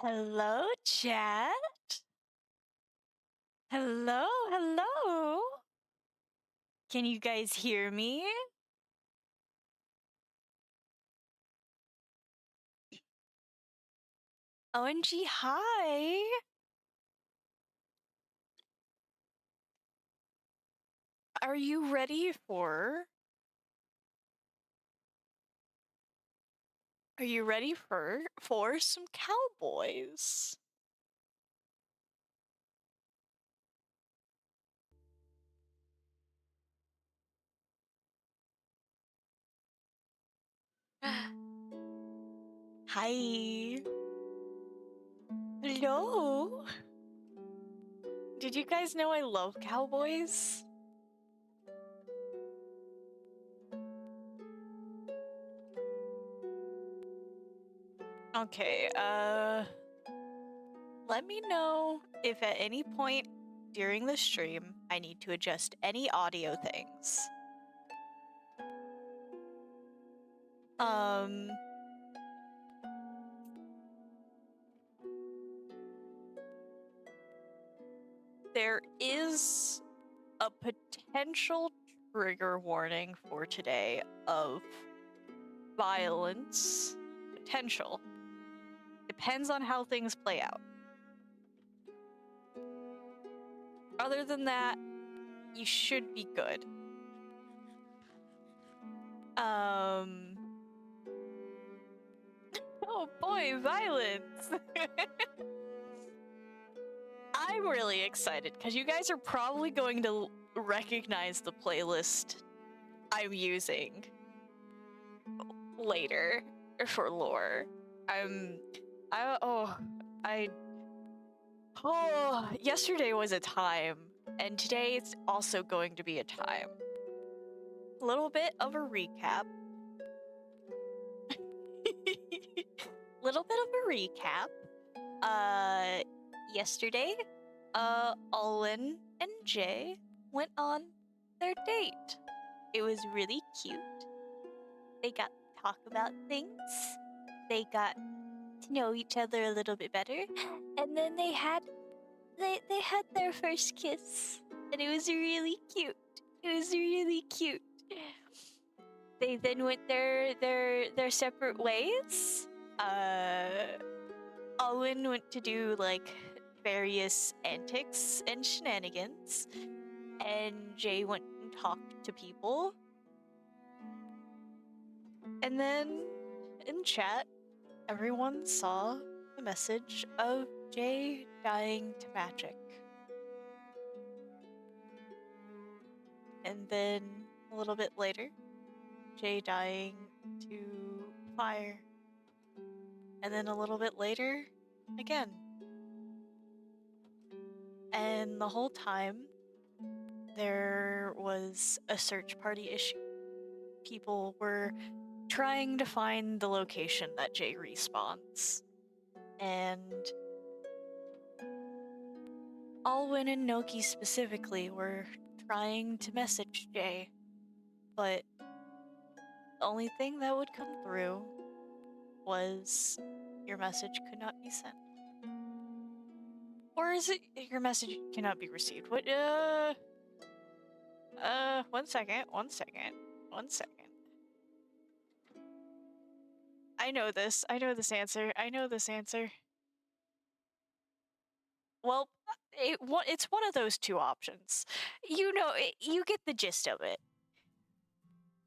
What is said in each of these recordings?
Hello, chat. Hello, hello. Can you guys hear me? OMG, hi. Are you ready for... Are you ready for some cowboys? Hi. Hello. Did you guys know I love cowboys? Okay, let me know if at any point during the stream I need to adjust any audio things. There is a potential trigger warning for today of violence. Potential. Depends on how things play out. Other than that, you should be good. Oh boy, violence! I'm really excited because you guys are probably going to recognize the playlist I'm using later for lore. Yesterday was a time, and today it's also going to be a time. A little bit of a recap. Little bit of a recap. Yesterday, Olin and Jay went on their date. It was really cute. They got to talk about things. They got to know each other a little bit better, and then they had their first kiss, and it was really cute. It was really cute. They then went their separate ways. Owen went to do like various antics and shenanigans, and Jay went and talked to people. And then in chat, everyone saw the message of Jay dying to magic. And then a little bit later, Jay dying to fire. And then a little bit later, again. And the whole time, there was a search party issue. People were trying to find the location that Jay respawns. And Alwyn and Noki specifically were trying to message Jay, but the only thing that would come through was your message could not be sent. Or is it your message cannot be received? What, one second. I know this answer. Well, it's one of those two options. You know, you get the gist of it.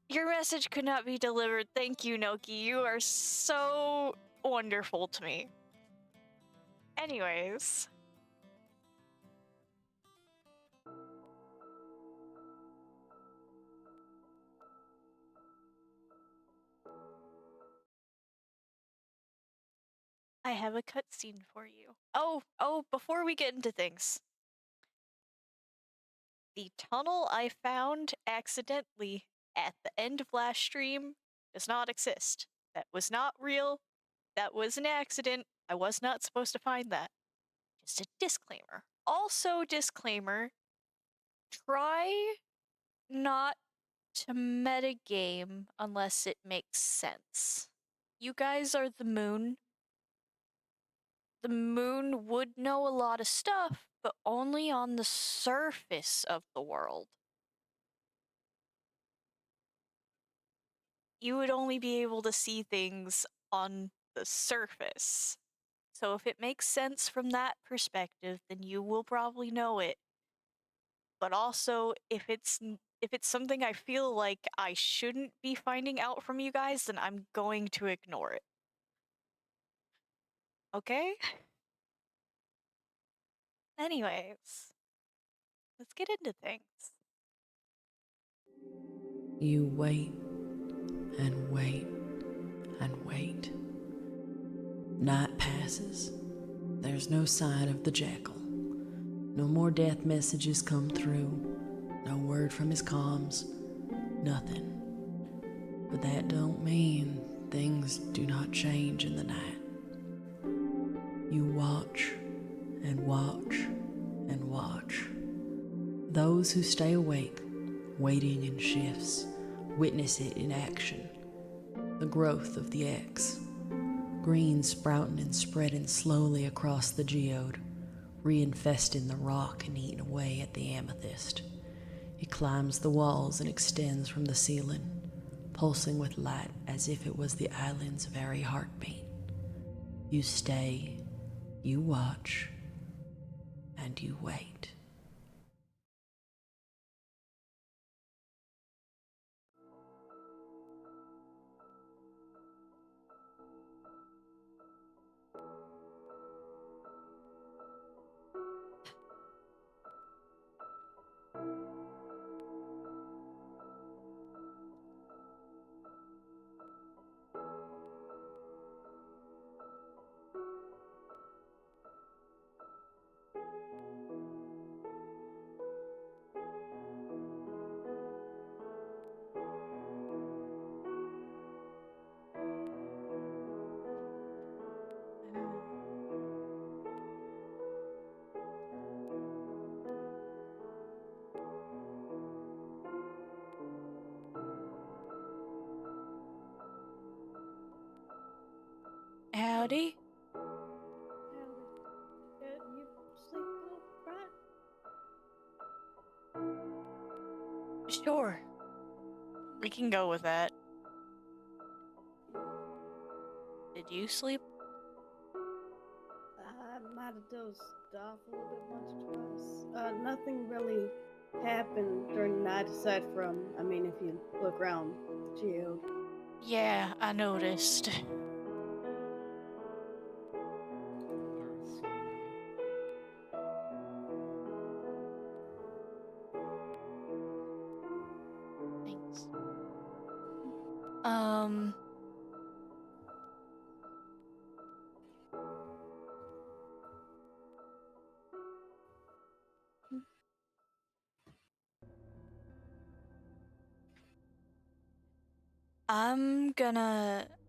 Your message could not be delivered. Thank you, Noki. You are so wonderful to me. Anyways. I have a cutscene for you. Oh, before we get into things. The tunnel I found accidentally at the end of last stream does not exist. That was not real. That was an accident. I was not supposed to find that. Just a disclaimer. Also, disclaimer, try not to metagame unless it makes sense. You guys are the moon. the moon would know a lot of stuff, but only on the surface of the world. You would only be able to see things on the surface. So if it makes sense from that perspective, then you will probably know it. But also, if it's something I feel like I shouldn't be finding out from you guys, then I'm going to ignore it. Okay? Anyways, let's get into things. You wait and wait and wait. Night passes. There's no sign of the jackal. No more death messages come through. No word from his comms. Nothing. But that don't mean things do not change in the night. You watch and watch and watch. Those who stay awake, waiting in shifts, witness it in action. The growth of the X. Green sprouting and spreading slowly across the geode, reinfesting the rock and eating away at the amethyst. It climbs the walls and extends from the ceiling, pulsing with light as if it was the island's very heartbeat. You stay, you watch, and you wait. Howdy. You sleep all right? Sure. We can go with that. Did you sleep? I might have dozed off a little bit once or twice. Nothing really happened during the night aside from, I mean, if you look around the geode. Yeah, I noticed. Thanks.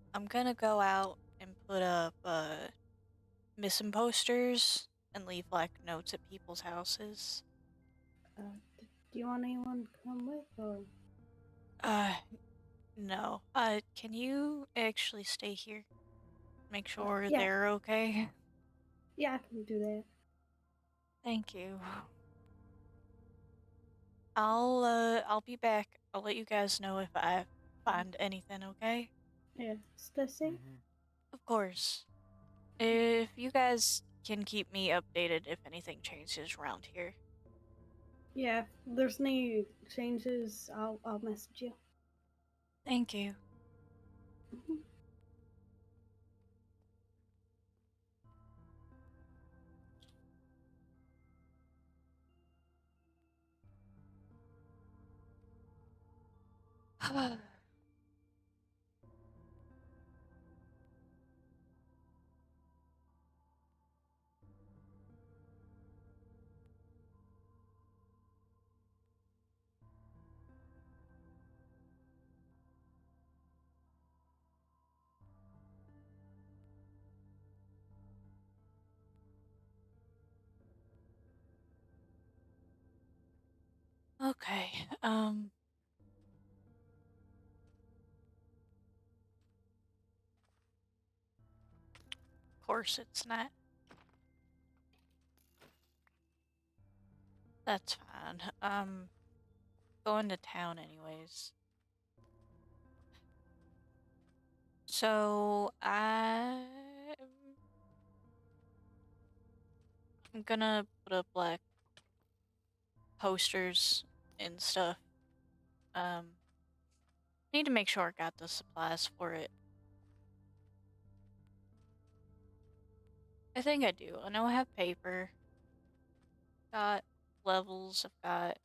I'm gonna go out and put up missing posters and leave like notes at people's houses. Do you want anyone to come with, or? Uh no. Can you actually stay here? Make sure Yeah, they're okay? yeah, I can do that. Thank you. I'll be back. I'll let you guys know if I find anything, okay? Yeah, stay safe. Of course. If you guys can keep me updated if anything changes around here. Yeah, if there's any changes, I'll message you. Thank you. Mhm. Okay. Of course it's not. That's fine. Going to town anyways. So I'm gonna put up like posters and stuff. Need to make sure I got the supplies for it. I think I do. I know I have paper. Got levels. I've got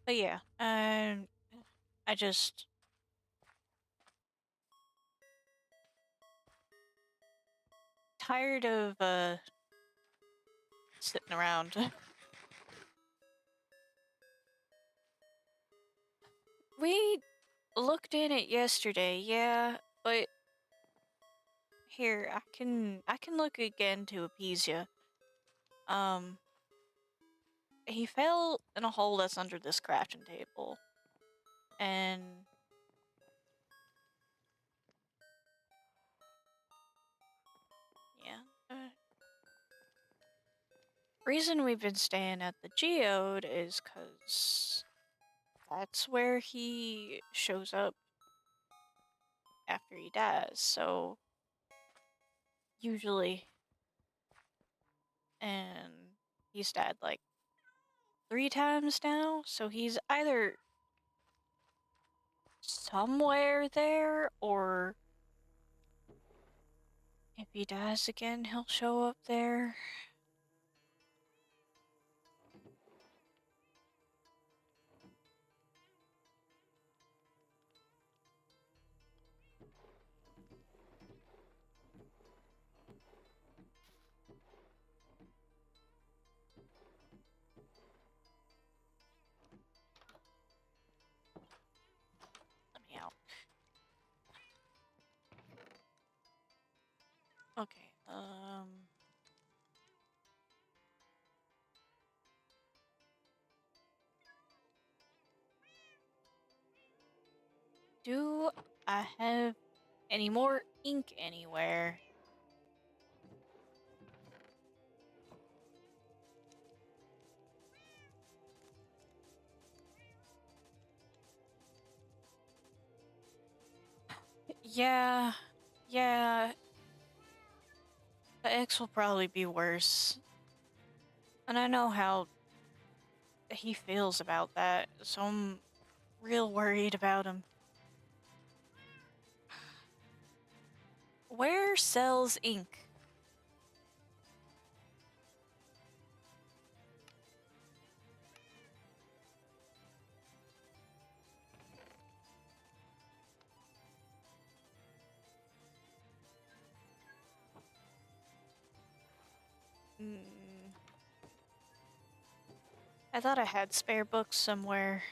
but yeah, I just tired of sitting around. We looked in it yesterday, yeah, but here I can look again to appease you. He fell in a hole that's under this crafting table, and yeah. Reason we've been staying at the geode is 'cause that's where he shows up after he dies. So usually, and he's died like 3 times now. So he's either somewhere there, or if he dies again, he'll show up there. Let me out. Okay. Do I have any more ink anywhere? Yeah, yeah. The X will probably be worse. And I know how he feels about that, so I'm real worried about him. Where sells ink? Mm, I thought I had spare books somewhere.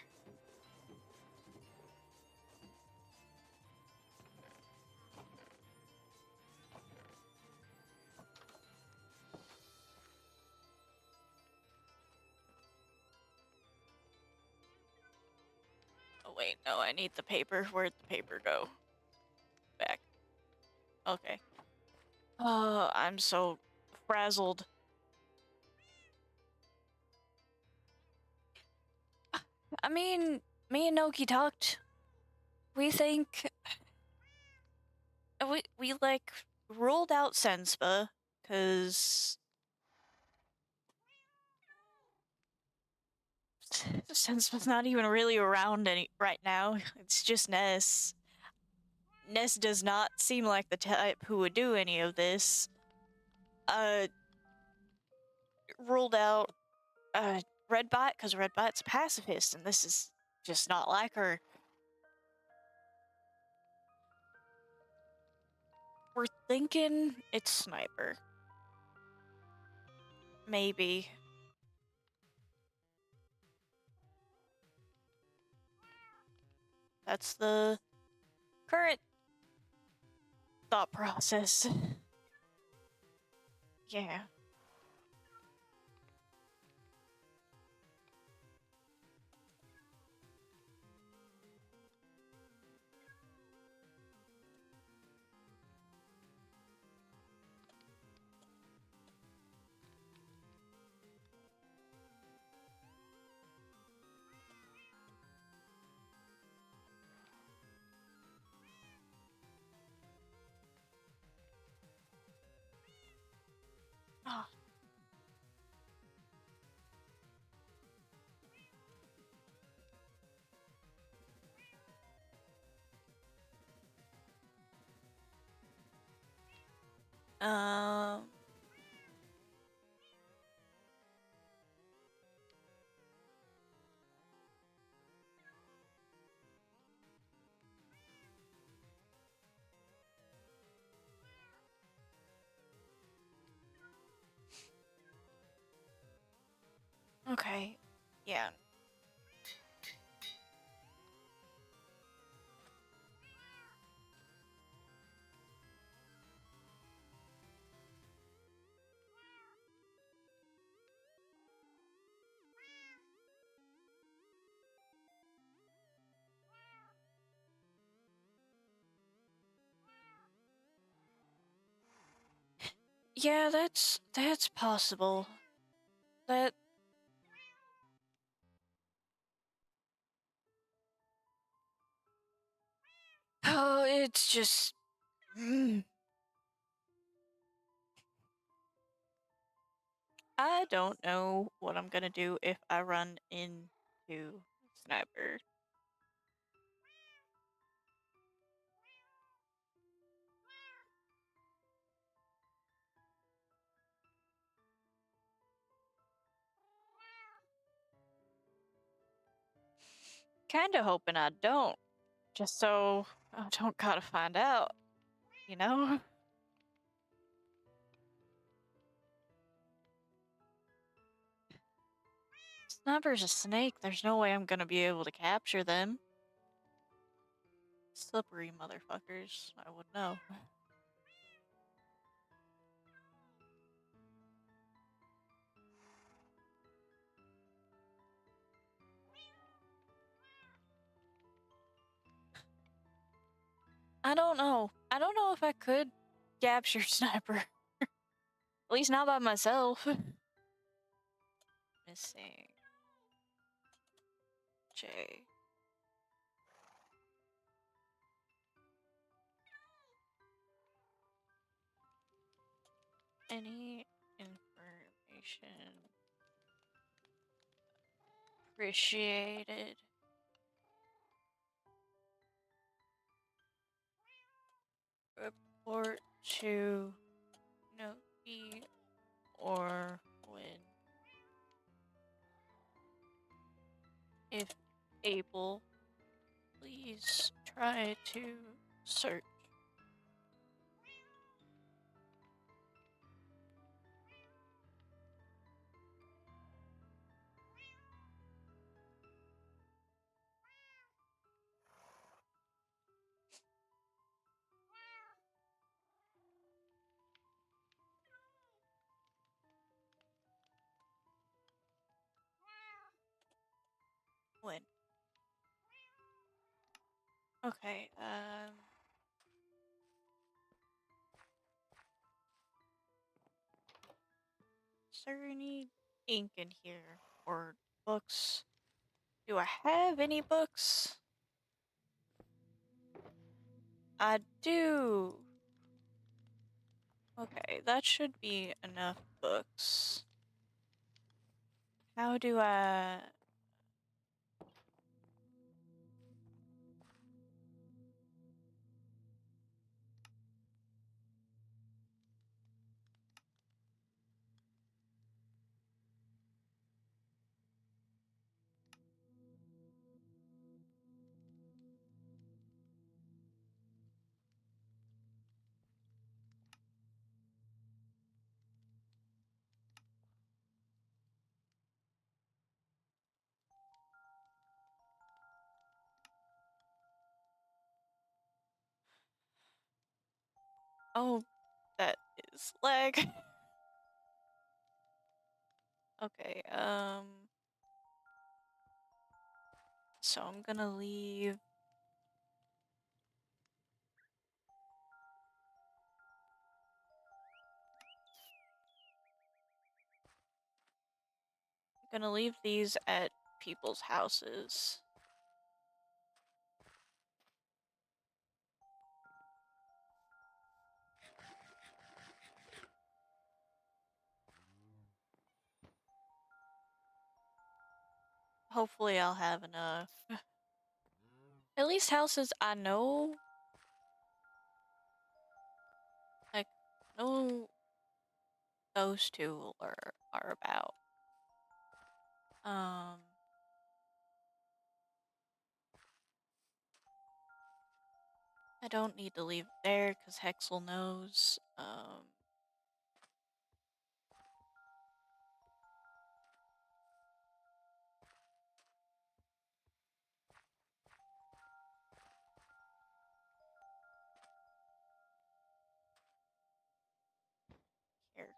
Oh wait, no, I need the paper. Where'd the paper go? Back. Okay. Oh, I'm so frazzled. I mean, me and Noki talked. We think we like ruled out Senspa because Senspa's not even really around any right now. It's just Ness. Ness does not seem like the type who would do any of this. Uh, Ruled out Redbite because Redbite's a pacifist, and this is just not like her. We're thinking it's sniper. Maybe. That's the current thought process. Yeah. Oh. Um. Okay. Yeah. Yeah, that's possible. That oh, it's just I don't know what I'm gonna do if I run into sniper. Kinda hoping I don't. Just so I don't gotta find out, you know? Sniper's a snake. There's no way I'm gonna be able to capture them. Slippery motherfuckers. I would know. I don't know. I don't know if I could capture sniper. At least not by myself. Missing J. Any information appreciated. Report to Noki or when, if able, please try to search. When? Okay, is there any ink in here? Or books? Do I have any books? I do. Okay, that should be enough books. How do I... Oh, that is lag. Okay, so I'm gonna leave. I'm gonna leave these at people's houses. Hopefully I'll have enough. At least houses I know. Like, know those two are about. I don't need to leave it there because Hexel knows. Here.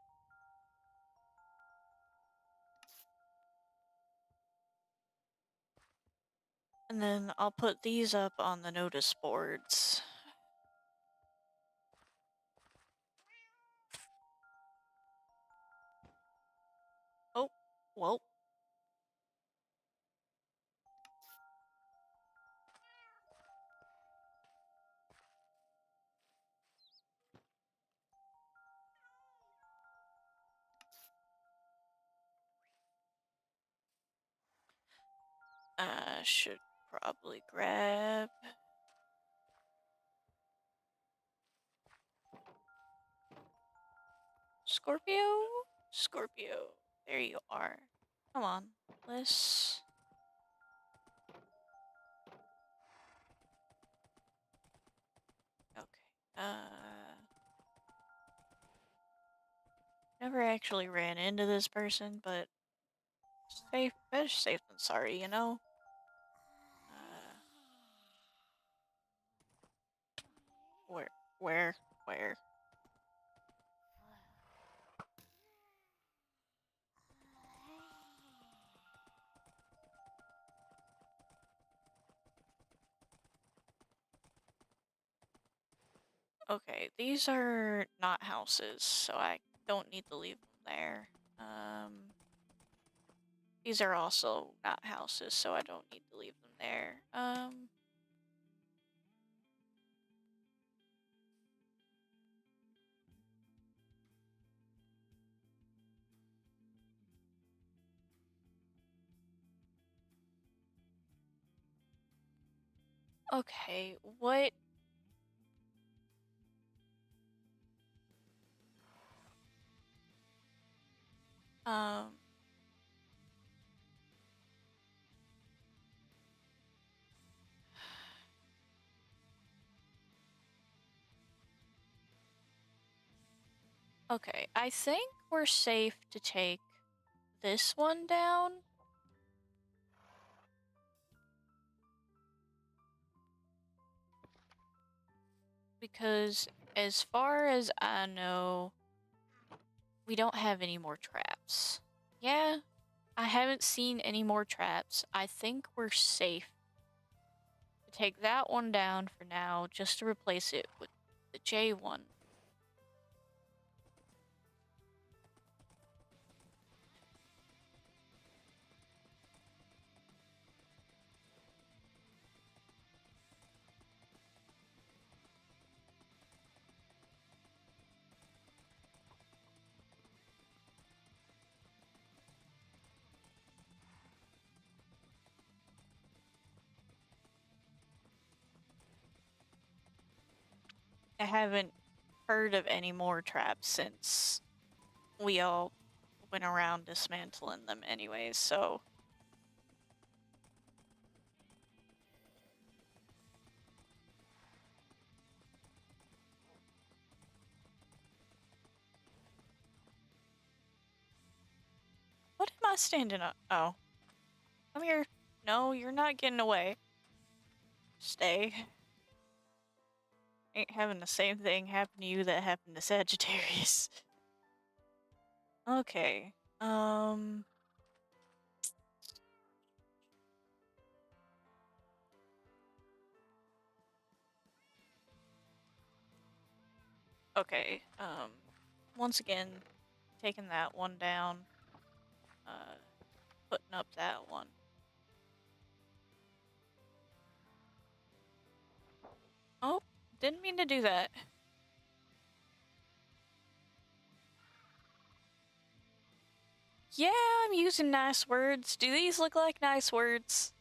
And then I'll put these up on the notice boards. Oh, well. I should probably grab Scorpio? Scorpio. There you are. Come on. Let's... Okay. Never actually ran into this person, but safe, better safe than sorry, you know? Where, where? Okay, these are not houses, so I don't need to leave them there. These are also not houses, so I don't need to leave them there. Okay, what? Um, okay, I think we're safe to take this one down. Because as far as I know, we don't have any more traps. Yeah, I haven't seen any more traps. I think we're safe to take that one down for now, just to replace it with the J one. I haven't heard of any more traps since we all went around dismantling them anyways, so... What am I standing up? Oh. Come here. No, you're not getting away. Stay. Ain't having the same thing happen to you that happened to Sagittarius. Okay. Okay. Once again, taking that one down. Putting up that one. Oh, didn't mean to do that. Yeah, I'm using nice words. Do these look like nice words?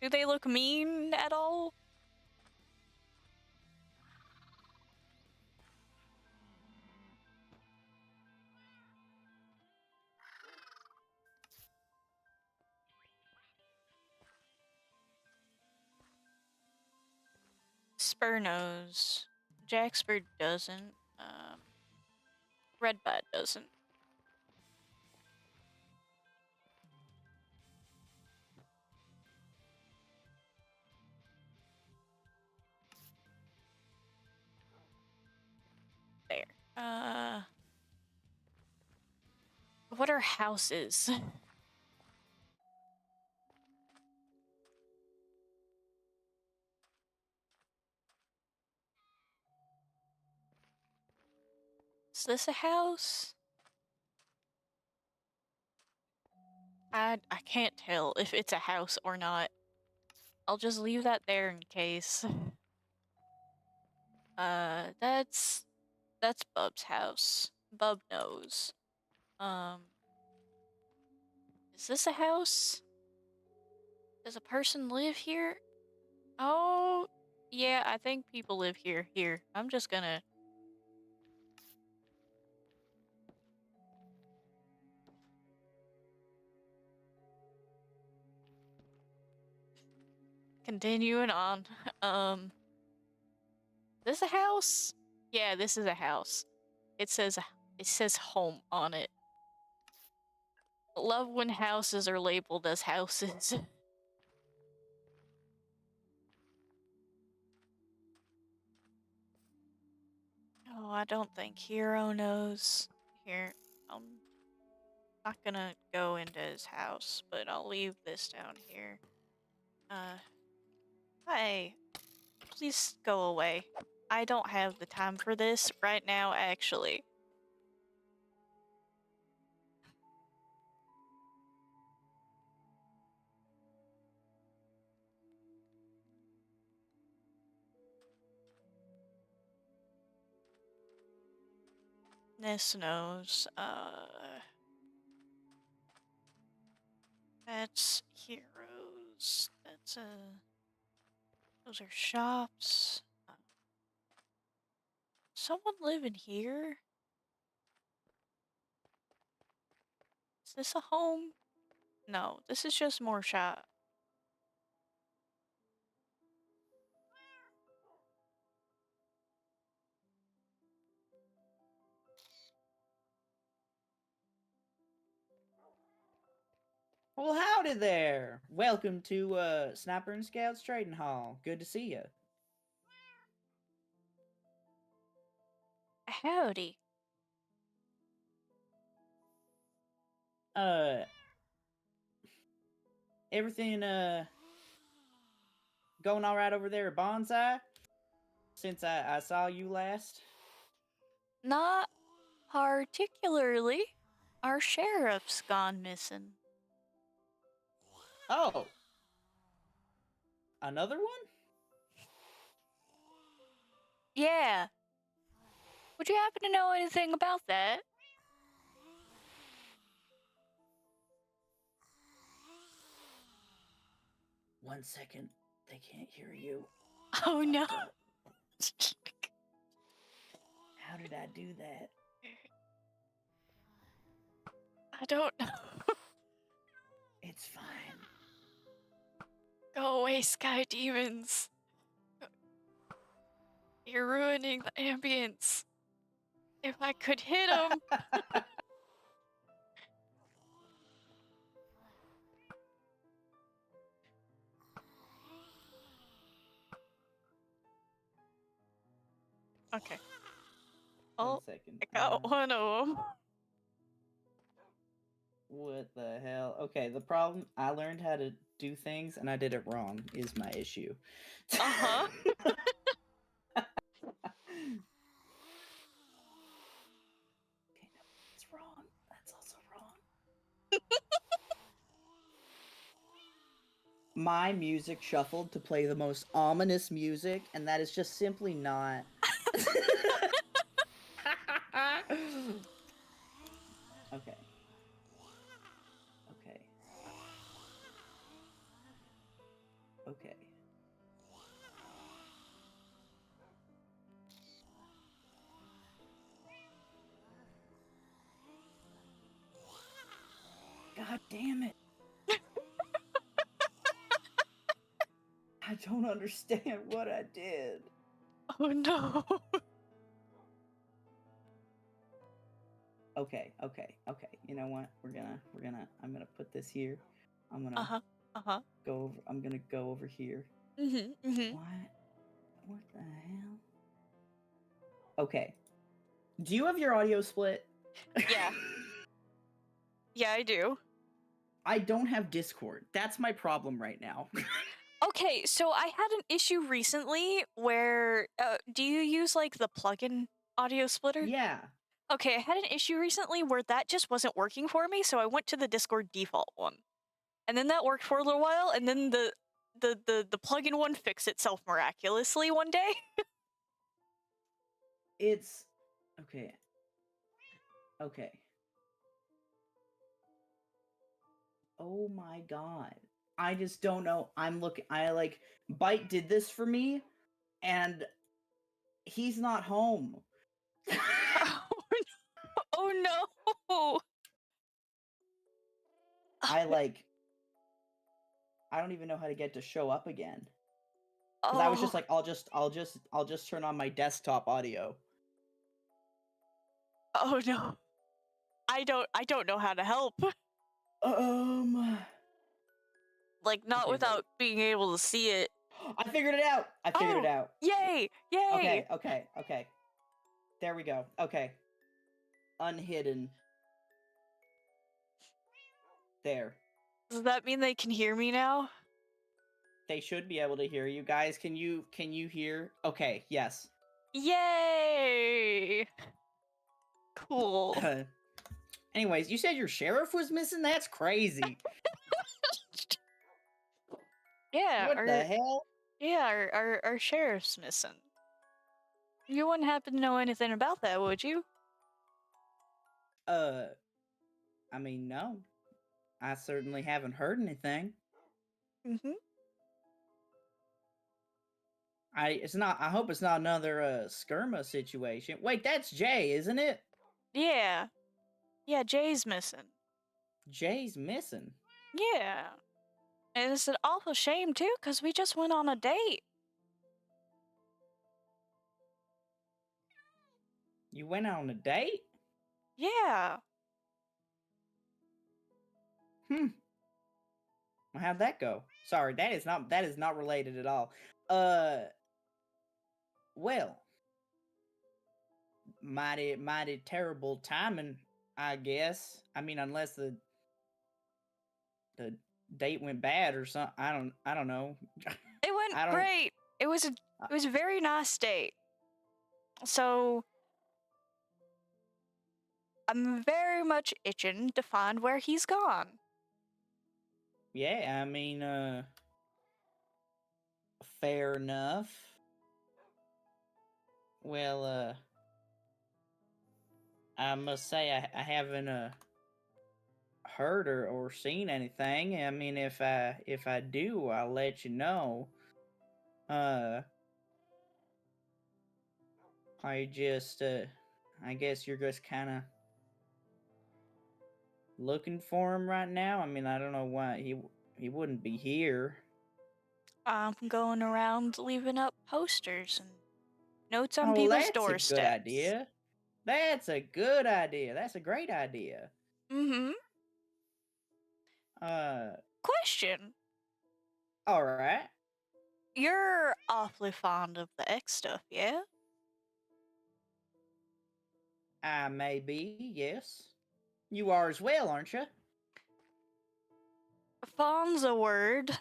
Do they look mean at all? Spur knows. Jackspur doesn't. Redbud doesn't. There. What are houses? Is this a house? I can't tell if it's a house or not. I'll just leave that there in case. That's Bub's house. Bub knows. Is this a house? Does a person live here? Oh, yeah, I think people live here. Here, I'm just gonna... Continuing on. This a house? Yeah, this is a house. It says home on it. Love when houses are labeled as houses. Oh, I don't think Hero knows. Here, I'm not gonna go into his house, but I'll leave this down here. Hi. Please go away. I don't have the time for this right now, actually. Ness knows, that's Heroes. That's, those are shops. Someone living here? Is this a home? No, this is just more shop. Well, howdy there. Welcome to Sniper and Scouts Trading Hall. Good to see you. Howdy. Everything going all right over there at Bonsai? Since I saw you last? Not particularly. Our sheriff's gone missing. Oh. Another one? Yeah. Would you happen to know anything about that? One second. They can't hear you. Oh no. How did I do that? I don't know. It's fine. Go away, sky demons. You're ruining the ambience. If I could hit him. Okay. 1 Oh, second. I got one of them. What the hell? Okay, the problem, I learned how to do things and I did it wrong, is my issue. Uh-huh. Okay, no, that's wrong. That's also wrong. My music shuffled to play the most ominous music, and that is just simply not. Okay. Okay. Okay. God damn it. I don't understand what I did. Oh no. Okay. You know what? I'm gonna put this here. I'm gonna Uh-huh. Uh-huh. I'm gonna go over here. Mm-hmm. Mm-hmm. What the hell? Okay. Do you have your audio split? Yeah. Yeah, I do. I don't have Discord. That's my problem right now. Okay, so I had an issue recently where do you use like the plugin audio splitter? Yeah. Okay, I had an issue recently where that just wasn't working for me, so I went to the Discord default one. And then that worked for a little while, and then the plugin one fixed itself miraculously one day. It's okay. Okay. Oh my god. I just don't know. Bite did this for me and he's not home. Oh no. I don't even know how to get to show up again. Cuz I was just like I'll just turn on my desktop audio. Oh no. I don't know how to help. Like not Okay, without wait. being able to see it. I figured it out. Yay! Yay! Okay. There we go. Okay. Unhidden. There. Does that mean they can hear me now? They should be able to hear you guys. Can you hear? Okay, yes. Yay! Cool. Anyways, you said your sheriff was missing? That's crazy. Yeah, What the hell? Yeah, our sheriff's missing. You wouldn't happen to know anything about that, would you? I mean, no. I certainly haven't heard anything. Mm-hmm. I hope it's not another skirma situation. Wait, that's Jay, isn't it? Yeah. Yeah, Jay's missing. Jay's missing. Yeah. And it's an awful shame too, because we just went on a date. You went on a date? Yeah. Well, how'd that go? Sorry, that is not related at all. Well, mighty terrible timing, I guess. I mean, unless the date went bad or something. I don't know. It went great. It was a very nice date. So I'm very much itching to find where he's gone. Yeah, I mean, fair enough. Well, I must say I haven't heard or seen anything. I mean, if I do, I'll let you know. I just I guess you're just kind of looking for him right now. I mean, I don't know why he wouldn't be here. I'm going around leaving up posters and notes on Oh, people's that's a doorsteps. good idea. That's a good idea. That's a great idea. Mm-hmm. Question. All right. You're awfully fond of the X stuff, yeah? I may be, yes. You are as well, aren't you? Fawn's a word.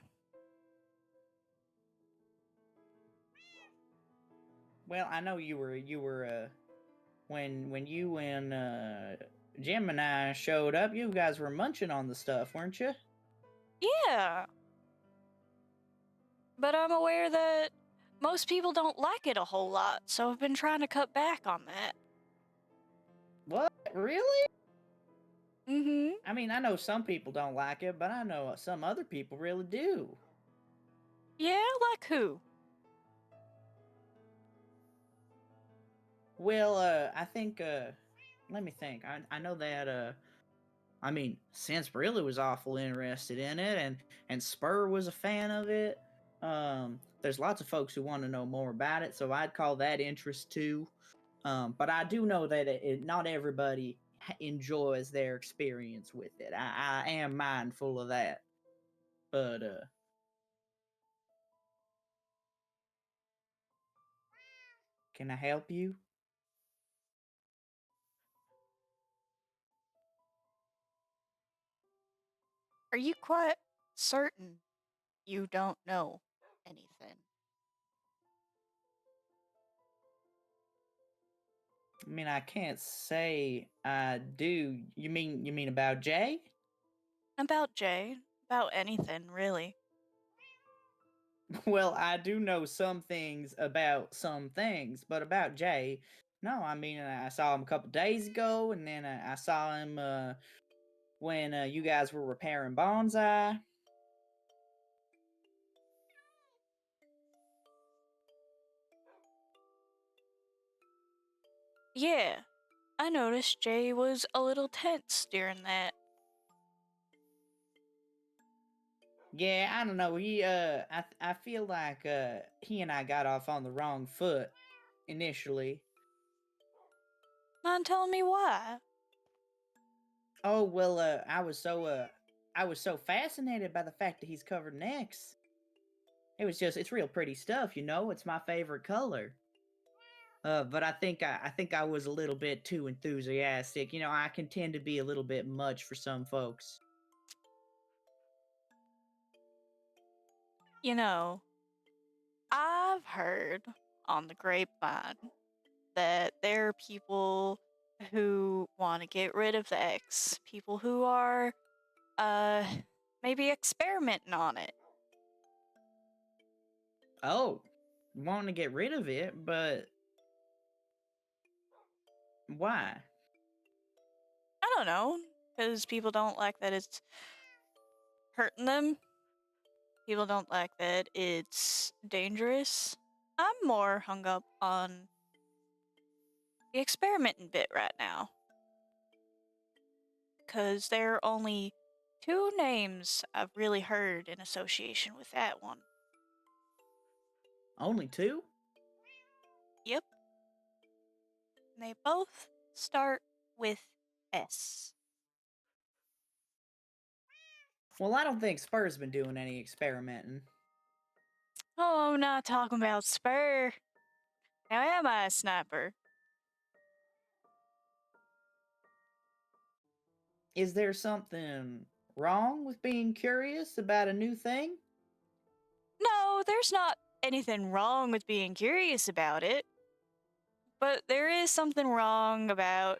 Well, I know you were when you and Jim and I showed up, you guys were munching on the stuff, weren't you? Yeah, but I'm aware that most people don't like it a whole lot, so I've been trying to cut back on that. What? Really? Mm-hmm. I mean, I know some people don't like it, but I know some other people really do. Yeah, like who? Well, I think let me think. I know that I mean, Sense really was awful interested in it, and Spur was a fan of it. There's lots of folks who want to know more about it, so I'd call that interest too. But I do know that not everybody enjoys their experience with it. I am mindful of that. But can I help you? Are you quite certain you don't know anything? I mean, I can't say I do. You mean about Jay? About Jay? About anything, really. Well, I do know some things about some things, but about Jay, no. I mean, I saw him a couple days ago, and then I saw him when you guys were repairing bonsai. Yeah, I noticed Jay was a little tense during that. Yeah, I don't know. I feel like he and I got off on the wrong foot initially. Mind telling me why? Oh well, I was so fascinated by the fact that he's covered in X. It's real pretty stuff, you know. It's my favorite color. But I think I was a little bit too enthusiastic. You know, I can tend to be a little bit much for some folks. You know, I've heard on the grapevine that there are people who want to get rid of the X, people who are, uh, maybe experimenting on it. Oh, wanting to get rid of it, but why? I don't know, because people don't like that it's hurting them. People don't like that it's dangerous. I'm more hung up on the experimenting bit right now, because there are only two names I've really heard in association with that one. Only two? Yep, and they both start with S. Well, I don't think Spur's been doing any experimenting. Oh, I'm not talking about Spur. Now, am I a sniper? Is there something wrong with being curious about a new thing? No, there's not anything wrong with being curious about it, but there is something wrong about,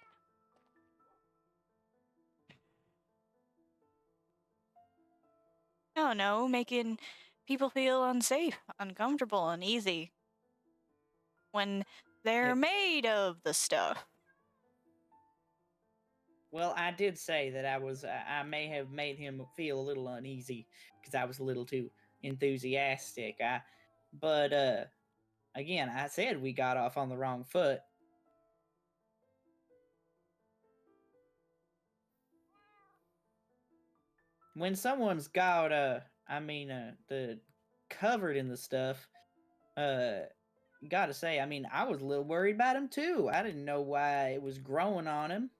I don't know, making people feel unsafe, uncomfortable, uneasy when they're It, made of the stuff. well, I did say that I may have made him feel a little uneasy because I was a little too enthusiastic. But again, I said we got off on the wrong foot. When someone's got the covered in the stuff, uh gotta say, I mean, I was a little worried about him too. I didn't know why it was growing on him.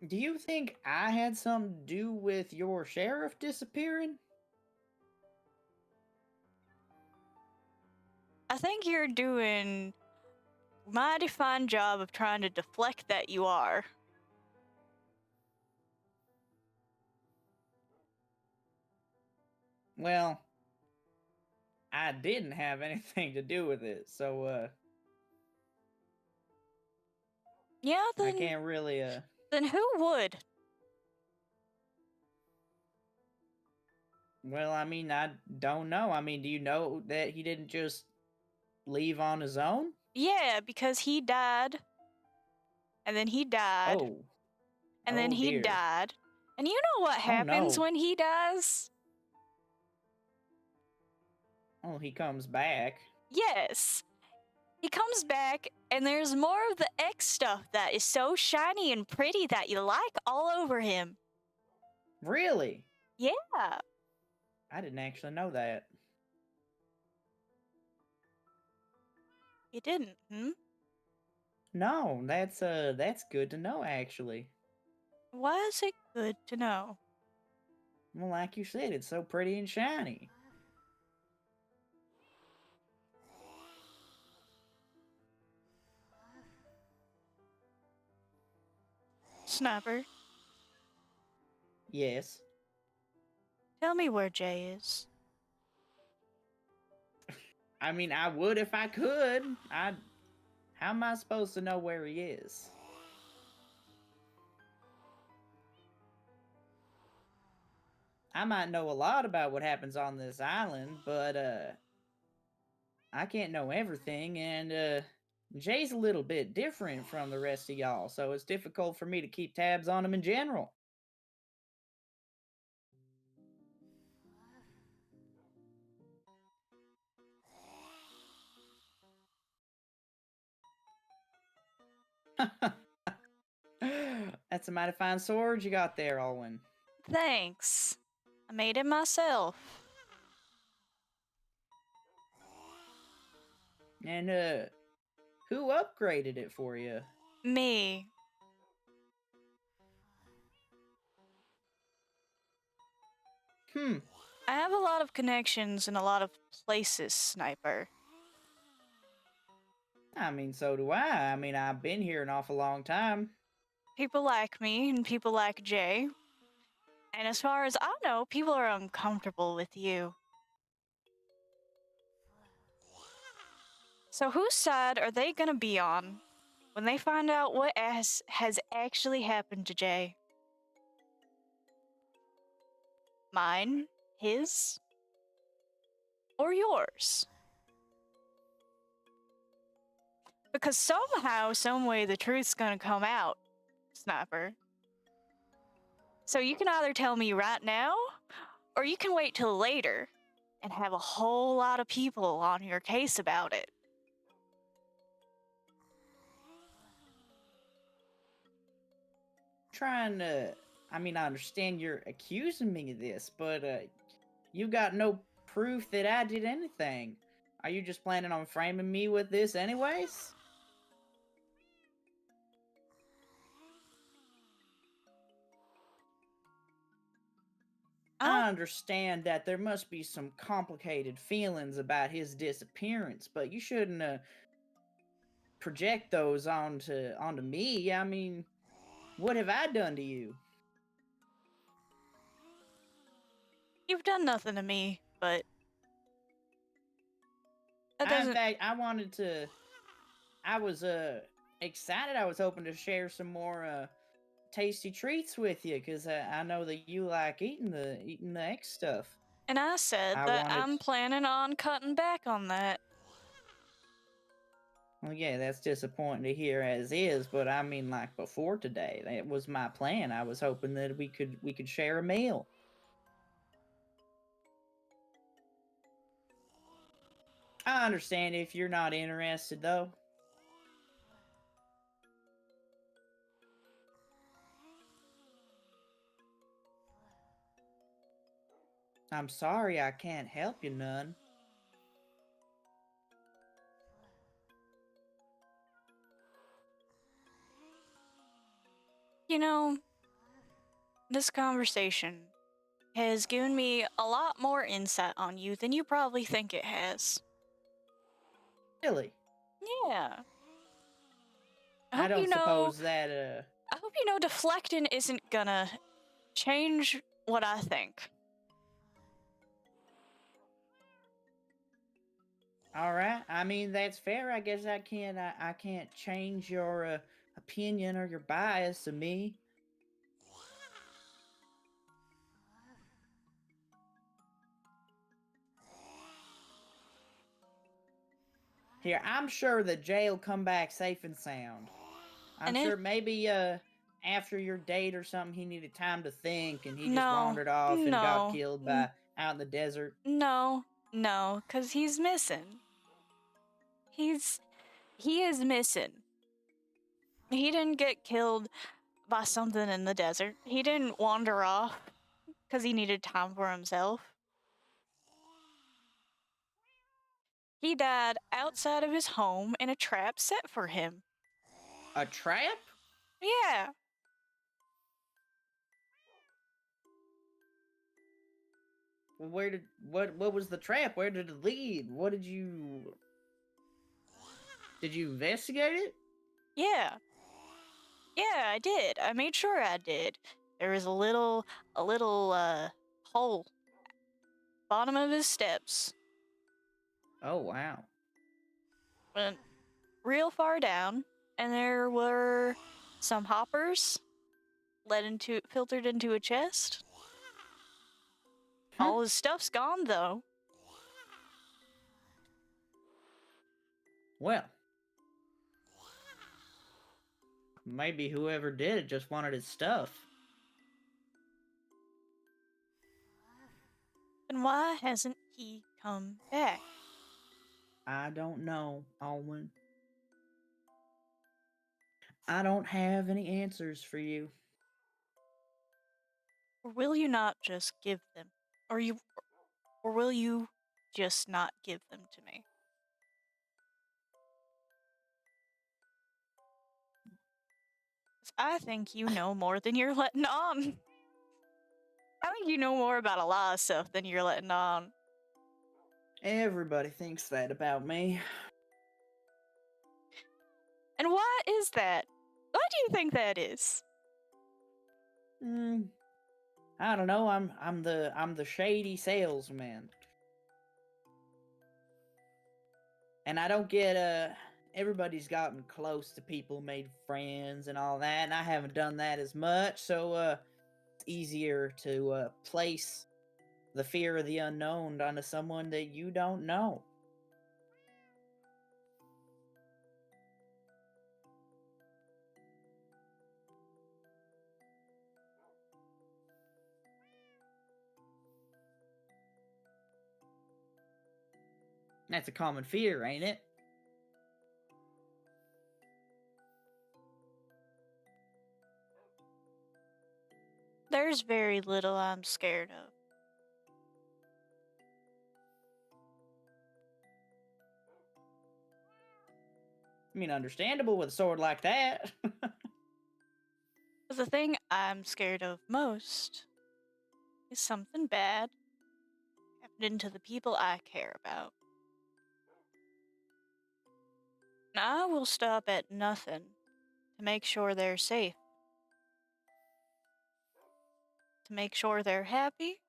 Do you think I had something to do with your sheriff disappearing? I think you're doing a mighty fine job of trying to deflect that you are. Well, I didn't have anything to do with it, so Yeah, I can't really then who would? well, I mean, I don't know. I mean, do you know that he didn't just leave on his own? Yeah, because he died, and then he died, Oh. and then Oh he dear. died. And you know what Oh happens no. when he dies? Oh, he comes back. Yes. He comes back, and there's more of the X stuff that is so shiny and pretty that you like all over him. Really? Yeah. I didn't actually know that. You didn't, hmm? No, that's good to know actually. Why is it good to know? Well, like you said, it's so pretty and shiny. Sniper, Yes. tell me where Jay is. I mean, I would if I could. How am I supposed to know where he is? I might know a lot about what happens on this island, but I can't know everything, and Jay's a little bit different from the rest of y'all, so it's difficult for me to keep tabs on him in general. That's a mighty fine sword you got there, Alwyn. Thanks. I made it myself. And who upgraded it for you? Me. Hmm. I have a lot of connections in a lot of places, Sniper. I mean, so do I. I mean, I've been here an awful long time. People like me and people like Jay. And as far as I know, people are uncomfortable with you. So whose side are they gonna be on when they find out what has actually happened to Jay? Mine? His? Or yours? Because somehow, someway, the truth's gonna come out, Sniper. So you can either tell me right now, or you can wait till later and have a whole lot of people on your case about it. Trying to. I mean, I understand you're accusing me of this, but you got no proof that I did anything. Are you just planning on framing me with this, anyways? I understand that there must be some complicated feelings about his disappearance, but you shouldn't project those onto me. I mean, what have I done to you? You've done nothing to me, but that In doesn't. fact, I wanted to. I was excited. I was hoping to share some more tasty treats with you because I know that you like eating the egg stuff. And I said I that wanted. I'm planning on cutting back on that. Well, yeah, that's disappointing to hear as is, but I mean, like before today, that was my plan. I was hoping that we could share a meal. I understand if you're not interested, though. I'm sorry I can't help you none. You know, this conversation has given me a lot more insight on you than you probably think it has. Really? Yeah. I I hope you don't know. suppose that I hope you know deflecting isn't gonna change what I think. all right. I mean, that's fair. I guess I can't change your opinion or your bias of me. Here, I'm sure that Jay will come back safe and sound. I'm And sure maybe after your date or something he needed time to think and he just no, wandered off and got no, killed by out in the desert. no, 'cause he's missing. He is missing. He didn't get killed by something in the desert. He didn't wander off because he needed time for himself. He died outside of his home in a trap set for him. A trap? Yeah. Well, where did what was the trap? Where did it lead? What did you investigate it? Yeah. Yeah, I did. I made sure I did. There was a little hole bottom of his steps. Oh wow. Went real far down, and there were some hoppers filtered into a chest. Huh. All his stuff's gone though. Well, maybe whoever did it just wanted his stuff. And why hasn't he come back? I don't know, Alwyn. I don't have any answers for you. Or will you not just give them? Or will you just not give them to me? 'Cause I think you know more than you're letting on. I think you know more about a lot of stuff than you're letting on. Everybody thinks that about me. And why is that? Why do you think that is? I don't know. I'm the shady salesman. And I don't get everybody's gotten close to people, made friends and all that, and I haven't done that as much, so it's easier to place the fear of the unknown onto someone that you don't know. That's a common fear, ain't it? There's very little I'm scared of. I mean, understandable with a sword like that. But the thing I'm scared of most is something bad happening to the people I care about. And I will stop at nothing to make sure they're safe, to make sure they're happy,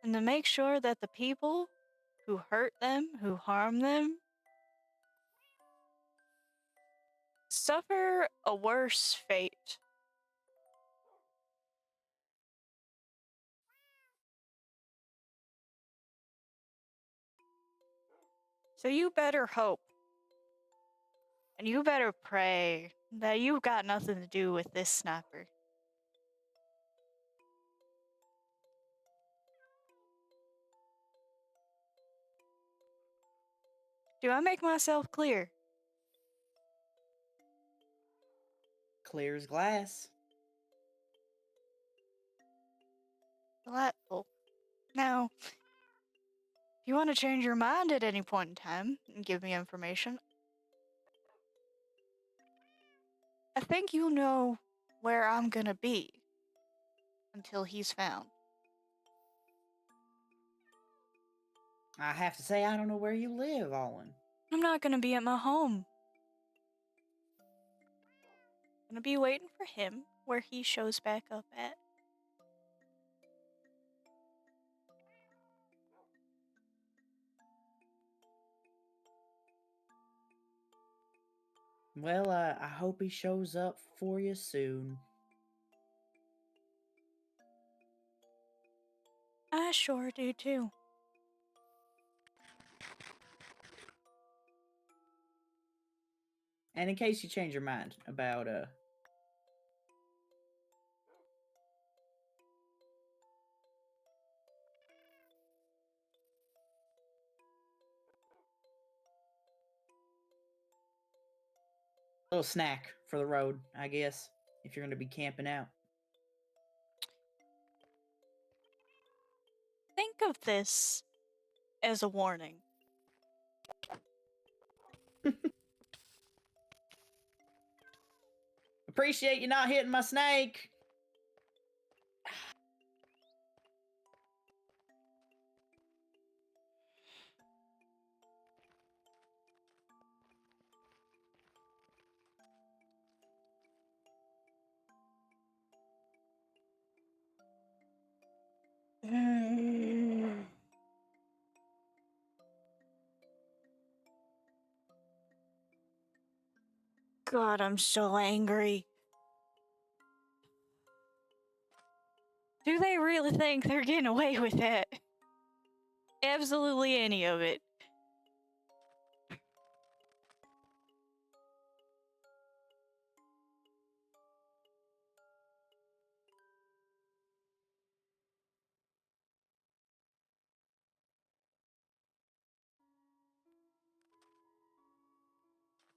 and to make sure that the people who hurt them, who harm them, suffer a worse fate. So you better hope, and you better pray that you've got nothing to do with this sniper. Do I make myself clear? Clear as glass. Delightful. Now, if you want to change your mind at any point in time and give me information, I think you'll know where I'm gonna be. until he's found. I have to say, I don't know where you live, Olin. I'm not gonna be at my home. I'm gonna be waiting for him where he shows back up at. Well, I hope he shows up for you soon. I sure do too. And in case you change your mind about little snack for the road, I guess, if you're going to be camping out. Think of this as a warning. Appreciate you not hitting my snake. God, I'm so angry. Do they really think they're getting away with that? Absolutely any of it.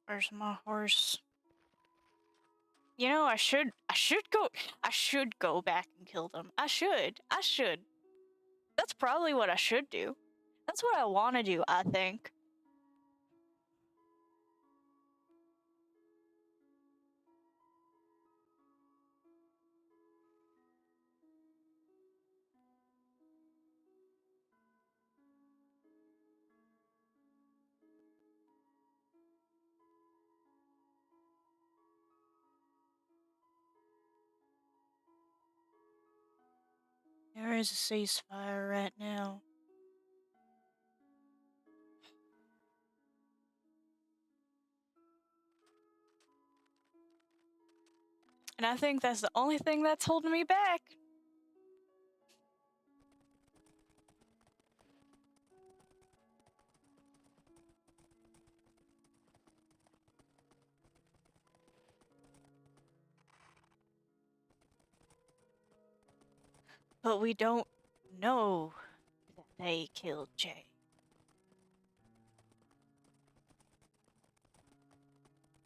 Where's my horse? You know, I should go back and kill them. I should. That's probably what I should do. That's what I want to do, I think. There is a ceasefire right now. And I think that's the only thing that's holding me back. But we don't know that they killed Jay.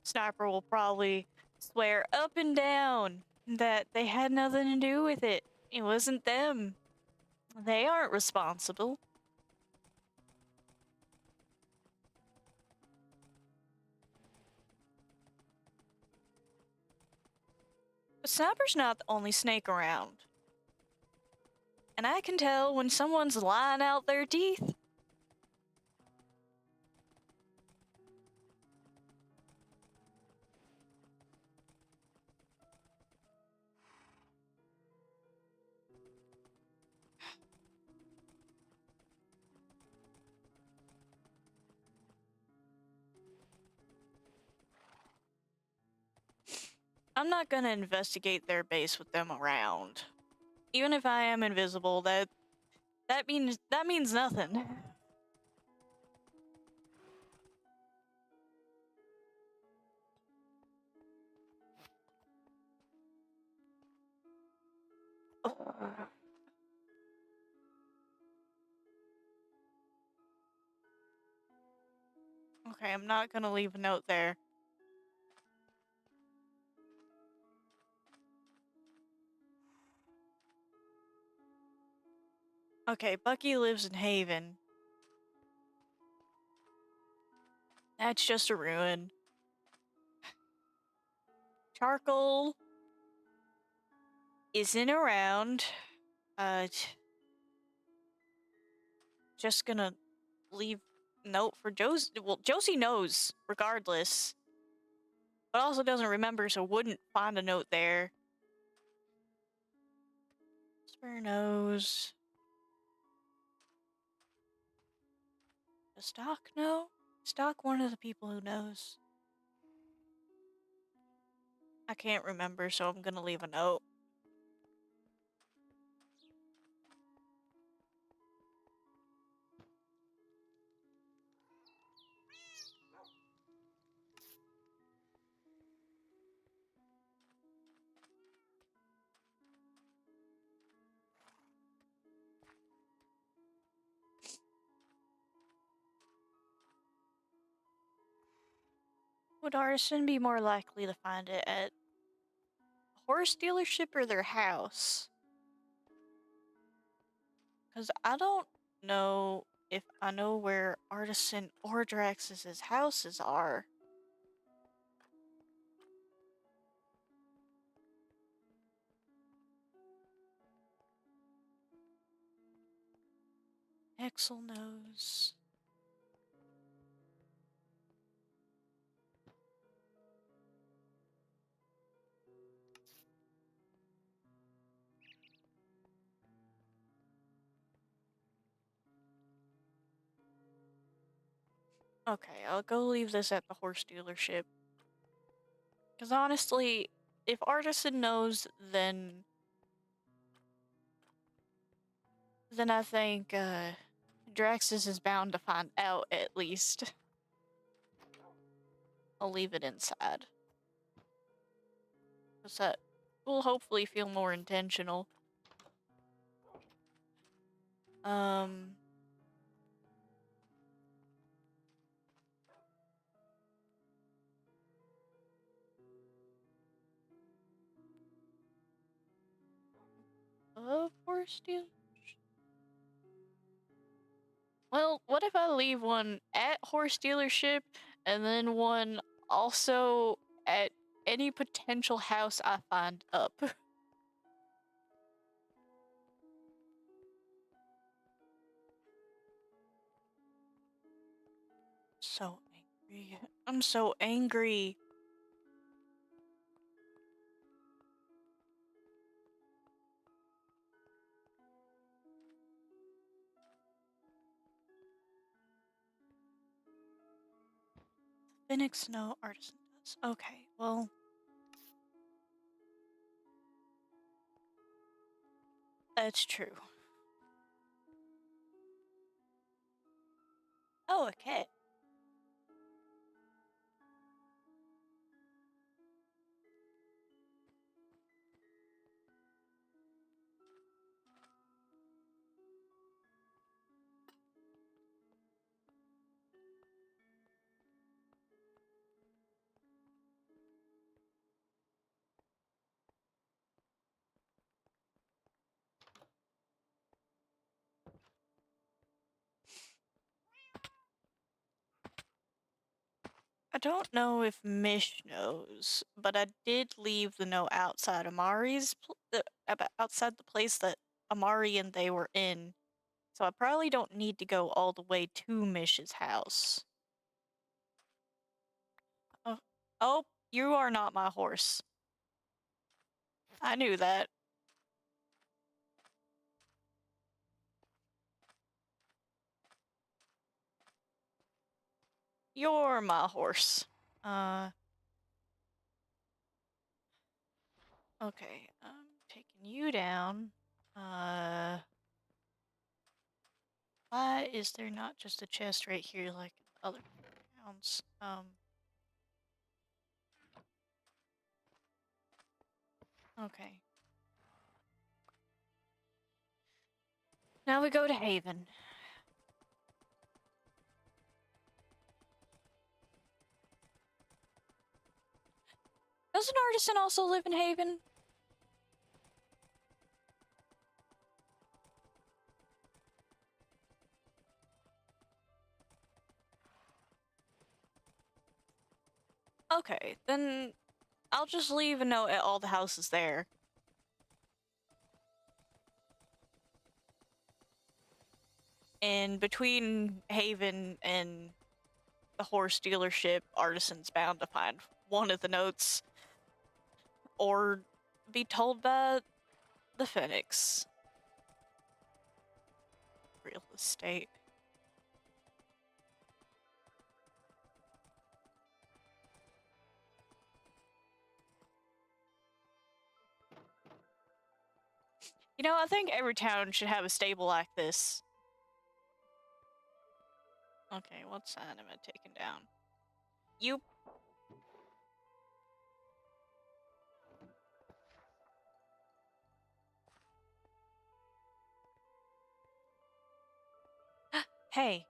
Sniper will probably swear up and down that they had nothing to do with it. It wasn't them. They aren't responsible. But Sniper's not the only snake around. And I can tell when someone's lying out their teeth. I'm not gonna investigate their base with them around. Even if I am invisible, that means nothing. Okay, I'm not gonna leave a note there. Okay, Bucky lives in Haven. That's just a ruin. Charcoal isn't around. Just gonna leave a note for Josie. Well, Josie knows, regardless. But also doesn't remember, so wouldn't find a note there. Spur knows. Does Stock know? Stock one of the people who knows. I can't remember, so I'm gonna leave a note. Would Artisan be more likely to find it at a horse dealership or their house? Because I don't know if I know where Artisan or Draxus's houses are. Exel knows. Okay, I'll go leave this at the horse dealership. Because honestly, if Artisan knows, then I think Draxus is bound to find out at least. I'll leave it inside. Because that will hopefully feel more intentional. Of horse dealer? Well, what if I leave one at horse dealership and then one also at any potential house I find up? So angry. I'm so angry. Phoenix no Artisan does. Okay, well. That's true. Oh, okay. I don't know if Mish knows, but I did leave the note outside outside the place that Amari and they were in. So I probably don't need to go all the way to Mish's house. Oh, oh, you are not my horse. I knew that. You're my horse. Okay, I'm taking you down. Why is there not just a chest right here like other towns? Okay. Now we go to Haven. Doesn't Artisan also live in Haven? Okay, then I'll just leave a note at all the houses there. And between Haven and the horse dealership, Artisan's bound to find one of the notes or be told by the Phoenix. Real estate. You know, I think every town should have a stable like this. Okay, what sign am I taking down? You. Hey.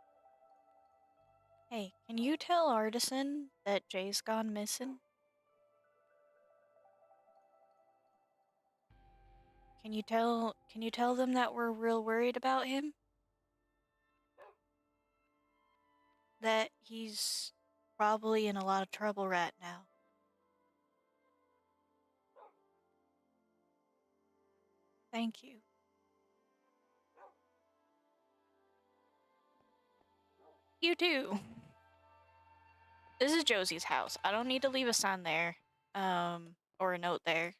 Hey, can you tell Artisan that Jay's gone missing? Can you tell them that we're real worried about him? That he's probably in a lot of trouble right now. Thank you. You too. This is Josie's house. I don't need to leave a sign there. Or a note there.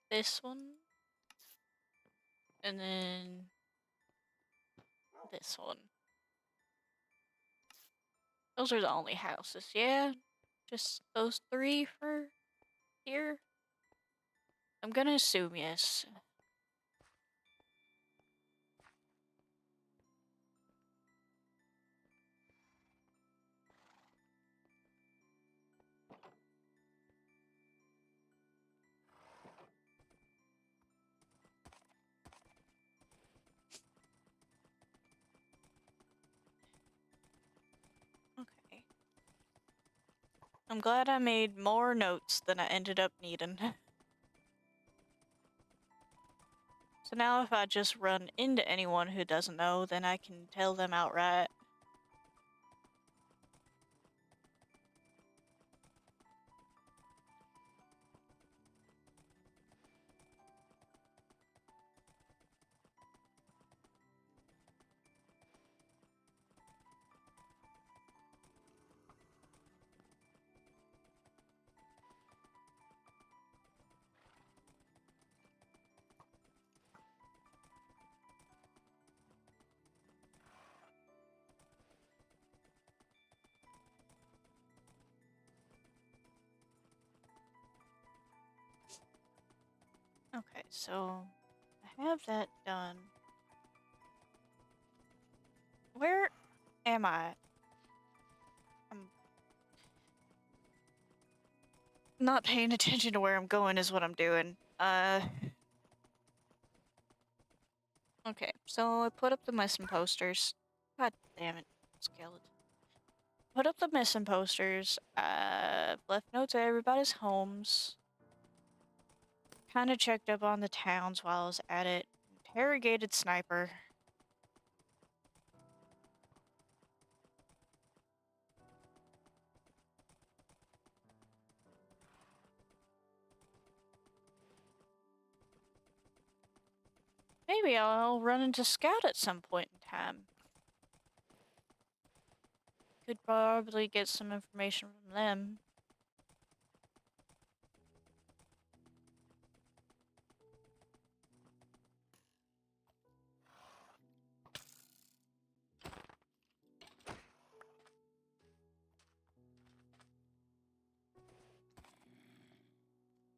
This one. And then this one. Those are the only houses, yeah? Just those three for here? I'm gonna assume yes. Okay. I'm glad I made more notes than I ended up needing. So now if I just run into anyone who doesn't know, then I can tell them outright. Okay, so I have that done. Where am I? I'm not paying attention to where I'm going is what I'm doing. Okay, so I put up the missing posters. God damn it, skeleton. Put up the missing posters. Left notes at everybody's homes. Kind of checked up on the towns while I was at it. Interrogated Sniper. Maybe I'll run into Scout at some point in time. Could probably get some information from them.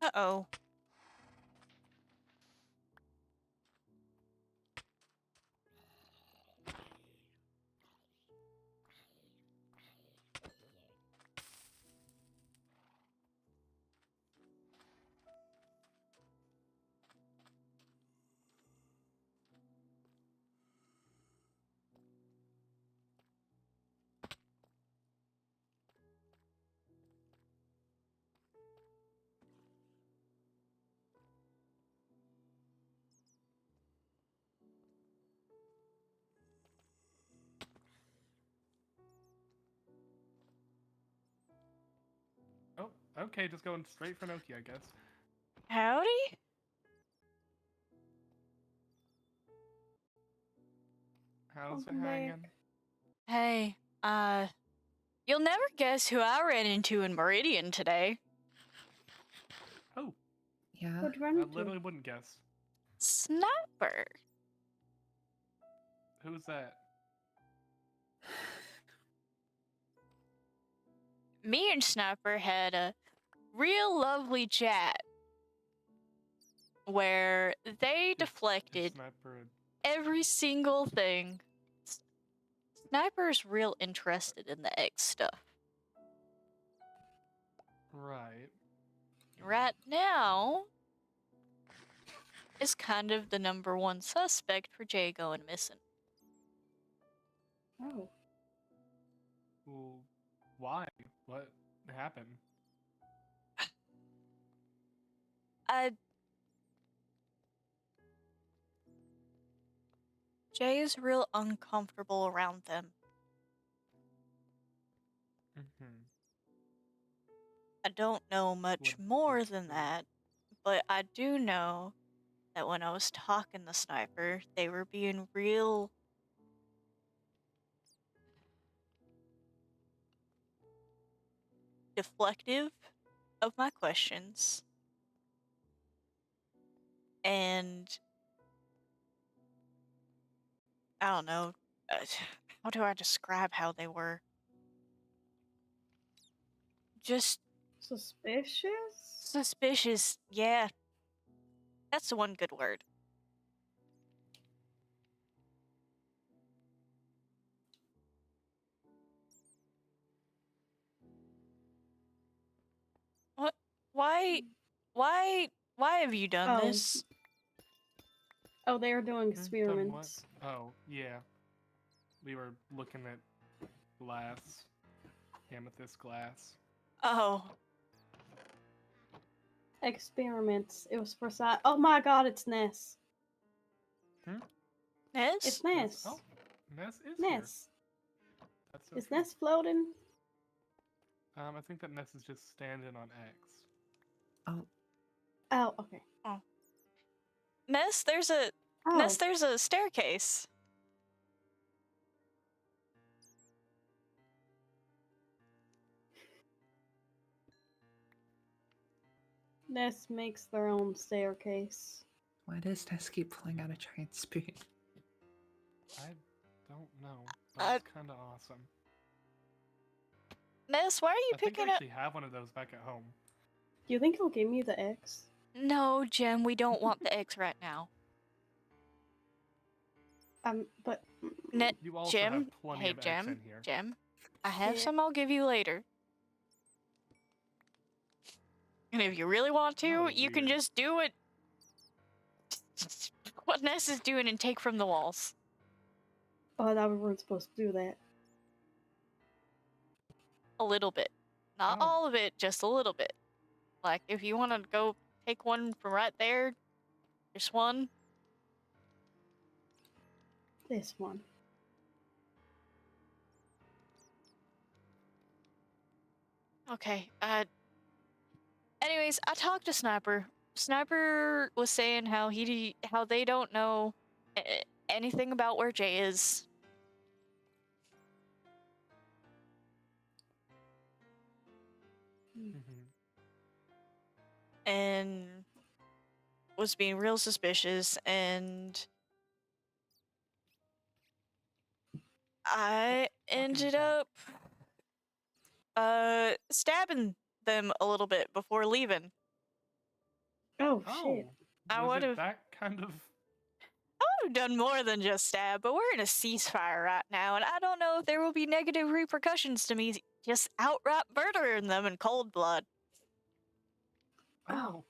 Uh-oh. Oh, okay, just going straight for Noki, I guess. Howdy? How's it Welcome back. hanging? Hey, you'll never guess who I ran into in Meridian today. Oh, Yeah. What'd you run I into? literally wouldn't guess. Sniper. Who's that? Me and Sniper had a real lovely chat where they Is deflected Sniper every single thing. Sniper's real interested in the X stuff. right? Right now is kind of the #1 suspect for Jay going missing. Oh. Well, why? What happened? Jay is real uncomfortable around them. Mm-hmm. I don't know much more than that, but I do know that when I was talking to Sniper, they were being real deflective of my questions. And I don't know, how do I describe how they were? Just Suspicious? suspicious, yeah. That's the one good word. What? Why? Why have you done Oh. this? Oh, they were doing Done what? experiments. Oh, yeah. We were looking at glass, amethyst glass. Oh, Experiments. It was for science. Oh my god, it's Ness. Ness? It's Ness. Oh, Ness is here. Ness. That's Is okay. Ness floating? I think that Ness is just standing on X. Oh, okay. Ness, there's a Oh. Ness, there's a staircase. Ness makes their own staircase. Why does Ness keep pulling out a giant spoon? I don't know, but it's kind of awesome. Ness, why are you I think I picking up? actually have one of those back at home. Do you think he'll give me the X? No, Jim, we don't want the X right now. But You also Jim, have plenty hey of X Jim, in here. Jim, I have Yeah. some I'll give you later. And if you really want to, Oh, you can weird. just do it. What Ness is doing and take from the walls. oh, I thought we weren't supposed to do that. A little bit. Not Oh. all of it, just a little bit. Like, if you want to go take one from right there, just one. This one. Okay, anyways, I talked to Sniper. Sniper was saying how they don't know anything about where Jay is. Mhm. And was being real suspicious, and I ended up stabbing them a little bit before leaving. Oh, Oh, shit. I was would've- it that kind of? I would have done more than just stab, but we're in a ceasefire right now, and I don't know if there will be negative repercussions to me just outright murdering them in cold blood. Oh.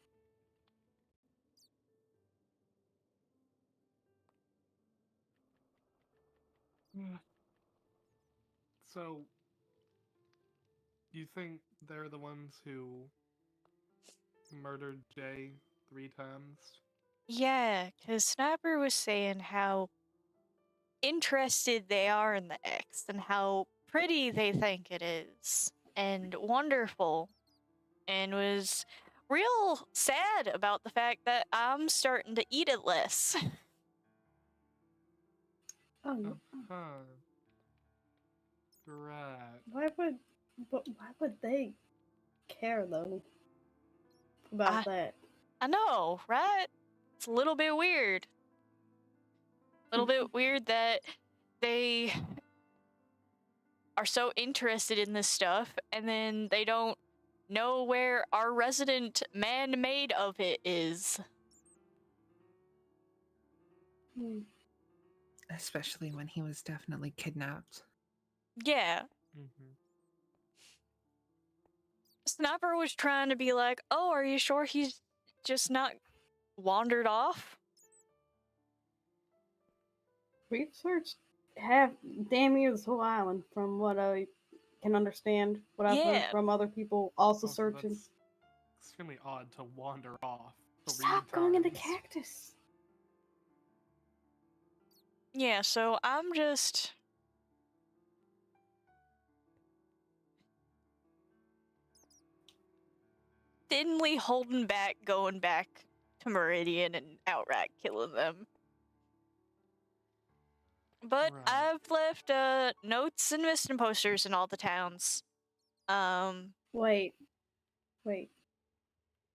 So, you think they're the ones who murdered Jay 3 times? Yeah, because Sniper was saying how interested they are in the X and how pretty they think it is and wonderful, and was real sad about the fact that I'm starting to eat it less. Oh, no. Uh-huh. Right. Why would they care though about that? I know, right? It's a little bit weird. A little bit weird that they are so interested in this stuff and then they don't know where our resident man-made of it is. Hmm. Especially when he was definitely kidnapped. Yeah. Mm-hmm. Sniper was trying to be like, oh, are you sure he's just not wandered off? We've searched half, damn near this whole island, from what I can understand. What I've heard Yeah. from other people also Also, searching. that's extremely odd to wander off 3 Stop going into times. cactus. Yeah, so I'm just thinly holding back going back to Meridian and outright killing them. But Right. I've left notes and missing posters in all the towns. Wait.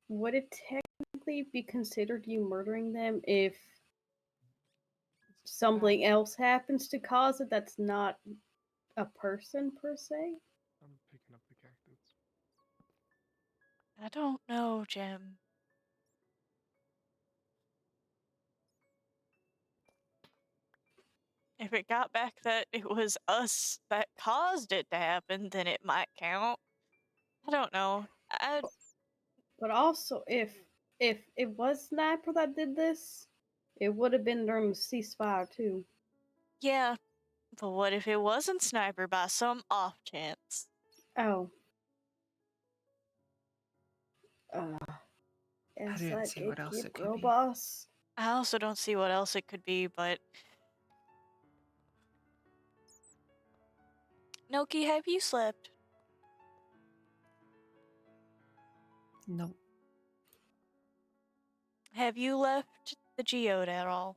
Would it technically be considered you murdering them if something else happens to cause it that's not a person per se? I'm picking up the cactus. I don't know, Jim. If it got back that it was us that caused it to happen, then it might count. I don't know. But also, if it was Sniper that did this, it would have been during the ceasefire too. Yeah, but what if it wasn't Sniper by some off chance? Oh. Uh. I Is didn't that see what else gatekeep it could girl be. boss? I also don't see what else it could be, but Noki, have you slept? Nope. Have you left the geode at all?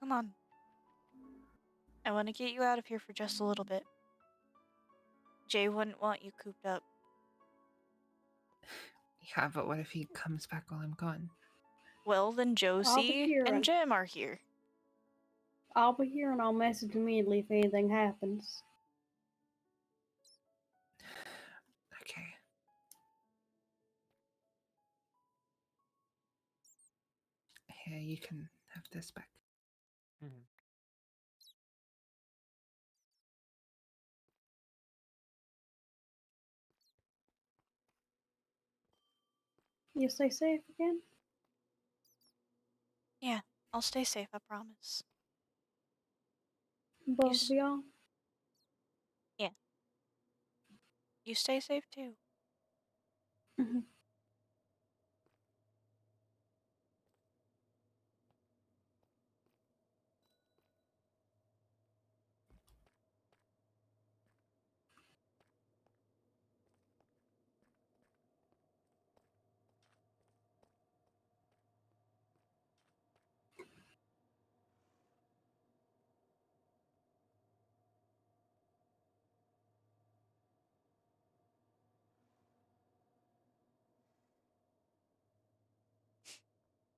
Come on. I want to get you out of here for just a little bit. Jay wouldn't want you cooped up. Yeah, but what if he comes back while I'm gone? Well, then I'll be Josie here. and Jem are here. I'll be here and I'll message immediately if anything happens. Okay. Here, you can have this back. Mm-hmm. You stay safe again? Yeah, I'll stay safe, I promise. Both of y'all? Yeah. You stay safe too. Mm-hmm.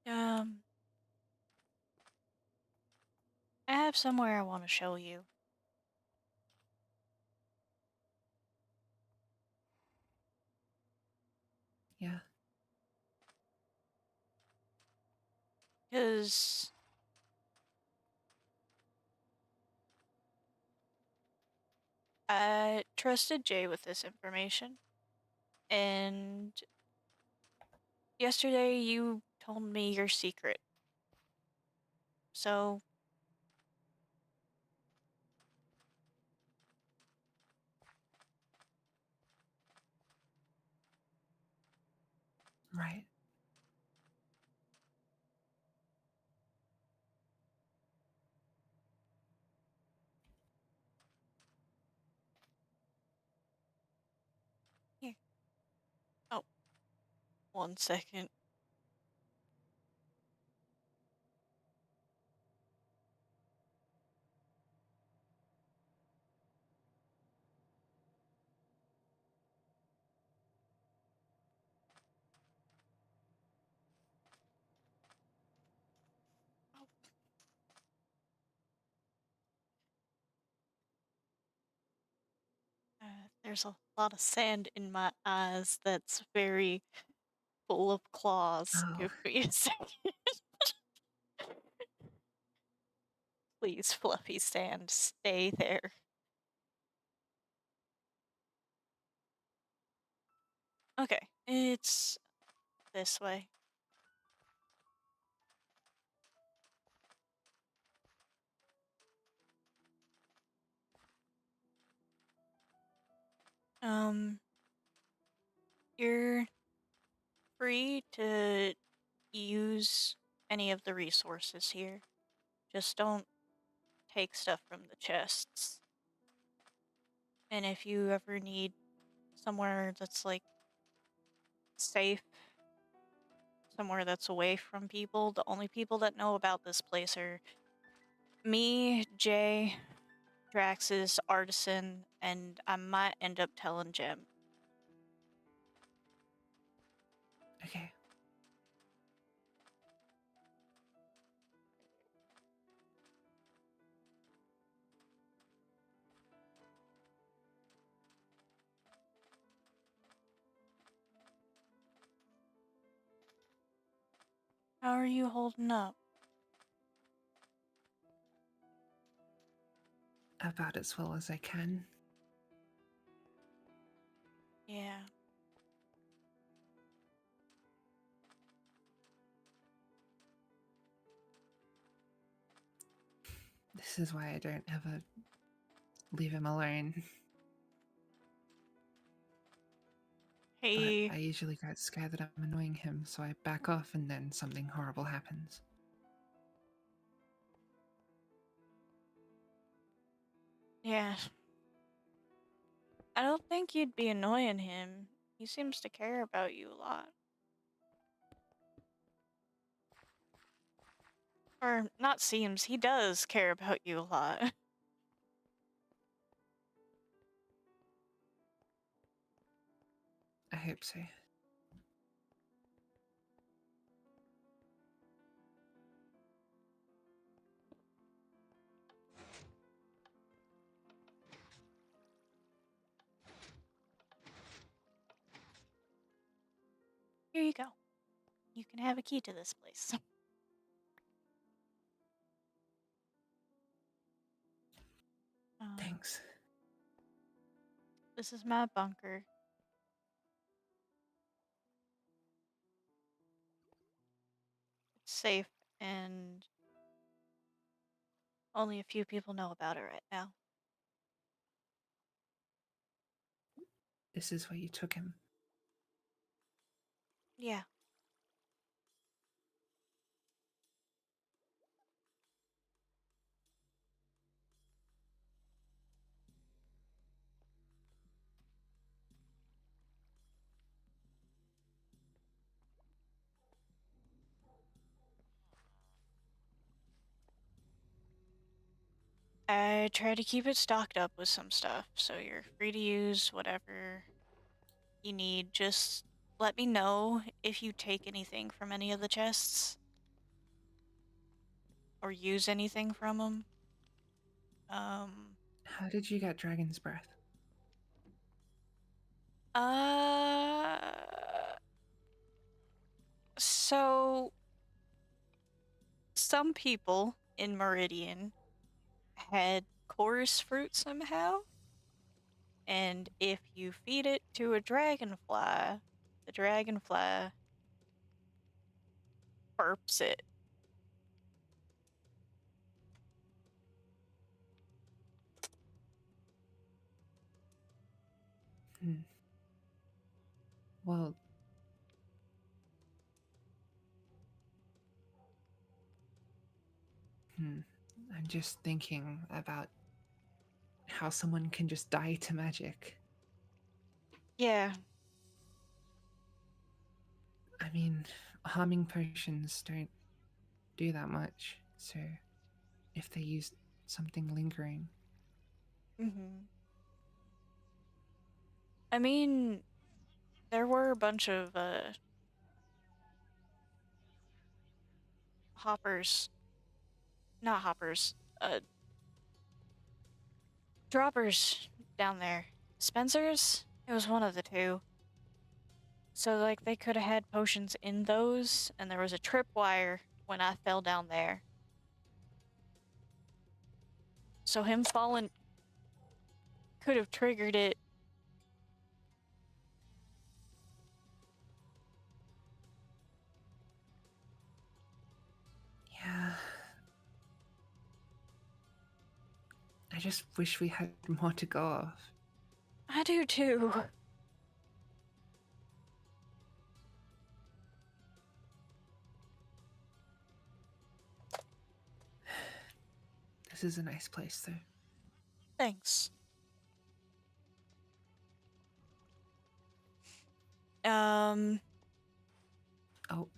Um, I have somewhere I want to show you. Yeah. Because I trusted Jay with this information. And yesterday you told me your secret. So Right. 1 second. There's a lot of sand in my eyes that's very full of claws. Oh. Give me a second. Please, fluffy sand, stay there. Okay, it's this way. You're free to use any of the resources here. Just don't take stuff from the chests. And if you ever need somewhere that's like safe, somewhere that's away from people, the only people that know about this place are me, Jay, Drax's, Artisan, and I might end up telling Jem. Okay. How are you holding up? About as well as I can. Yeah. This is why I don't ever leave him alone. Hey. But I usually get scared that I'm annoying him, so I back off and then something horrible happens. Yeah. I don't think you'd be annoying him. He seems to care about you a lot. Or, not seems, he does care about you a lot. I hope so. Here you go. You can have a key to this place. Thanks. This is my bunker. It's safe and only a few people know about it right now. This is where you took him. Yeah. I try to keep it stocked up with some stuff, so you're free to use whatever you need. Just let me know if you take anything from any of the chests or use anything from them. How did you get Dragon's Breath? Uh, so some people in Meridian had chorus fruit somehow, and if you feed it to a dragonfly, the dragonfly burps it. Hmm. Well, I'm just thinking about how someone can just die to magic. Yeah. I mean, harming potions don't do that much, so if they use something lingering. Mm-hmm. I mean, there were a bunch of hoppers, not hoppers, droppers down there. Spencer's? It was one of the two. So, like, they could have had potions in those, and there was a tripwire when I fell down there. So, him falling could have triggered it. Yeah. I just wish we had more to go off. I do too. This is a nice place, though. Thanks. Oh,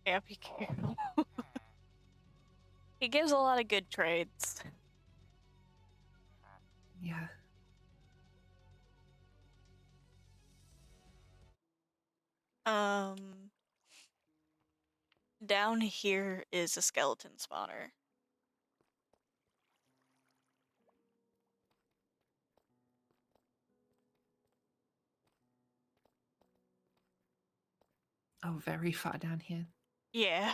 Yeah, be careful. He gives a lot of good trades. yeah. Down here is a skeleton spawner. Oh, very far down here. Yeah.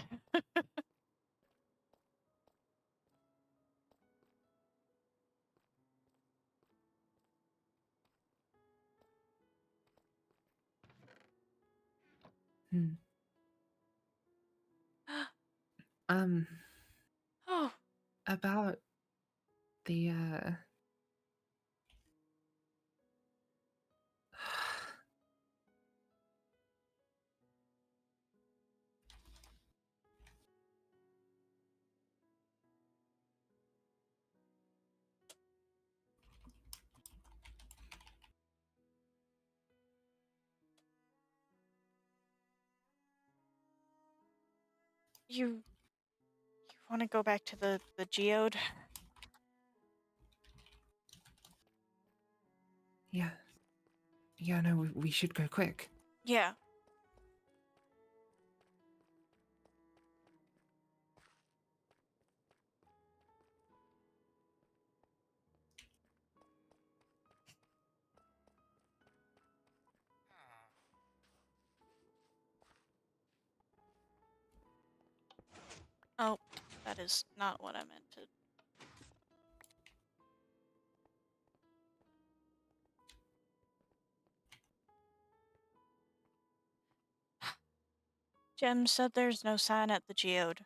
Hmm. Um, Oh, about the, you want to go back to the geode? yeah. Yeah, no, we should go quick. Yeah. Oh, that is not what I meant to. Jem said there's no sign at the geode.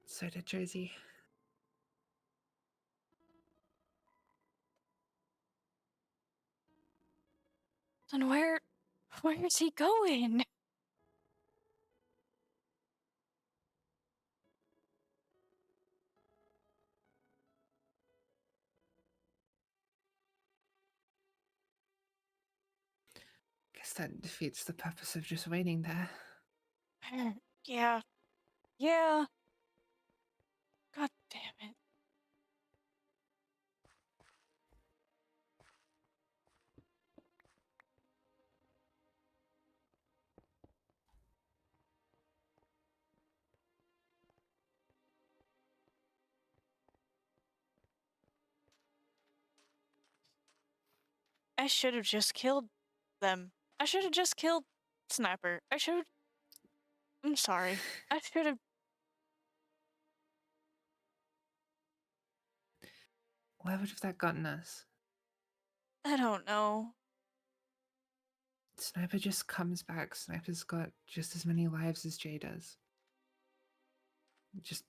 So did Josie. Then where is he going? Guess that defeats the purpose of just waiting there. Yeah. Yeah. God damn it. I should have just killed them. I should have just killed Sniper. I'm sorry. I should have. Where would have that gotten us? I don't know. Sniper just comes back. Sniper's got just as many lives as Jay does. Just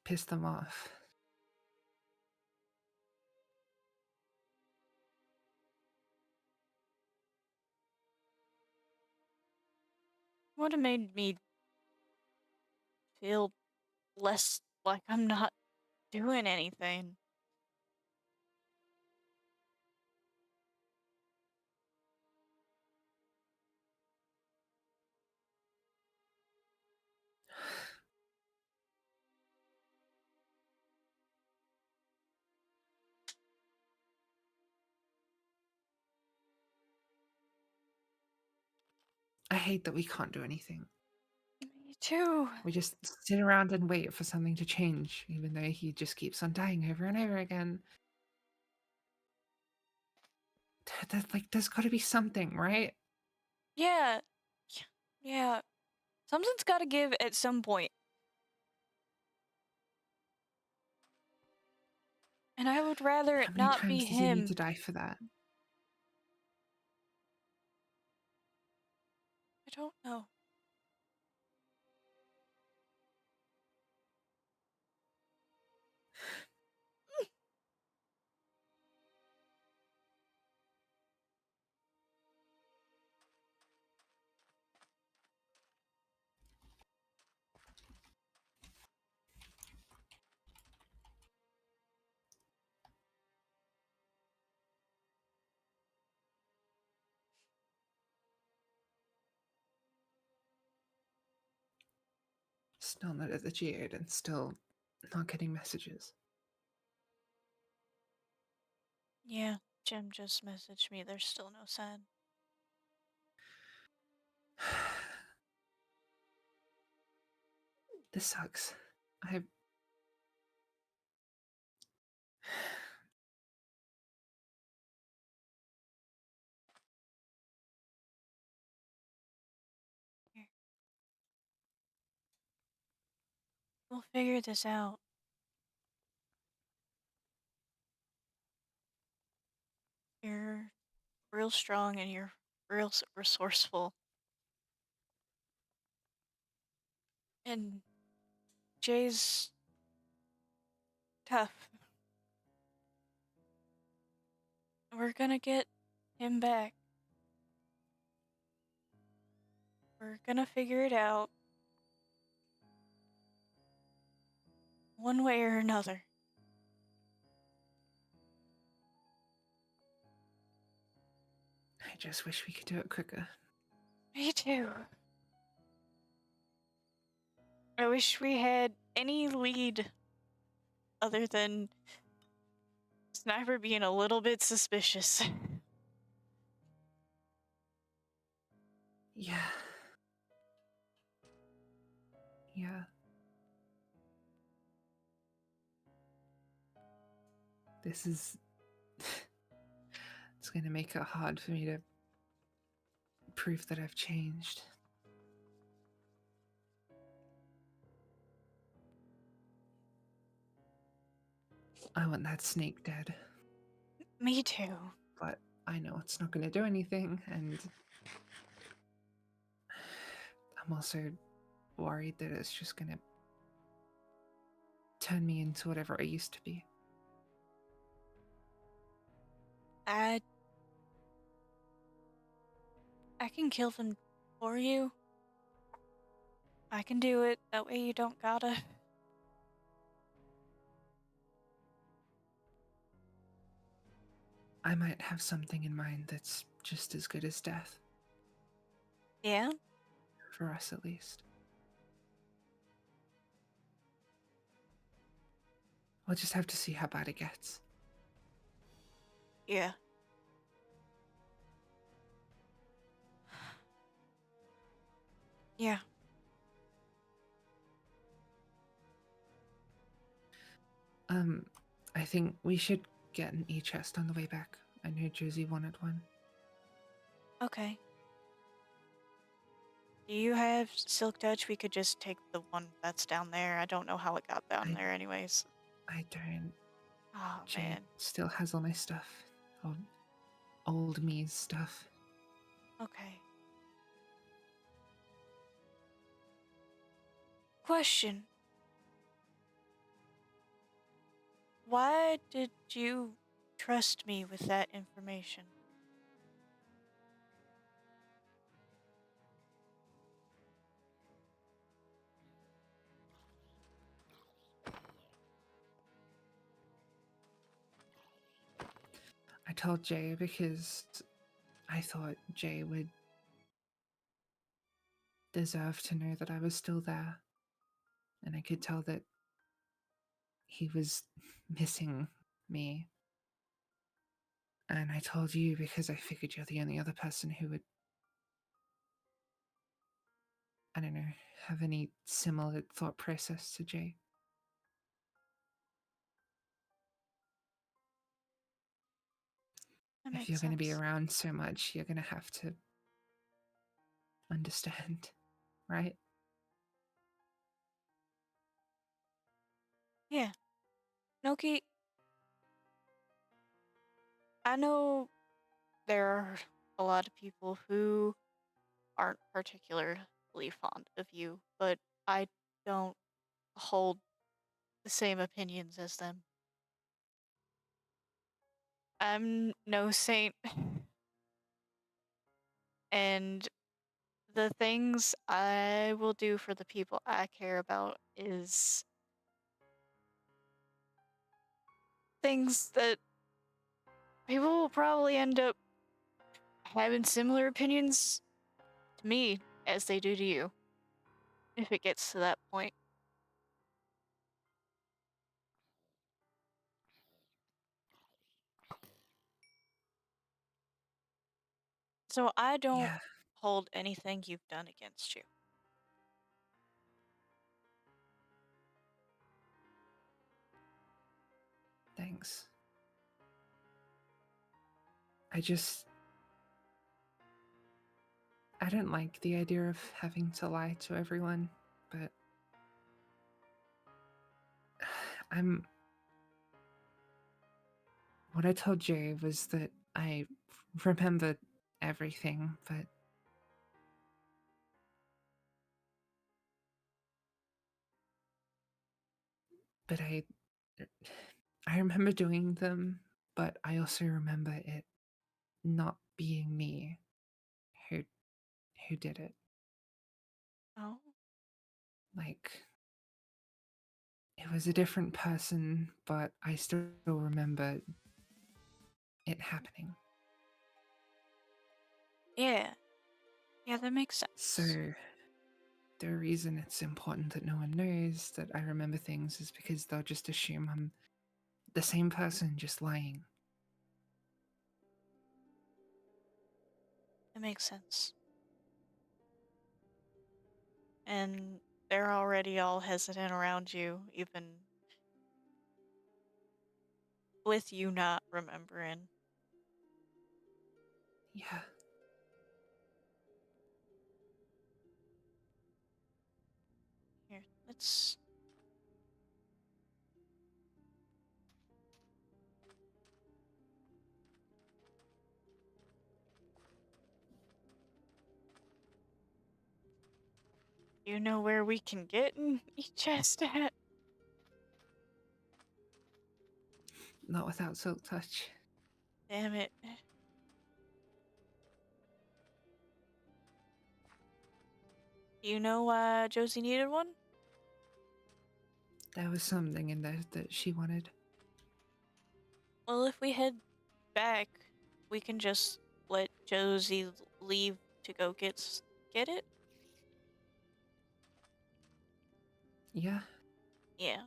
piss them off. Would have made me feel less like I'm not doing anything. I hate that we can't do anything. Me too. We just sit around and wait for something to change, even though he just keeps on dying over and over again. There's got to be something, right? Yeah. Yeah. Something's got to give at some point. And I would rather How it many not be times does he need him. to die for that? I don't know. Still not at the geode and still not getting messages. Yeah, Jim just messaged me. There's still no sign. This sucks. I. We'll figure this out. You're real strong and you're real resourceful. And Jay's tough. We're gonna get him back. We're gonna figure it out. One way or another. I just wish we could do it quicker. Me too. I wish we had any lead other than Sniper being a little bit suspicious. Yeah. Yeah. This is. It's going to make it hard for me to prove that I've changed. I want that snake dead, Me too. but I know it's not going to do anything, and I'm also worried that it's just going to turn me into whatever I used to be. I can kill them for you. I can do it. That way you don't gotta. I might have something in mind that's just as good as death, Yeah? for us at least. We'll just have to see how bad it gets. Yeah. Yeah. I think we should get an e-chest on the way back. I know Josie wanted one. Okay. Do you have Silk Touch? We could just take the one that's down there. I don't know how it got down there anyways. I don't. Oh, Jade man. still has all my stuff. Old me's stuff. Okay. Question. Why did you trust me with that information? told Jay because I thought Jay would deserve to know that I was still there. And I could tell that he was missing me. And I told you because I figured you're the only other person who would, I don't know, have any similar thought process to Jay. That If makes you're going to be sense. around so much, you're going to have to understand, right? Yeah. Noki, I know there are a lot of people who aren't particularly fond of you, but I don't hold the same opinions as them. I'm no saint. And the things I will do for the people I care about is things that people will probably end up having similar opinions to me as they do to you, if it gets to that point. So I don't Yeah, hold anything you've done against you. thanks. I just. I don't like the idea of having to lie to everyone, but. I'm. What I told Jay was that I remembered everything, but I remember doing them, but I also remember it not being me who who did it. Oh, Like it was a different person, but I still remember it happening. yeah. Yeah, that makes So sense. the reason it's important that no one knows that I remember things is because they'll just assume I'm the same person just lying. It makes sense. And they're already all hesitant around you, even with you not remembering. Yeah. Here, let's. You know where we can get an chest at? Not without silk touch. Damn it. Do you know why Josie needed one? There was something in there that she wanted. Well, if we head back, we can just let Josie leave to go get it. Yeah. Yeah.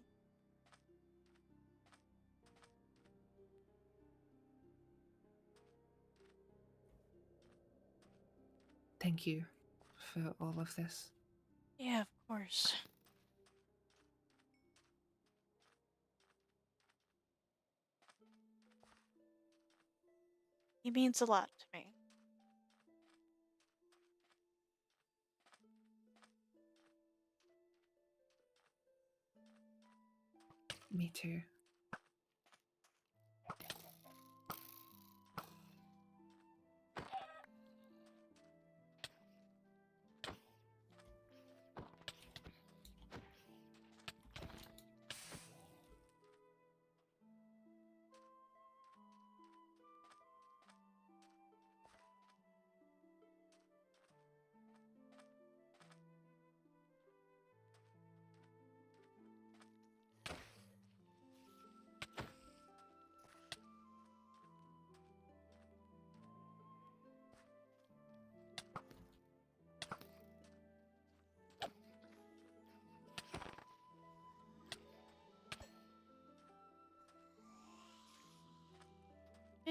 Thank you for all of this. Yeah, of course. He means a lot to me. Me too.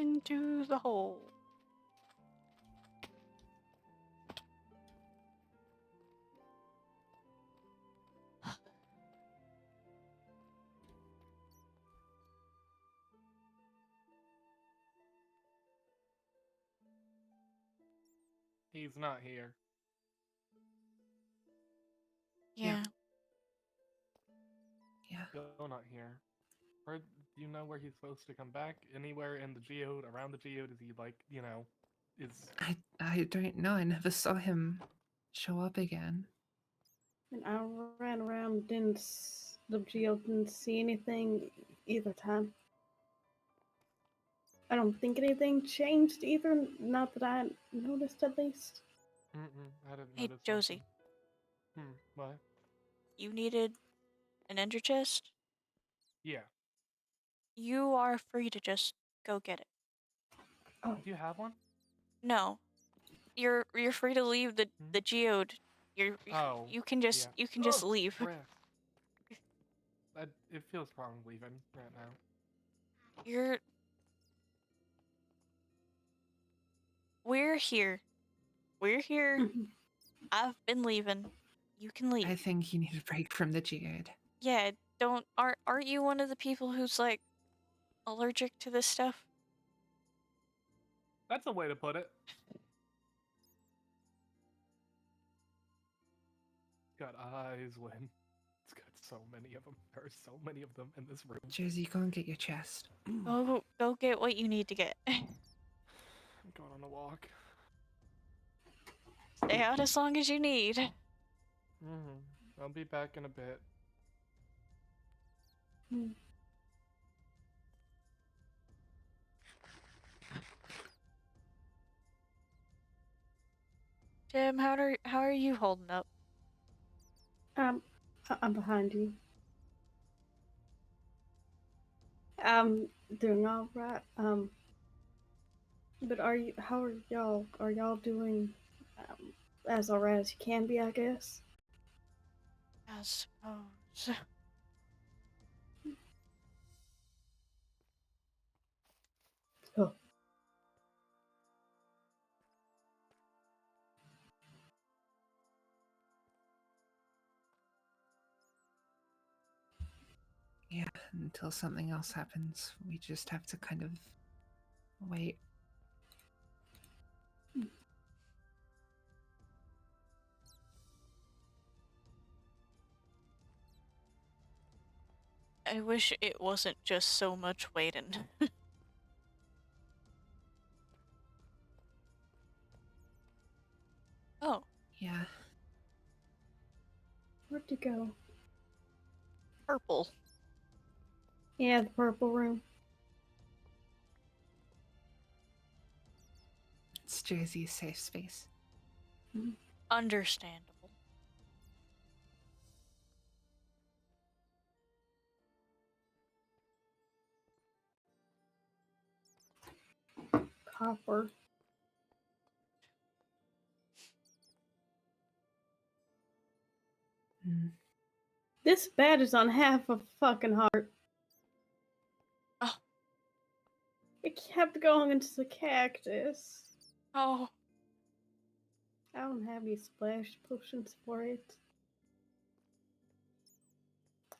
into the hole. He's not here. Yeah. Yeah. Still not here. Or do you know where he's supposed to come back? Anywhere in the geode, around the geode? Is he like, is... I don't know. I never saw him show up again. And I ran around, the Geo didn't see anything either time. I don't think anything changed either, not that I noticed at least. I didn't Hey, notice Josie, nothing. What? you needed an ender chest? Yeah. You are free to just go get it. Oh, Do you have one? No. You're free to leave the geode. Oh. You can just Oh, leave. crap. It feels wrong leaving right now. We're here. We're here. mhm. I've been leaving. You can leave. I think you need a break from the geode. Yeah, aren't you one of the people who's like allergic to this stuff? That's a way to put it. Got eyes when it's got so many of them. There are so many of them in this room. Josie, go and get your chest. Go get what you need to get. I'm going on a walk. Stay out as long as you need. I'll be back in a bit. Jim, how are you holding up? I'm behind you. I'm doing all right. But how are y'all? Are y'all doing as alright as you can be, I guess? I suppose. Oh. Yeah, until something else happens, we just have to kind of wait. I wish it wasn't just so much waiting. Oh, Yeah. Where'd you go? purple. Yeah, the purple room. It's Josie's safe space. Understandable. Copper. Mm. This bat is on half a fucking heart. Oh. It kept going into the cactus. Oh, I don't have any splash potions for it.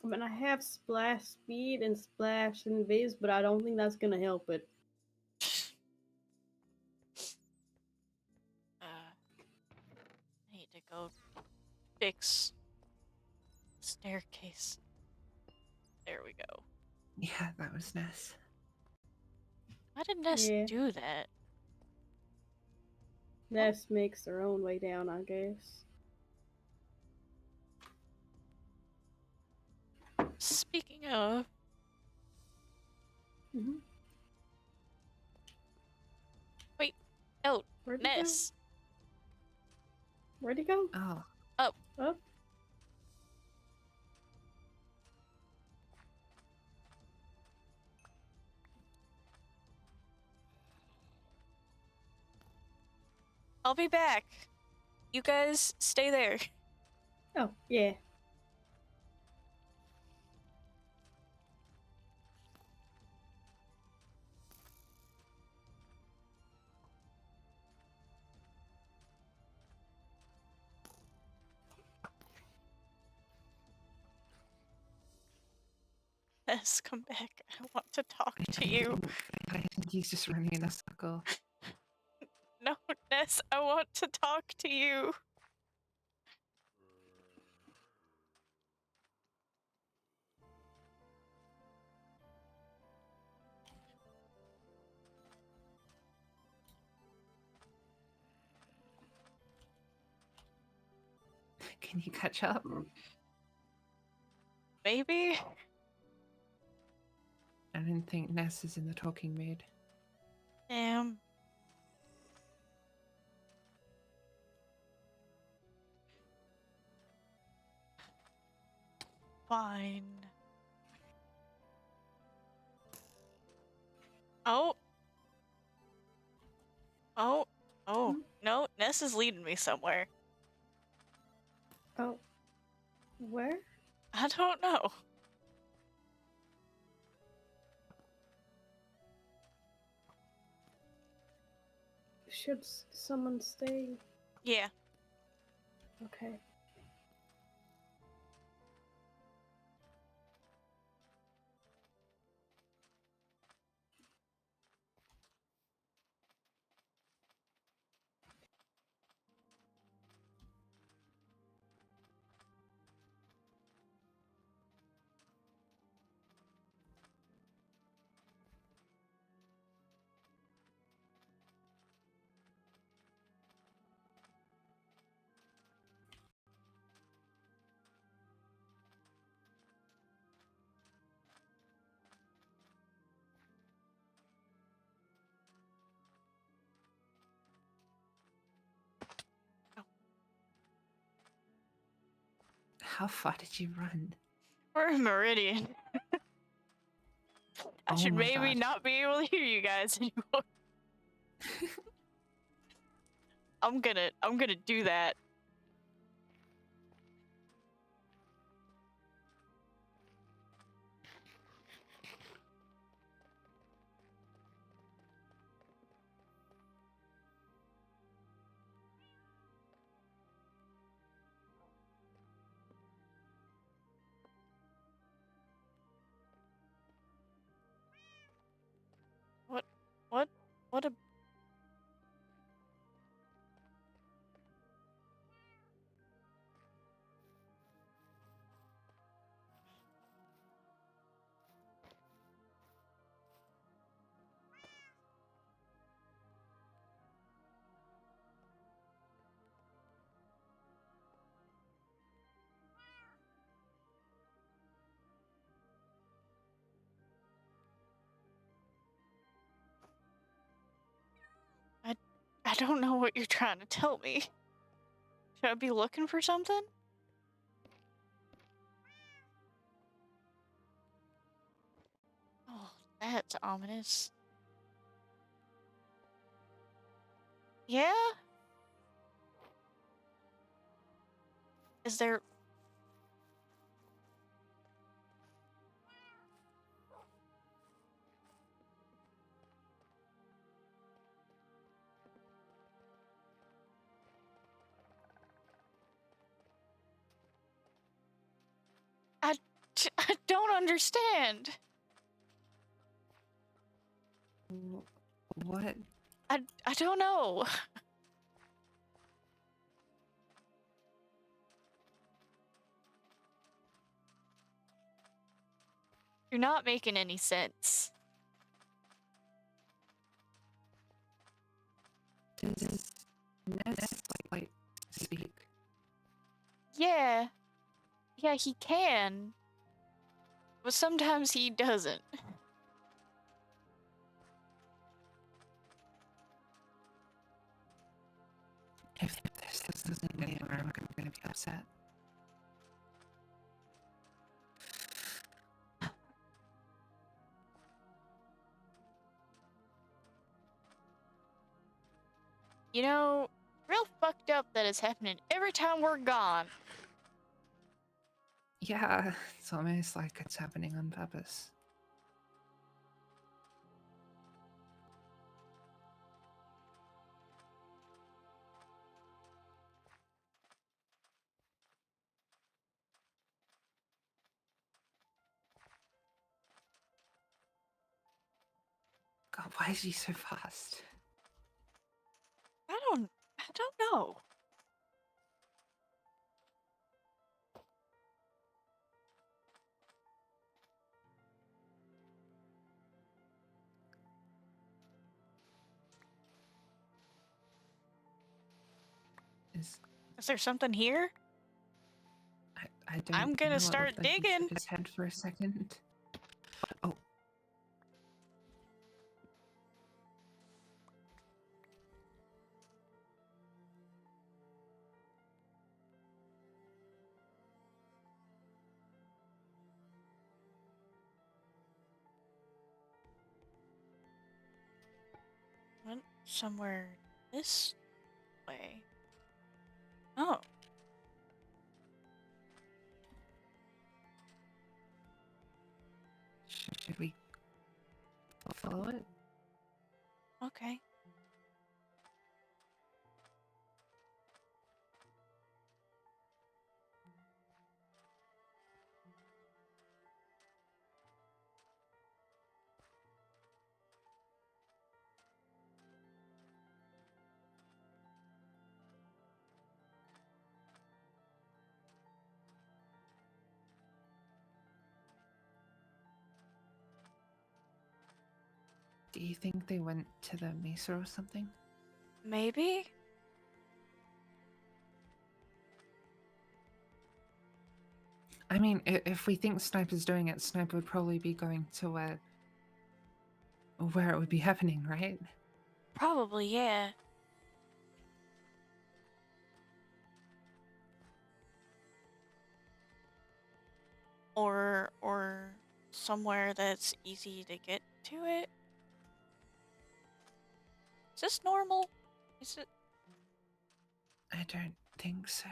I mean, I have splash speed and splash invis, but I don't think that's gonna help it. I need to go fix staircase. There we go. Yeah, that was Ness. Why did Ness Yeah. do that? Ness makes their own way down, I guess. Speaking of, Mm-hmm. wait, oh, Where'd he go? Ness. Where'd he go? Oh, Oh. I'll be back. You guys stay there. Oh, yeah. Ness, come back. I want to talk I to you. think he's just running in a circle. No, Ness, I want to talk to you. Can you catch up? Maybe? I didn't think Ness is in the talking mood. Damn. Fine. Oh. Oh. Oh. No, Ness is leading me somewhere. Oh, where? I don't know. Should someone stay? Yeah. Okay. How far did you run? We're in Meridian. I Oh should my maybe God. not be able to hear you guys anymore. I'm gonna do that. What a... I don't know what you're trying to tell me. Should I be looking for something? Oh, that's ominous. Yeah? Is there... I don't understand. What? I don't know. You're not making any sense. Does Ness like speak? Yeah. Yeah, he can. But sometimes he doesn't. If this doesn't get anywhere, I'm gonna be upset. You know, real fucked up that is happening every time we're gone. Yeah, it's almost like it's happening on purpose. Why is he so fast? I don't know. Is there something here? I don't I'm gonna know. It start looked like he digging. shook his head for a second. Oh. Went somewhere this way. Oh. Should we follow it? Okay. Do you think they went to the mesa or something? Maybe? I mean, if we think Sniper's doing it, Sniper would probably be going to where it would be happening, right? Probably, yeah. Or somewhere that's easy to get to it. Is this normal? Is it? I don't think so.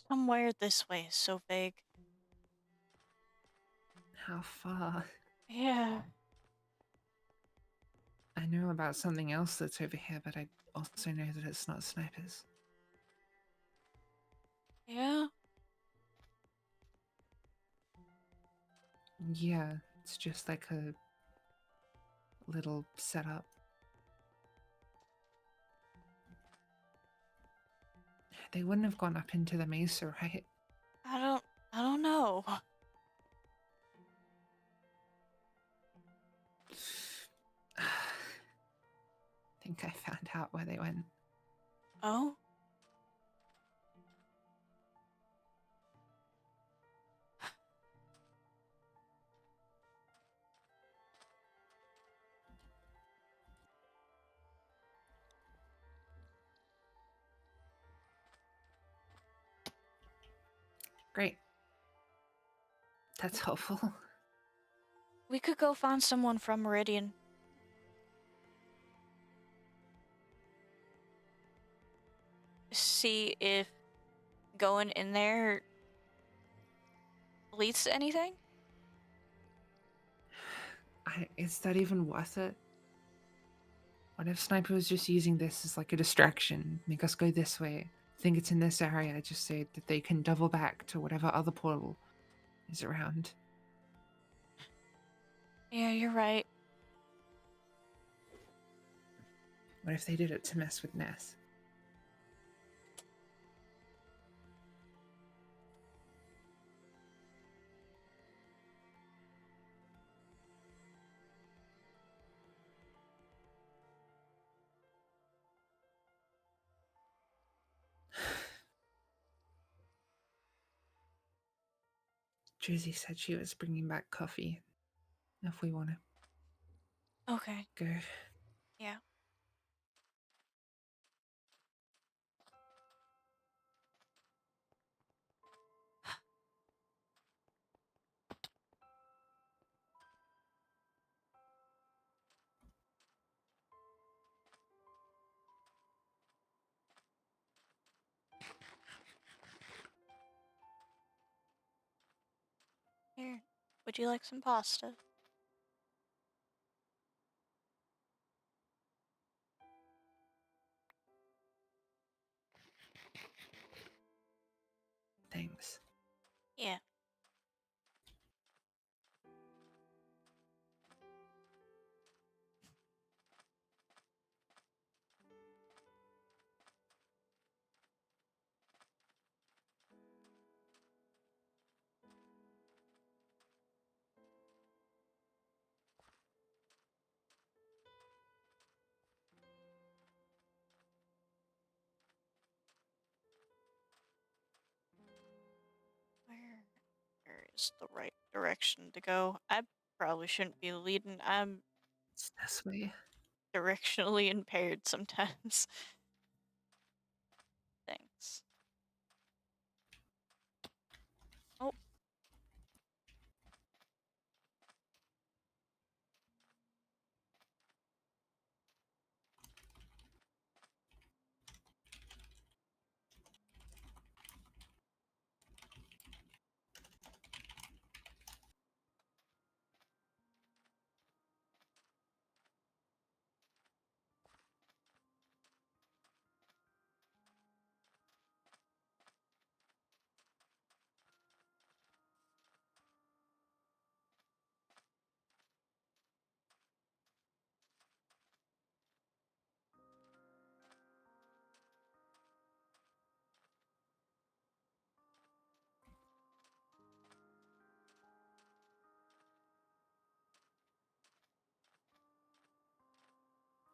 Somewhere this way is so vague. How far? Yeah. I know about something else that's over here, but I also know that it's not Sniper's. Yeah? Yeah, it's just like a little setup. They wouldn't have gone up into the mesa, right? I don't know. I think I found out where they went. Oh? Great. That's helpful. We could go find someone from Meridian. See if going in there leads to anything? Is that even worth it? What if Sniper was just using this as like a distraction? Make us go this way. Think it's in this area, just so that they can double back to whatever other portal is around. Yeah, you're right. What if they did it to mess with Ness? Josie said she was bringing back coffee. If we want to Okay. go. Yeah. Here. Would you like some pasta? Yeah. Where is the right direction to go? I probably shouldn't be leading. I'm It's this way. directionally impaired sometimes. Thanks. Oh.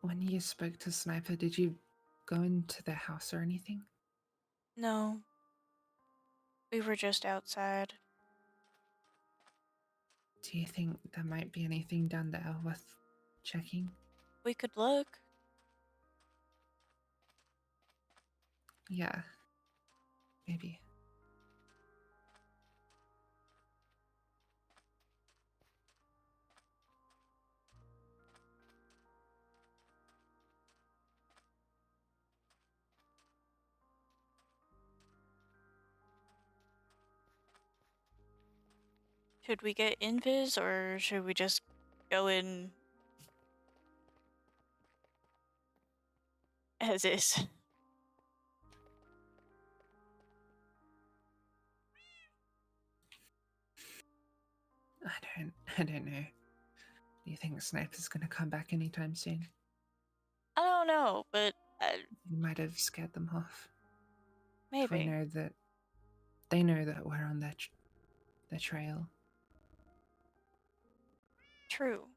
When you spoke to Sniper, did you go into the house or anything? No. We were just outside. Do you think there might be anything down there worth checking? We could look. Yeah. Maybe. Should we get invis or should we just go in as is? I don't know. Do you think Sniper's gonna come back anytime soon? I don't know, but You might have scared them off. If we maybe. know that they know that we're on their trail. True.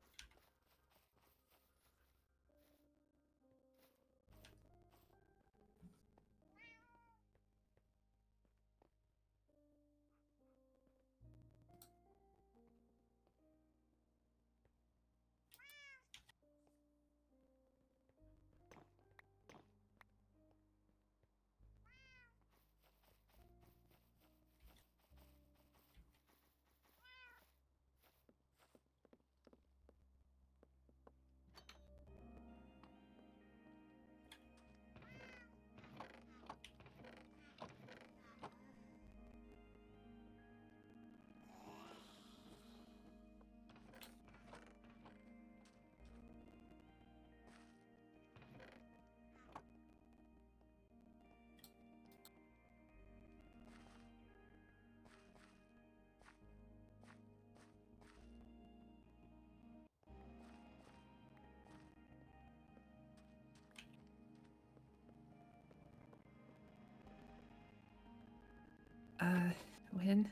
When?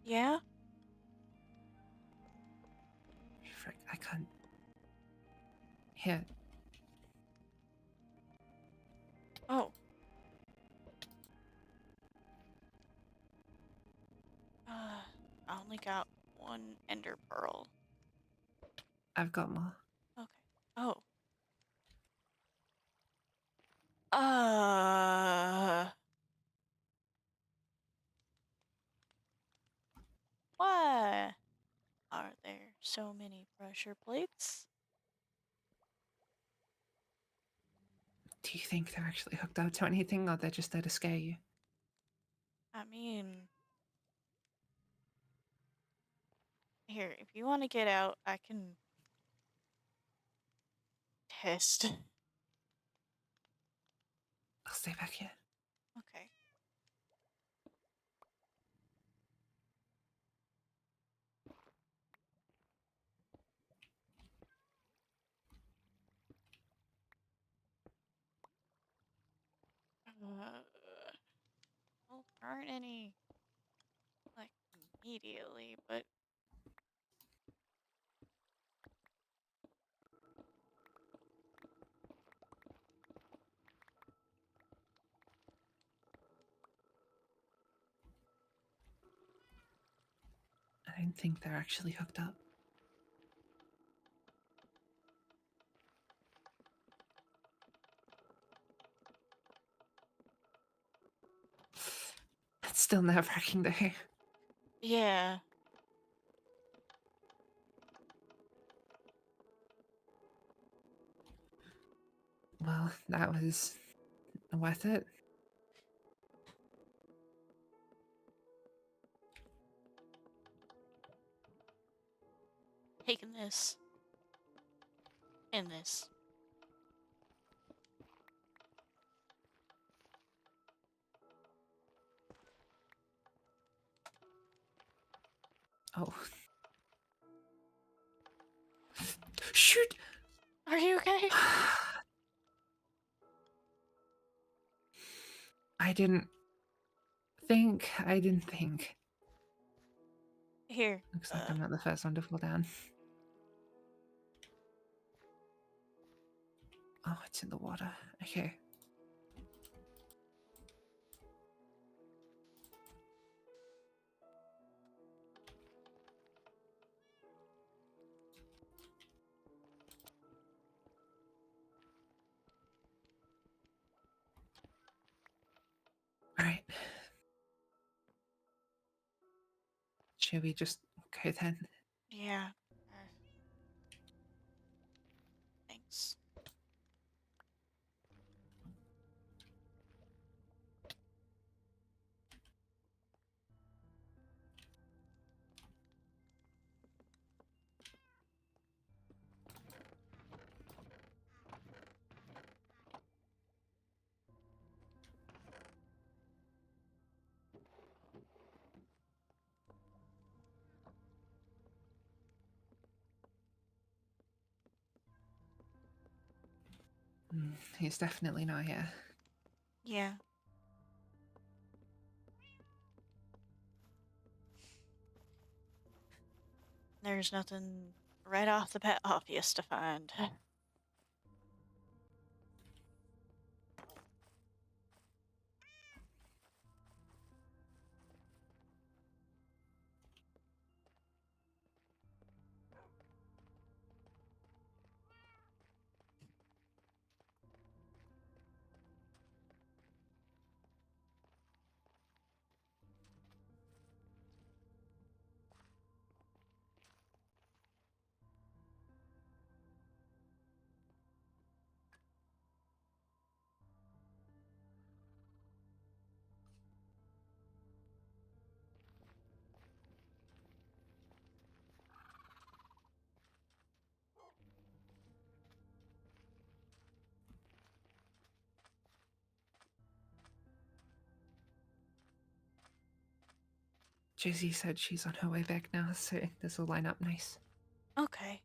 Yeah? Frick, I can't. Here, Oh. I only got one ender pearl. I've got more. Okay. Oh. Uh. Why are there so many pressure plates? Do you think they're actually hooked up to anything, or they're just there to scare you? I mean, here, if you want to get out, I can test. I'll stay back here. Okay. Well, there aren't any, like, immediately, but I don't think they're actually hooked up. It's still nerve-wracking though. yeah. Well, that was worth it. Taking this. And this. Oh. Shoot! Are you okay? I didn't think. Here. Looks like I'm not the first one to fall down. Oh, it's in the water. Okay. Alright. Should we just go then? Yeah. Thanks. He's definitely not here. Yeah. There's nothing right off the bat obvious to find. Josie said she's on her way back now, so this will line up nice. Okay.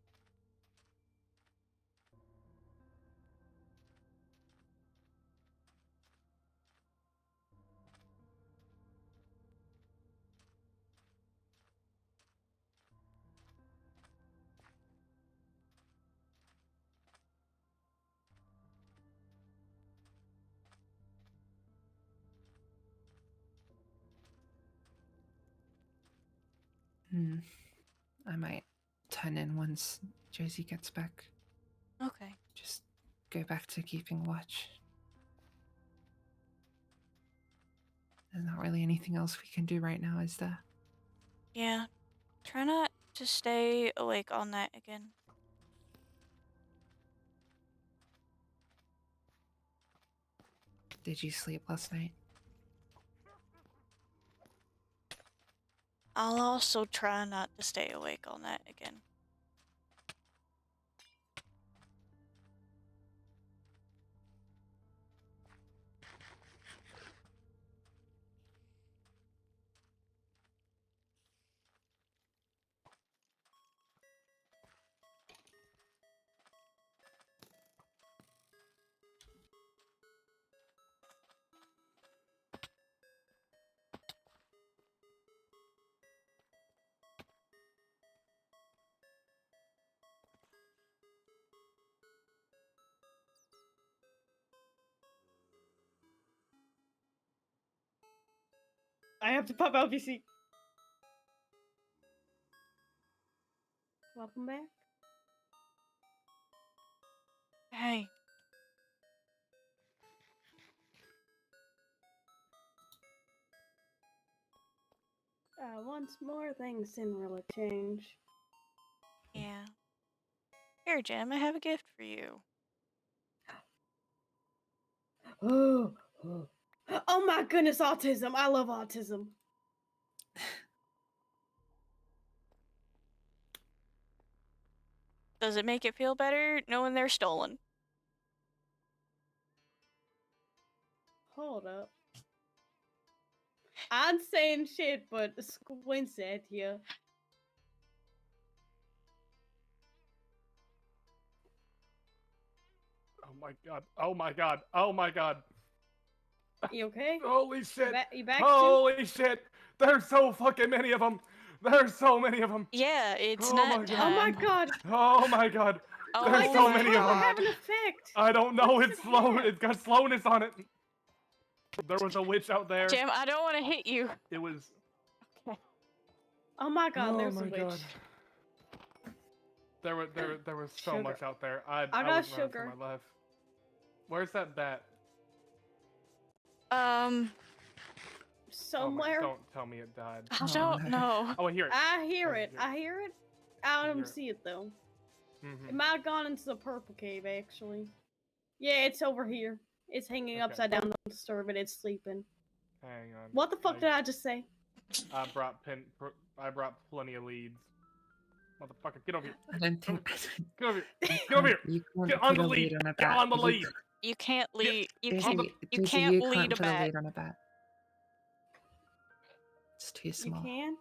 I might turn in once Josie gets back. Okay. Just go back to keeping watch. There's not really anything else we can do right now, is there? Yeah. Try not to stay awake all night again. Did you sleep last night? I'll also try not to stay awake all night again. I have to pop out VC. Welcome back. Hey. Once more, things didn't really change. Yeah. Here, Jim, I have a gift for you. Oh, oh my goodness, autism. I love autism. Does it make it feel better knowing they're stolen? Hold up. I'm saying shit, but Squint said here. Oh my god. Oh my god. Oh my god. You okay? Holy shit. You back too? Holy shit. There's so fucking many of them. There's so many of them. Yeah, it's Oh not my God. Oh my time. god! Oh my god. Oh There's so my many of them. have an effect. I don't know. What does It's it slow. have? It's got slowness on it. There was a witch out there. Jim, I don't want to hit you. It was. Oh my god, Oh there's my a witch. god. There was so Sugar. much out there. I got was running for sugar. my life. Where's that bat? Somewhere. Oh my, don't tell me it died. I Oh, don't no. know. Oh, I hear it. I hear I it. hear it. I hear it. I hear don't it. see it though. Mhm. It might have gone into the purple cave actually. Yeah, it's over here. It's hanging Okay. upside down. Don't disturb it. It's sleeping. Hang on. What the fuck did I just say? I brought plenty of leads. Motherfucker, get over here. I don't think. Get over here. You Get over here. You can't Get on put the a lead. lead on a Get bat. on the lead. You can't lead. You Daisy, can't. You Daisy, can't you lead can't a put a bat. lead on a bat. It's too You small. can't.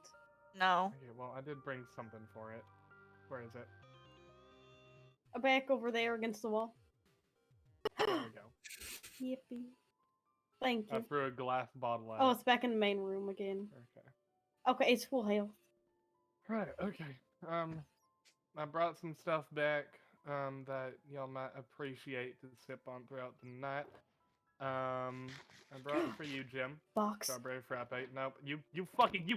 No. Okay, well, I did bring something for it. Where is it? Back over there against the wall. There we go. Yippee. Thank I you. threw a glass bottle at Oh, it. it's back in the main room again. Okay. Okay, it's full health. Right, okay. I brought some stuff back that y'all might appreciate to sip on throughout the night. I brought it for you, Jim. Box. Strawberry frappe. Nope. You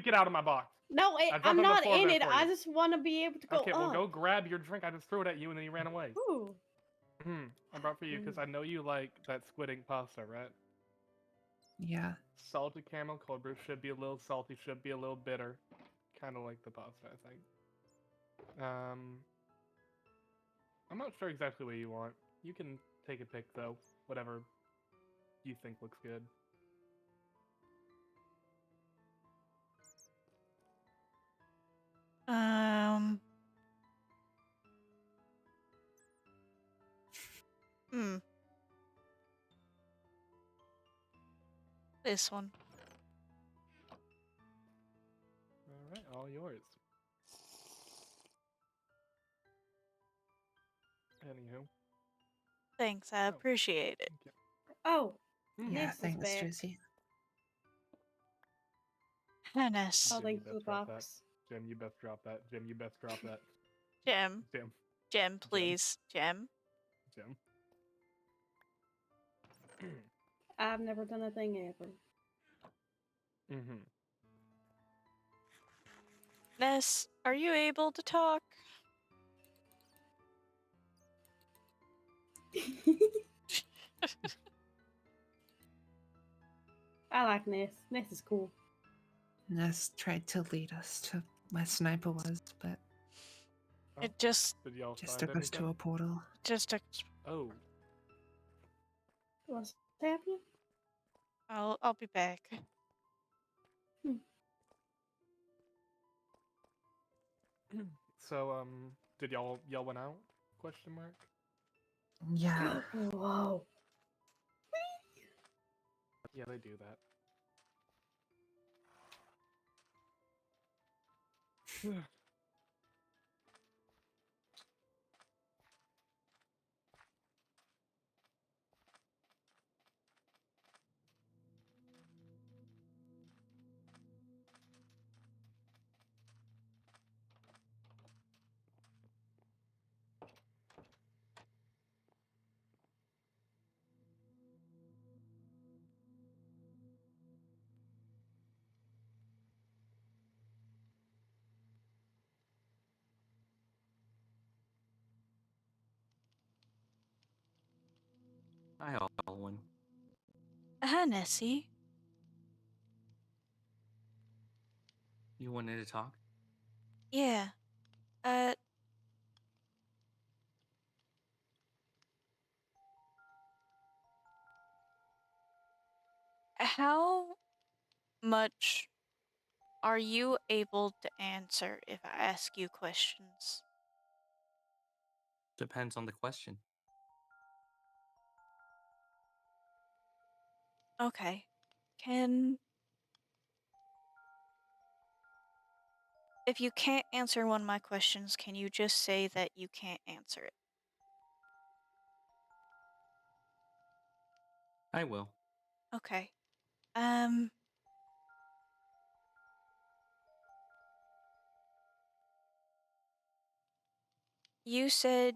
get out of my box. No, I dropped I'm on the not floor in there it. for I you. just want to be able to go Okay, well up. go grab your drink. I just threw it at you and then you ran away. Ooh. I brought for you because I know you like that squid ink pasta, right? Yeah. Salted caramel cold brew should be a little salty, should be a little bitter. Kind of like the pasta, I think. I'm not sure exactly what you want. You can take a pick though, whatever you think looks good. Hmm. This one. All right, all yours. Anywho. Thanks, I appreciate it. Thank you. Oh, Yeah, Ness is thanks, back. Josie. Goodness. Oh, Jim, thanks you for the best drop that. box. Jim, you best drop that. Jim, you best drop that. Jim. Jim. Jim, please. Jim. Jim. I've never done a thing ever. Ness, are you able to talk? I like Ness. Ness is cool. Ness tried to lead us to where Sniper was, but It just Did y'all just find took us to anything? a portal. took. Oh. What's happening? I'll be back. So, did y'all went out? Question mark. Yeah. Whoa. Yeah, they do that. Hi, Alwyn. Hi, Nessie. You wanted to talk? Yeah. Uh, how much are you able to answer if I ask you questions? Depends on the question. Okay. If you can't answer one of my questions, can you just say that you can't answer it? I will. Okay. You said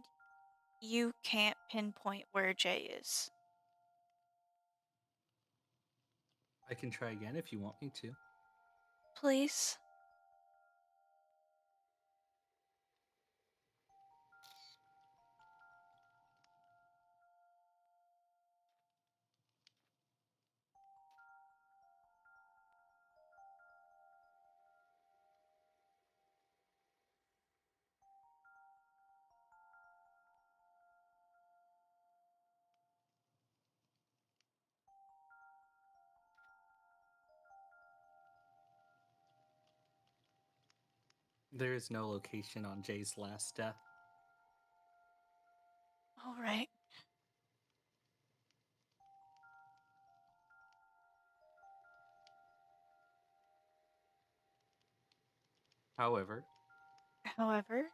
you can't pinpoint where Jay is. I can try again if you want me to. Please? There is no location on Jay's last death. All right. However, However,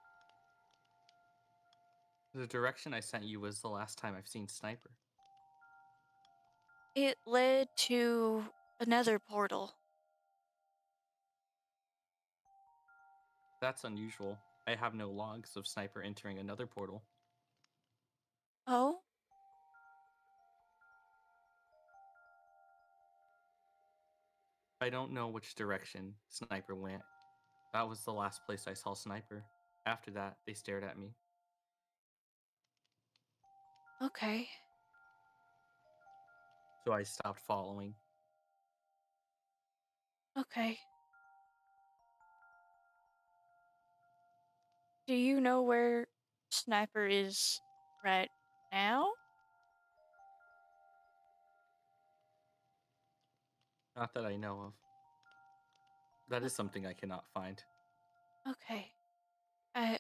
the direction I sent you was the last time I've seen Sniper. it led to another portal. That's unusual. I have no logs of Sniper entering another portal. Oh? I don't know which direction Sniper went. That was the last place I saw Sniper. After that, they stared at me. Okay. So I stopped following. Okay. Do you know where Sniper is right now? Not that I know of. That is something I cannot find. Okay. I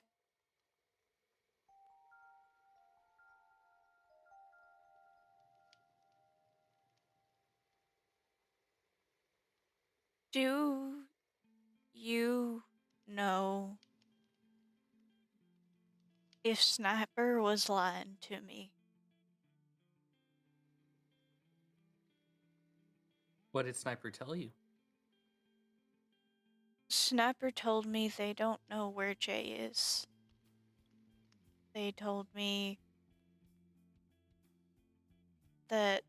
do you know if Sniper was lying to me? What did Sniper tell you? Sniper told me they don't know where Jay is. They told me that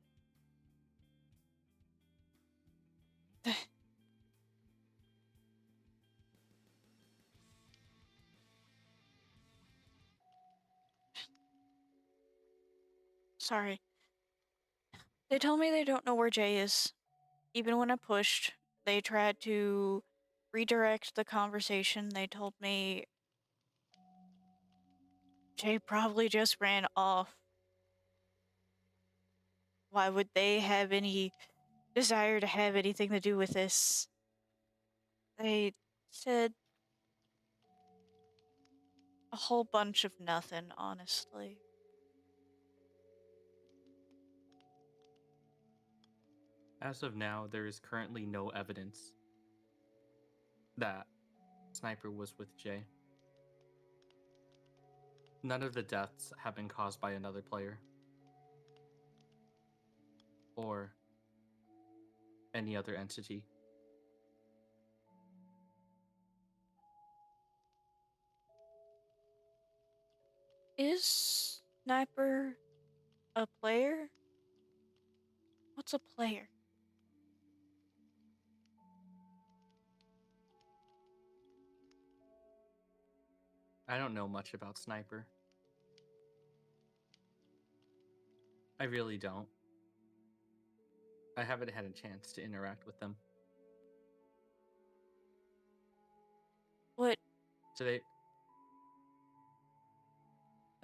sorry. They told me they don't know where Jay is. Even when I pushed, they tried to redirect the conversation. They told me Jay probably just ran off. Why would they have any desire to have anything to do with this? They said a whole bunch of nothing, honestly. As of now, there is currently no evidence that Sniper was with Jay. None of the deaths have been caused by another player or any other entity. Is Sniper a player? What's a player? I don't know much about Sniper. I really don't. I haven't had a chance to interact with them. What? Today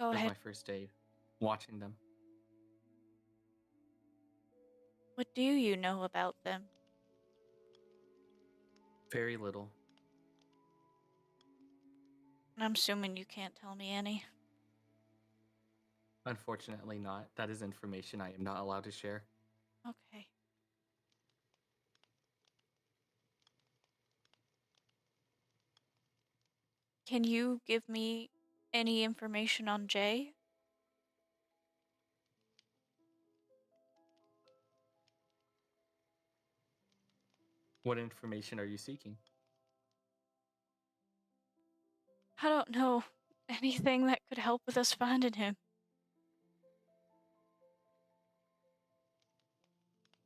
Go was ahead. my first day watching them. What do you know about them? Very little. I'm assuming you can't tell me any. Unfortunately not. That is information I am not allowed to share. Okay. Can you give me any information on Jay? What information are you seeking? I don't know anything that could help with us finding him.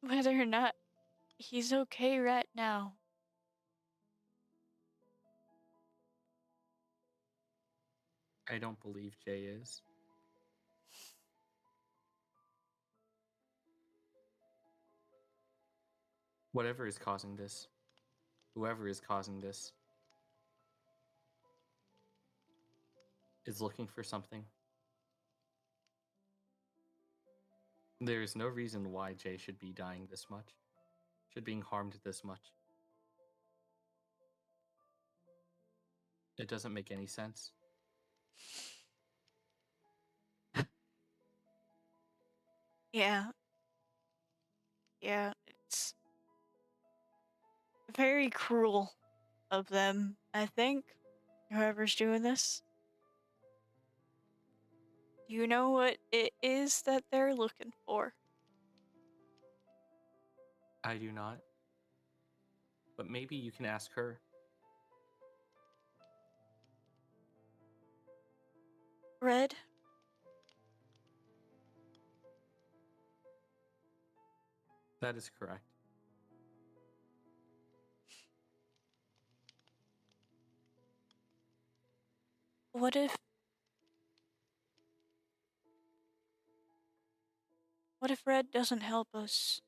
Whether or not he's okay right now. I don't believe Jay is. Whatever is causing this, whoever is causing this, is looking for something. There is no reason why Jay should be dying this much, should being harmed this much. It doesn't make any sense. Yeah. Yeah, it's very cruel of them, I think, whoever's doing this. Do you know what it is that they're looking for? I do not. But maybe you can ask her. Red? That is correct. What if Red doesn't help us?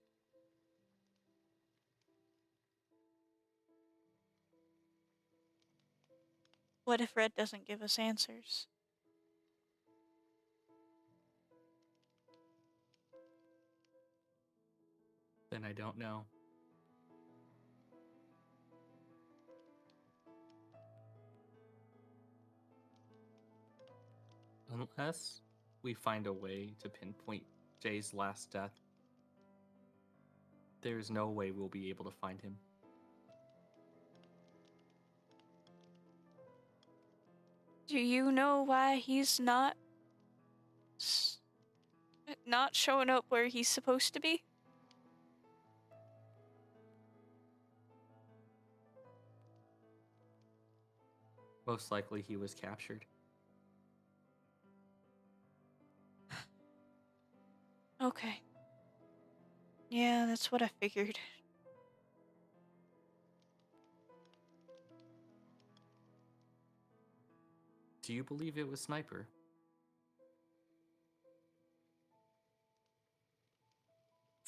What if Red doesn't give us answers? Then I don't know. Unless we find a way to pinpoint Jay's last death, there is no way we'll be able to find him. Do you know why he's not showing up where he's supposed to be? Most likely he was captured. Okay. Yeah, that's what I figured. Do you believe it was Sniper?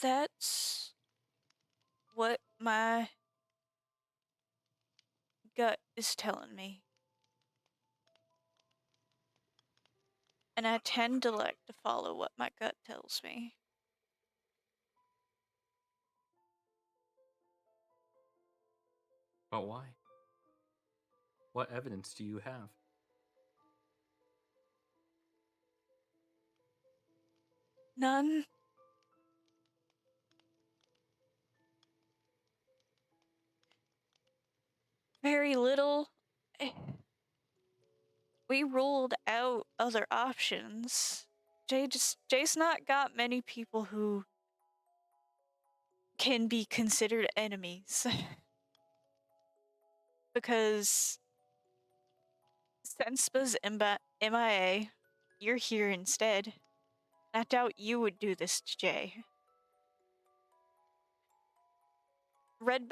That's what my gut is telling me. And I tend to like to follow what my gut tells me. But why? What evidence do you have? None. Very little. We ruled out other options. Jay's not got many people who can be considered enemies. Because Senspa's MIA, you're here instead. I doubt you would do this to Jay. Red's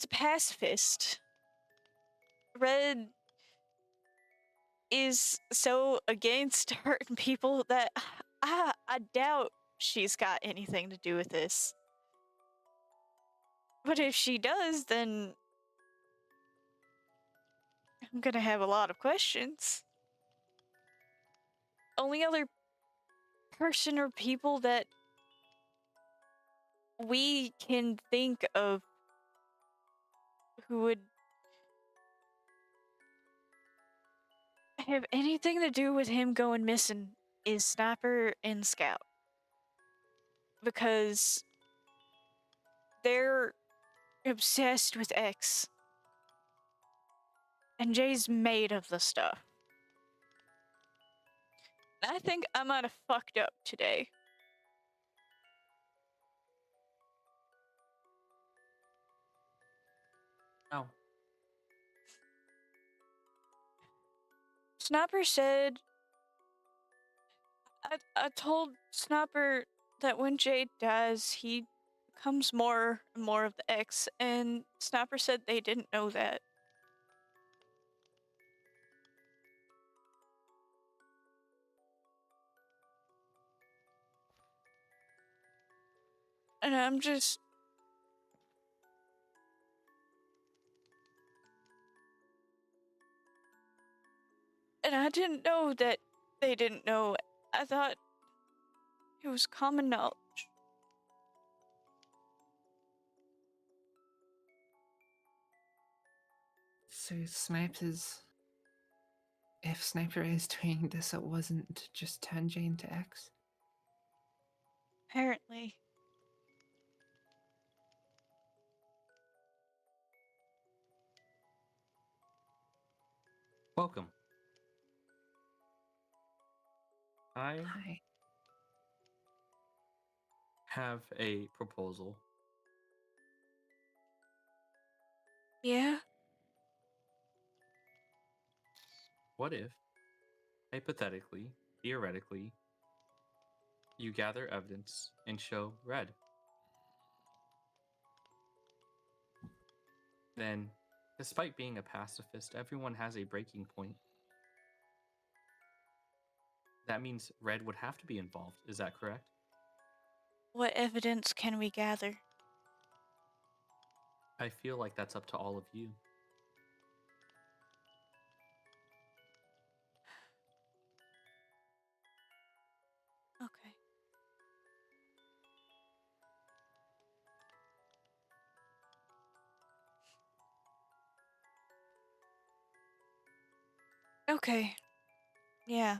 a pacifist. Red is so against hurting people that I doubt she's got anything to do with this. But if she does, then I'm gonna have a lot of questions. Only other person or people that we can think of who would have anything to do with him going missing is Sniper and Scout. Because they're obsessed with X. And Jay's made of the stuff. I think I might have fucked up today. Oh, Sniper said I told Sniper that when Jade dies, he becomes more and more of the X, and Sniper said they didn't know that. And I'm just... And I didn't know that they didn't know. I thought it was common knowledge. So Sniper's. If Sniper is doing this, it wasn't to just turn Jane to X? Apparently. welcome. I Hi. have a proposal. Yeah? What if, hypothetically, theoretically, you gather evidence and show red? Then, despite being a pacifist, everyone has a breaking point. That means red would have to be involved. Is that correct? What evidence can we gather? I feel like that's up to all of you. Okay. Okay. Yeah.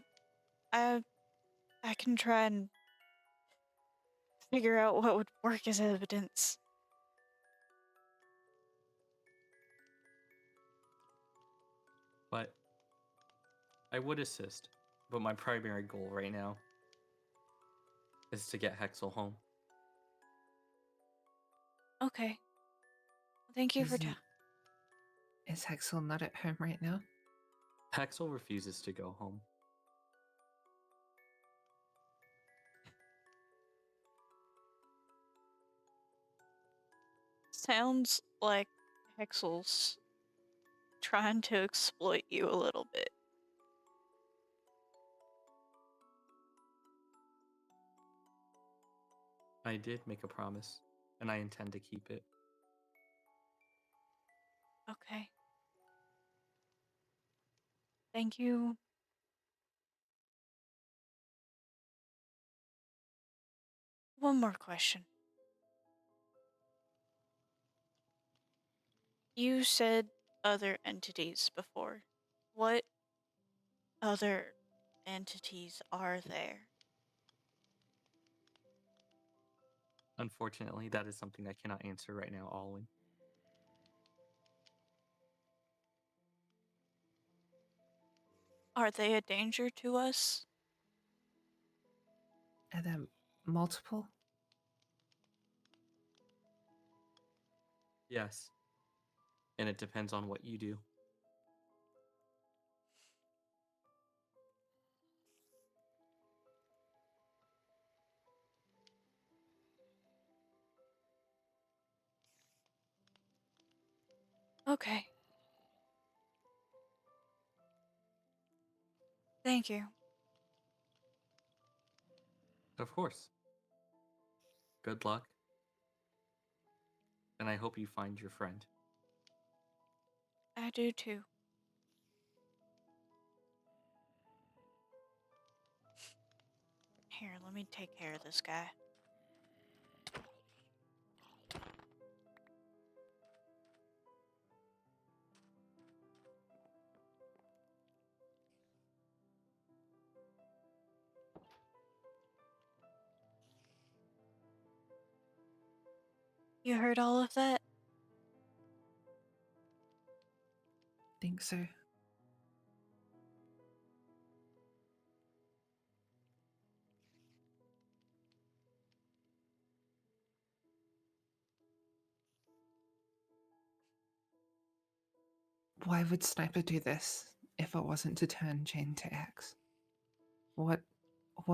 I can try and figure out what would work as evidence. But I would assist. But my primary goal right now is to get Hexel home. Okay. Thank you for Is Hexel not at home right now? Hexel refuses to go home. Sounds like Hexel's trying to exploit you a little bit. I did make a promise, and I intend to keep it. Okay. Thank you. One more question. You said other entities before. What other entities are there? Unfortunately, that is something I cannot answer right now, Alwyn. Are they a danger to us? Are there multiple? Yes. And it depends on what you do. Okay. Thank you. Of course. Good luck. And I hope you find your friend. I do too. Here, let me take care of this guy. You heard all of that? Think so. Why would Sniper do this if it wasn't to turn Jane to X? What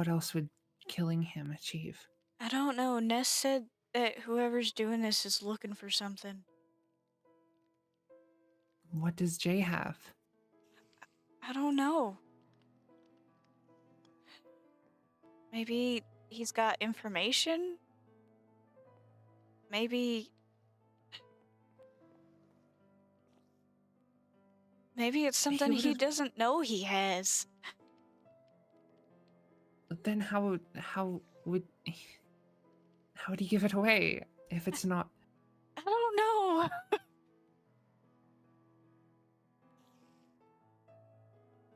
else would killing him achieve? I don't know. Ness said that whoever's doing this is looking for something. What does Jay have? I don't know. Maybe he's got information? Maybe it's something he would've- doesn't know he has. Then how would he give it away if it's not? I don't know.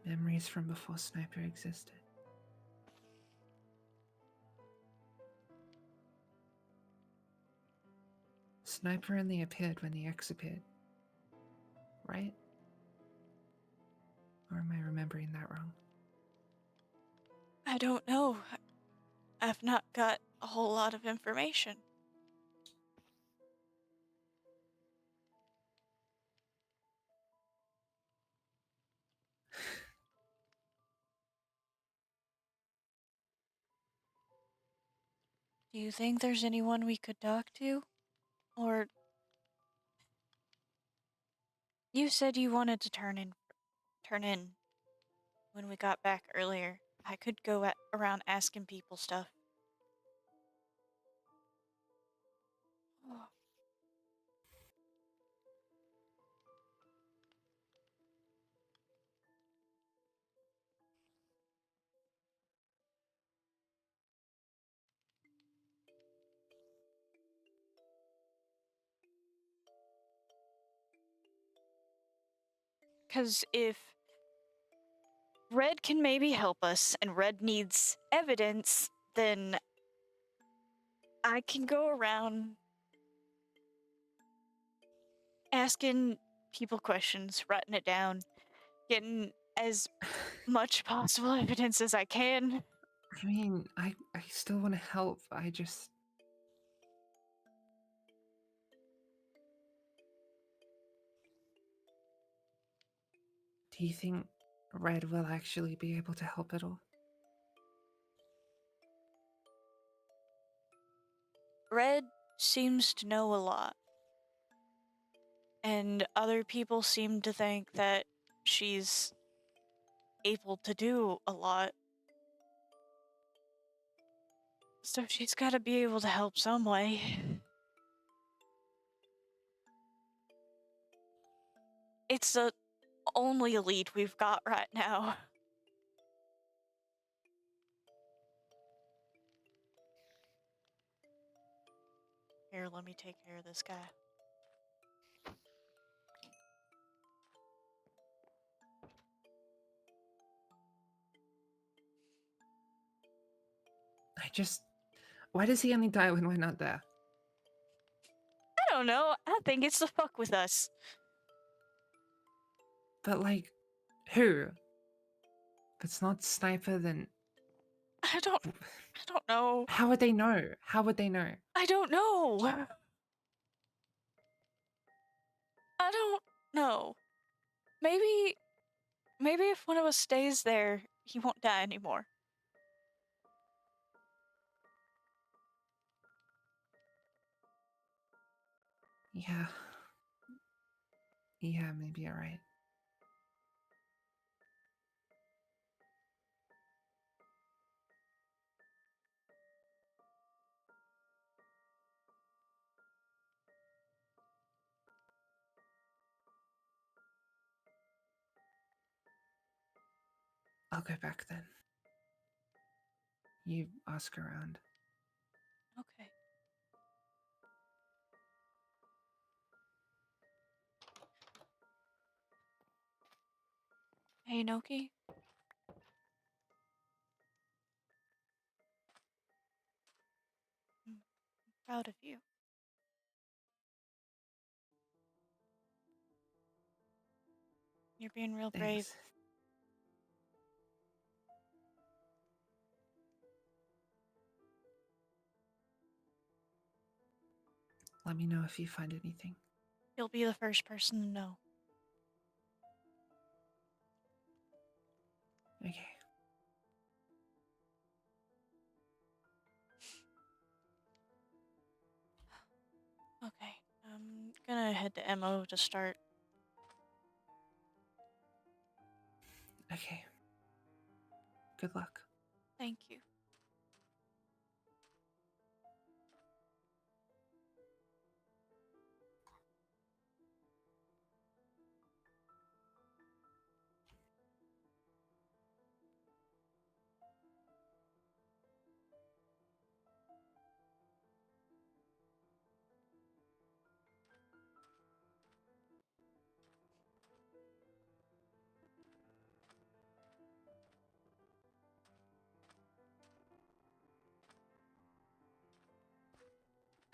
Memories from before Sniper existed. Sniper only appeared when the X appeared. Right? Or am I remembering that wrong? I don't know. I've not got a whole lot of information. Do you think there's anyone we could talk to? Or you said you wanted to turn in when we got back earlier. I could go around asking people stuff. Because if Red can maybe help us and Red needs evidence, then I can go around asking people questions, writing it down, getting as much possible evidence as I can. I mean, I still want to help. I just... Do you think Red will actually be able to help at all? Red seems to know a lot. And other people seem to think that she's able to do a lot. So she's got to be able to help some way. It's the only lead we've got right now. Here, let me take care of this guy. Why does he only die when we're not there? I don't know. I think it's to fuck with us. But like, who? If it's not Sniper, then I don't know. how would they know? How would they know? I don't know. I don't know. Maybe if one of us stays there, he won't die anymore. Yeah. Yeah, maybe you're right. I'll go back then. You ask around. Okay. Hey, Noki. I'm proud of you. You're being real brave. Thanks. Let me know if you find anything. You'll be the first person to know. Okay. Okay. I'm gonna head to MO to start. Okay. Good luck. Thank you.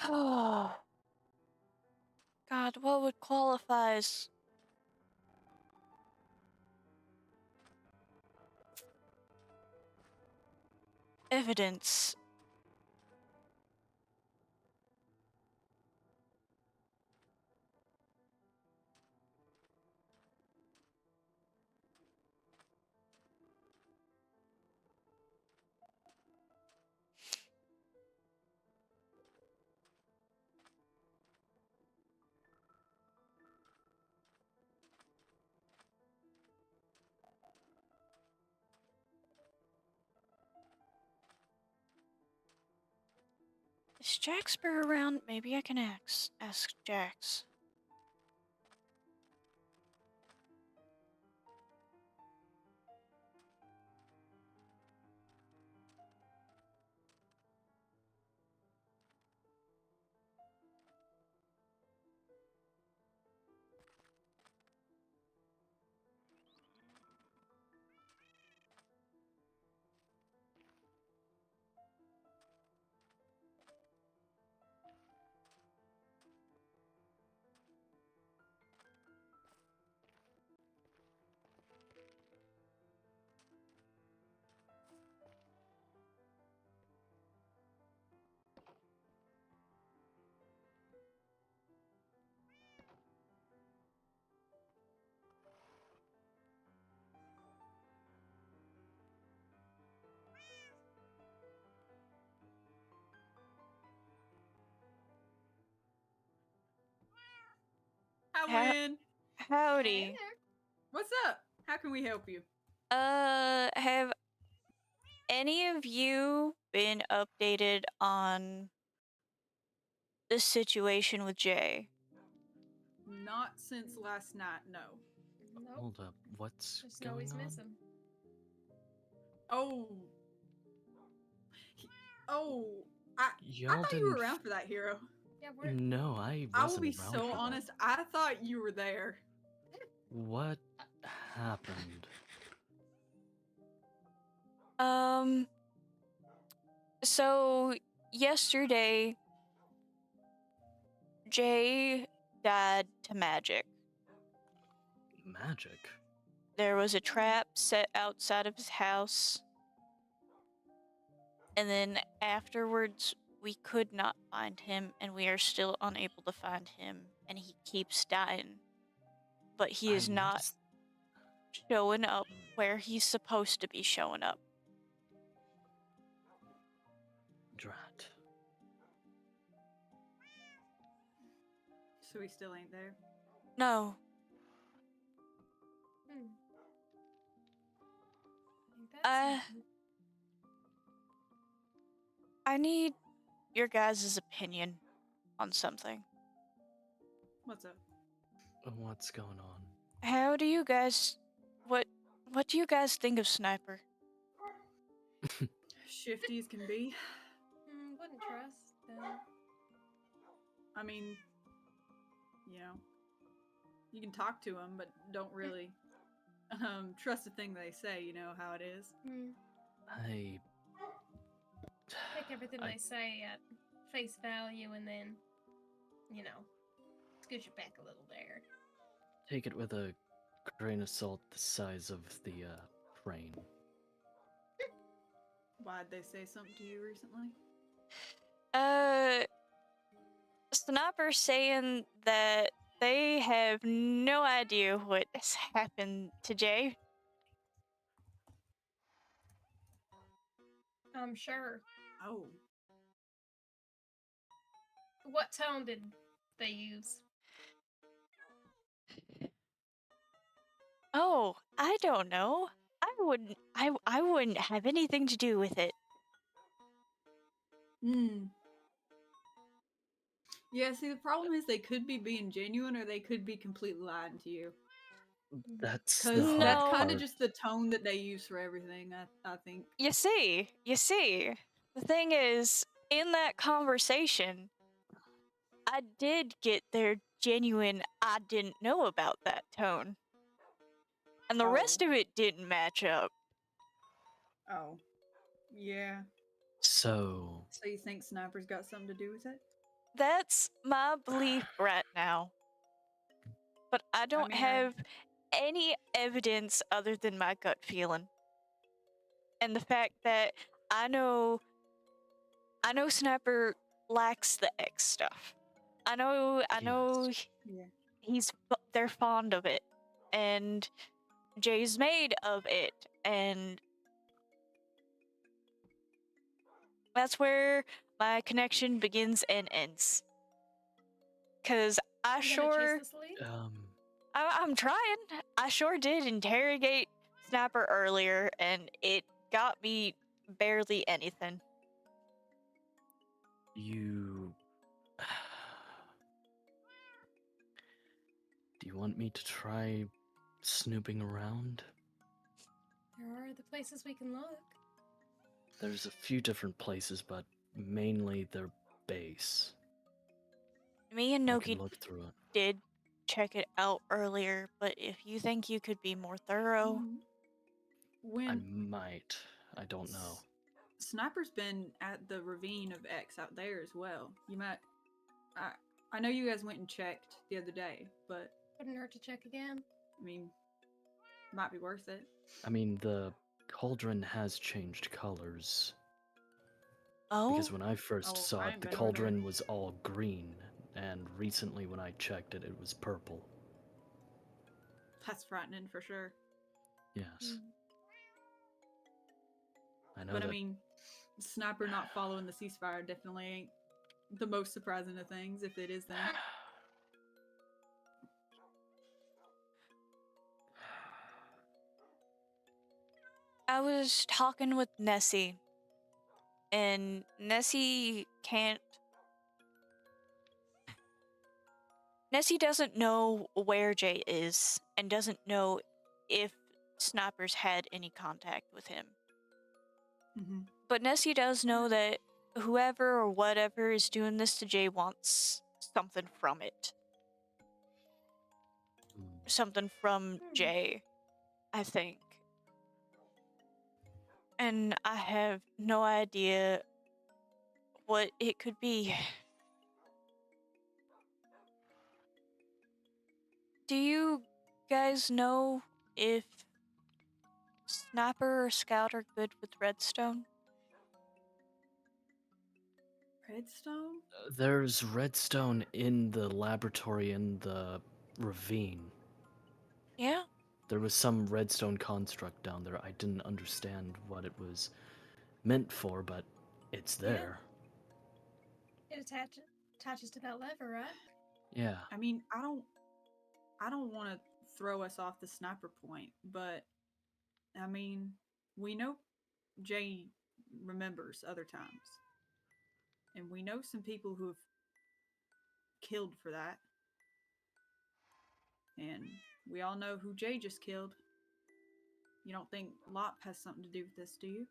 Oh. God, what would qualify as evidence? Is Jaxper around? Maybe I can ask Jax. Hi, Lynn. Howdy. What's up? How can we help you? Have any of you been updated on the situation with Jay? Not since last night, no. Nope. Hold up, what's Just know going he's on? missing. Oh. I Y'all thought you didn't. were around for that, Hero. Yeah, we're No, I I will wasn't be around so for honest. I thought you were there. that. What happened? So yesterday, Jay died to magic. Magic? There was a trap set outside of his house. And then afterwards, we could not find him, and we are still unable to find him, and he keeps dying. But he is I not noticed- showing up where he's supposed to be showing up. Drat. So he still ain't there. No. Ain't that something? I need your guys' opinion on something. What's up? What's going on? How do you guys... What do you guys think of Sniper? Shifty as can be. Wouldn't trust them. I mean, you know, you can talk to them, but don't really trust a thing they say. You know how it is. I Take everything I- they say at face value and then, you know, scooch it back a little there. take it with a grain of salt the size of the brain. Why'd they say something to you recently? Sniper saying that they have no idea what has happened to Jay. I'm sure. Oh, What tone did they use? Oh, I don't know. I wouldn't have anything to do with it. Yeah, see, the problem is they could be being genuine or they could be completely lying to you. That's the Because hard that's No. kind of part. just the tone that they use for everything, I think. You see, the thing is, in that conversation, I did get their genuine I didn't know about that tone. And the rest Oh. of it didn't match up. Oh. Yeah. So So you think Sniper's got something to do with it? That's my belief right now. But I don't mean, have any evidence other than my gut feeling. And the fact that I know Sniper lacks the X stuff. I know yes. Yeah. they're fond of it. And Jay's made of it, and that's where my connection begins and ends. Cause I You gonna sure chase this lead? I'm trying. I sure did interrogate Snapper earlier, and it got me barely anything. You do you want me to try snooping around? There are other places we can look. There's a few different places, but mainly their base. Me and I Noki can look through it. did check it out earlier, but if you think you could be more thorough, When I might. I don't know. Sniper's been at the ravine of X out there as well. You might. I know you guys went and checked the other day, but Wouldn't hurt to check again. I mean, might be worth it. I mean, the cauldron has changed colors. oh, Because when I first Oh, saw I it, ain't the been over there. cauldron was all green, and recently when I checked it, it was purple. That's frightening for sure. Yes. I know But that. I mean, Sniper not following the ceasefire definitely ain't the most surprising of things, if it is then. I was talking with Nessie, and Nessie doesn't know where Jay is, and doesn't know if Sniper's had any contact with him. Mm-hmm. But Nessie does know that whoever or whatever is doing this to Jay wants something from it. Something from Jay, I think. And I have no idea what it could be. Do you guys know if Sniper or Scout are good with redstone? Redstone? There's redstone in the laboratory in the ravine. Yeah? There was some redstone construct down there. I didn't understand what it was meant for, but it's there. It attaches to that lever, right? Yeah. I mean, I don't want to throw us off the Sniper point, but I mean, we know Jay remembers other times. And we know some people who have killed for that. And we all know who Jay just killed. You don't think Lop has something to do with this, do you?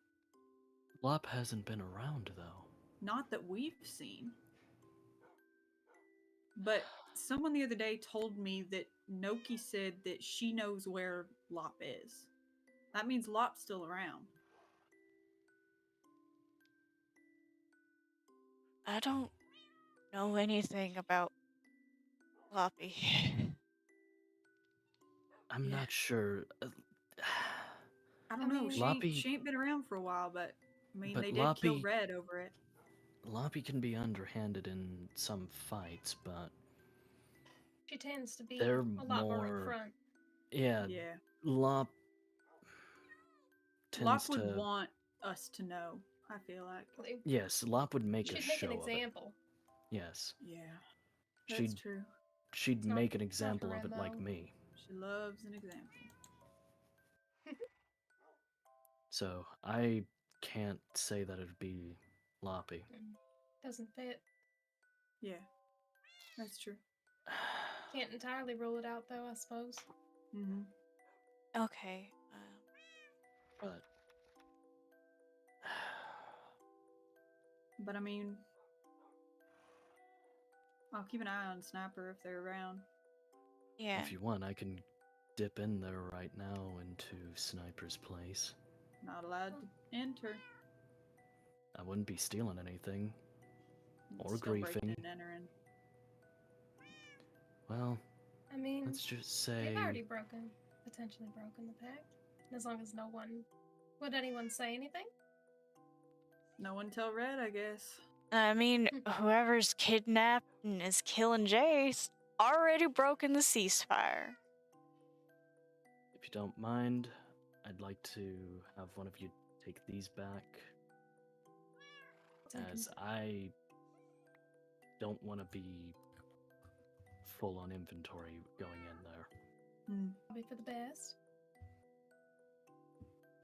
Lop hasn't been around, though. Not that we've seen. But someone the other day told me that Noki said that she knows where Lop is. That means Lop's still around. I don't know anything about Loppy. I'm Yeah. not sure. I don't know. mean- She ain't been around for a while, but I mean, But they did kill Loppy- Red over it. Loppy can be underhanded in some fights, but She tends to be they're a lot more more- upfront. yeah, Yeah. Lop tends Lop would to. want us to know, I feel like. Like, Yes, Lop would make a she'd make show an of it. example. Yes, Yeah. That's she'd true. she'd It's not- make an it's not example of her it like MO. me. She loves an example. So I can't say that it'd be Loppy. Doesn't fit. Yeah. That's true. Can't entirely rule it out, though, I suppose. Mm-hmm. Okay. But But I mean, I'll keep an eye on Sniper if they're around. Yeah. if you want, I can dip in there right now into Sniper's place. Not allowed to enter. I wouldn't be stealing anything. Or Still breaking griefing. and entering. Well, I mean, let's just say they've already potentially broken the pact. As long as no one. Would anyone say anything? No one tell Red, I guess. I mean, whoever's kidnapped and is killing Jay's already broken the ceasefire. if you don't mind, I'd like to have one of you take these back, as I don't want to be full on inventory going in there. Probably for the best.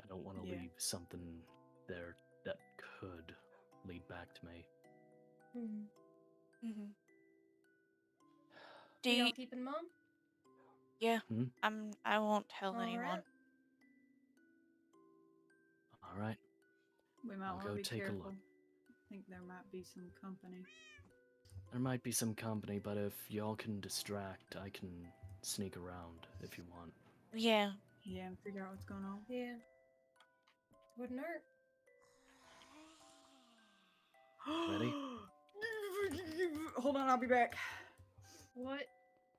I don't want to Yeah. leave something there that could lead back to me. Hmm. Mm-hmm. Do You you, all keeping mom? yeah, Hmm? I won't tell All anyone. right. All right. We might I'll want to go be take a careful. look. I think there might be some company. There might be some company, but if y'all can distract, I can sneak around if you want. Yeah. Yeah, and figure out what's going on. Yeah. Wouldn't hurt. Ready? Hold on, I'll be back. What?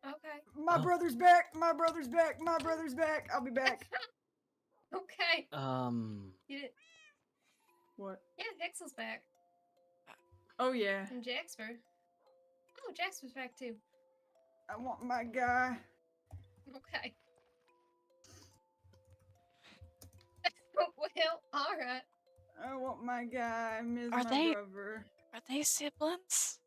Okay. My Oh. brother's back. My brother's back. My brother's back. I'll be back. Okay. You did. What? Yeah, Hexel's back. Oh yeah. And Jaxper. Oh, Jaxper's back too. I want my guy. Okay. Well, alright. I want my guy. I miss Are my they- brother. Are they siblings?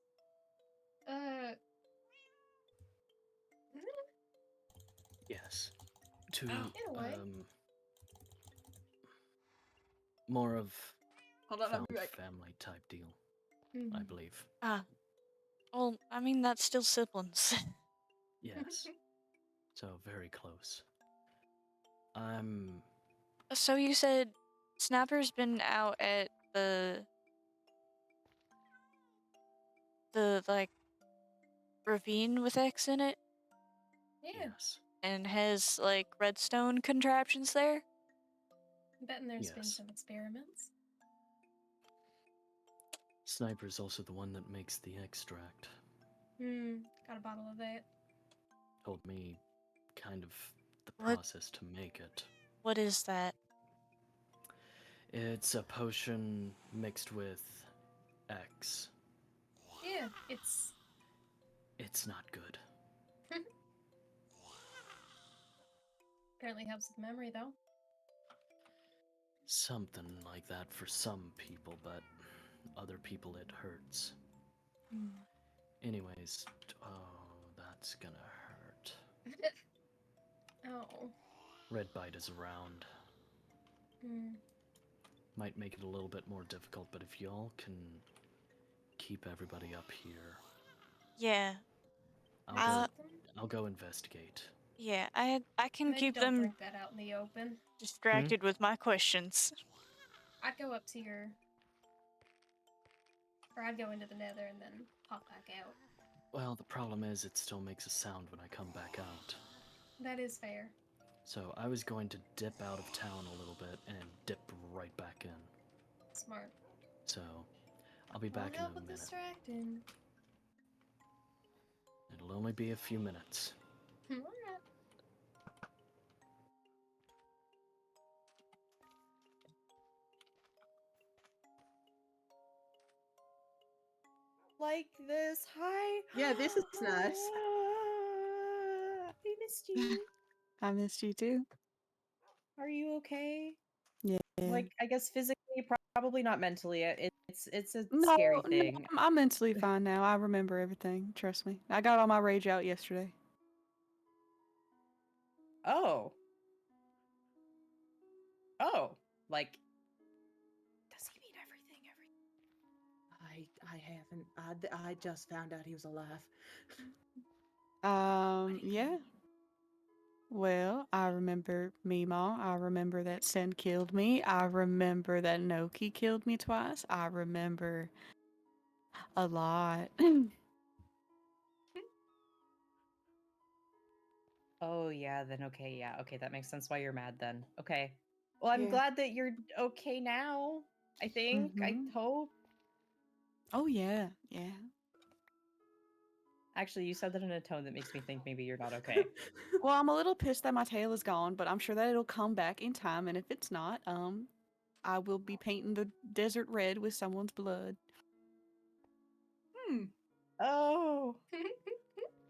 Yes. To Oh. In a way. more of Hold on, I'll found be back. family type deal, Mhm. I believe. Well, I mean, that's still siblings. Yes. So very close. I'm So you said Snapper's been out at the like ravine with X in it Yeah. yes. and has like redstone contraptions there? I'm betting there's been Yes. some experiments. Sniper's also the one that makes the extract. Got a bottle of that. Told me kind of the What? process to make it. What is that? It's a potion mixed with X. Yeah, it's It's not good. apparently helps with memory though. Something like that for some people, but other people it hurts. Anyways, oh, that's gonna hurt. Oh. Red Bite is around. Might make it a little bit more difficult, but if y'all can keep everybody up here, Yeah. I'll go investigate. Yeah, I can Maybe keep don't them drink that out in the open. distracted with my questions. I'd go up to your, or I'd go into the nether and then pop back out. Well, the problem is it still makes a sound when I come back out. That is fair. So I was going to dip out of town a little bit and dip right back in. Smart. So I'll be back in help a with minute. distracting. It'll only be a few minutes. Alright. Like this. Hi. Yeah, this is nice. We missed you. I missed you too. Are you okay? Yeah. Like, I guess physically, probably not mentally. It's a No, scary no, thing. I'm mentally fine now. I remember everything. Trust me. I got all my rage out yesterday. Oh. Oh. Like, does he mean everything? I haven't. I just found out he was alive. Yeah. Well, I remember Meemaw. I remember that Sen killed me. I remember that Noki killed me twice. I remember a lot. Oh, yeah, then okay, yeah. Okay, that makes sense why you're mad then. Okay. Well, I'm Yeah. glad that you're okay now. I think. I Mhm. hope. Oh yeah, yeah. Actually, you said that in a tone that makes me think maybe you're not okay. Well, I'm a little pissed that my tail is gone, but I'm sure that it'll come back in time. And if it's not, I will be painting the desert red with someone's blood. Oh,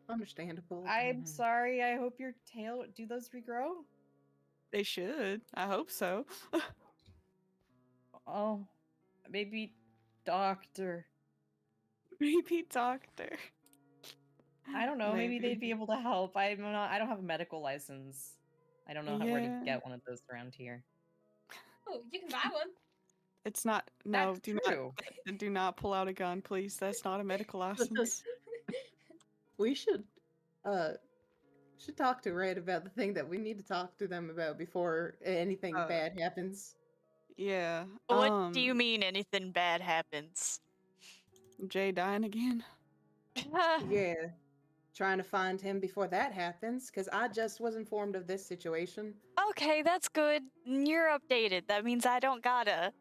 Understandable. I'm sorry. I hope your tail. Do those regrow? They should. I hope so. Oh, maybe doctor. Maybe doctor. I don't know. Maybe they'd be Maybe. able to help. I'm not. I don't have a medical license. I don't know where to Yeah. get one of those around here. Oh, you can buy one. It's not. No, That's do true. not. Do not pull out a gun, please. That's not a medical license. We should talk to Red about the thing that we need to talk to them about before anything Uh, bad happens. Yeah. What do you mean anything bad happens? Jay dying again? Yeah. Trying to find him before that happens, because I just was informed of this situation. Okay, that's good. You're updated. That means I don't gotta.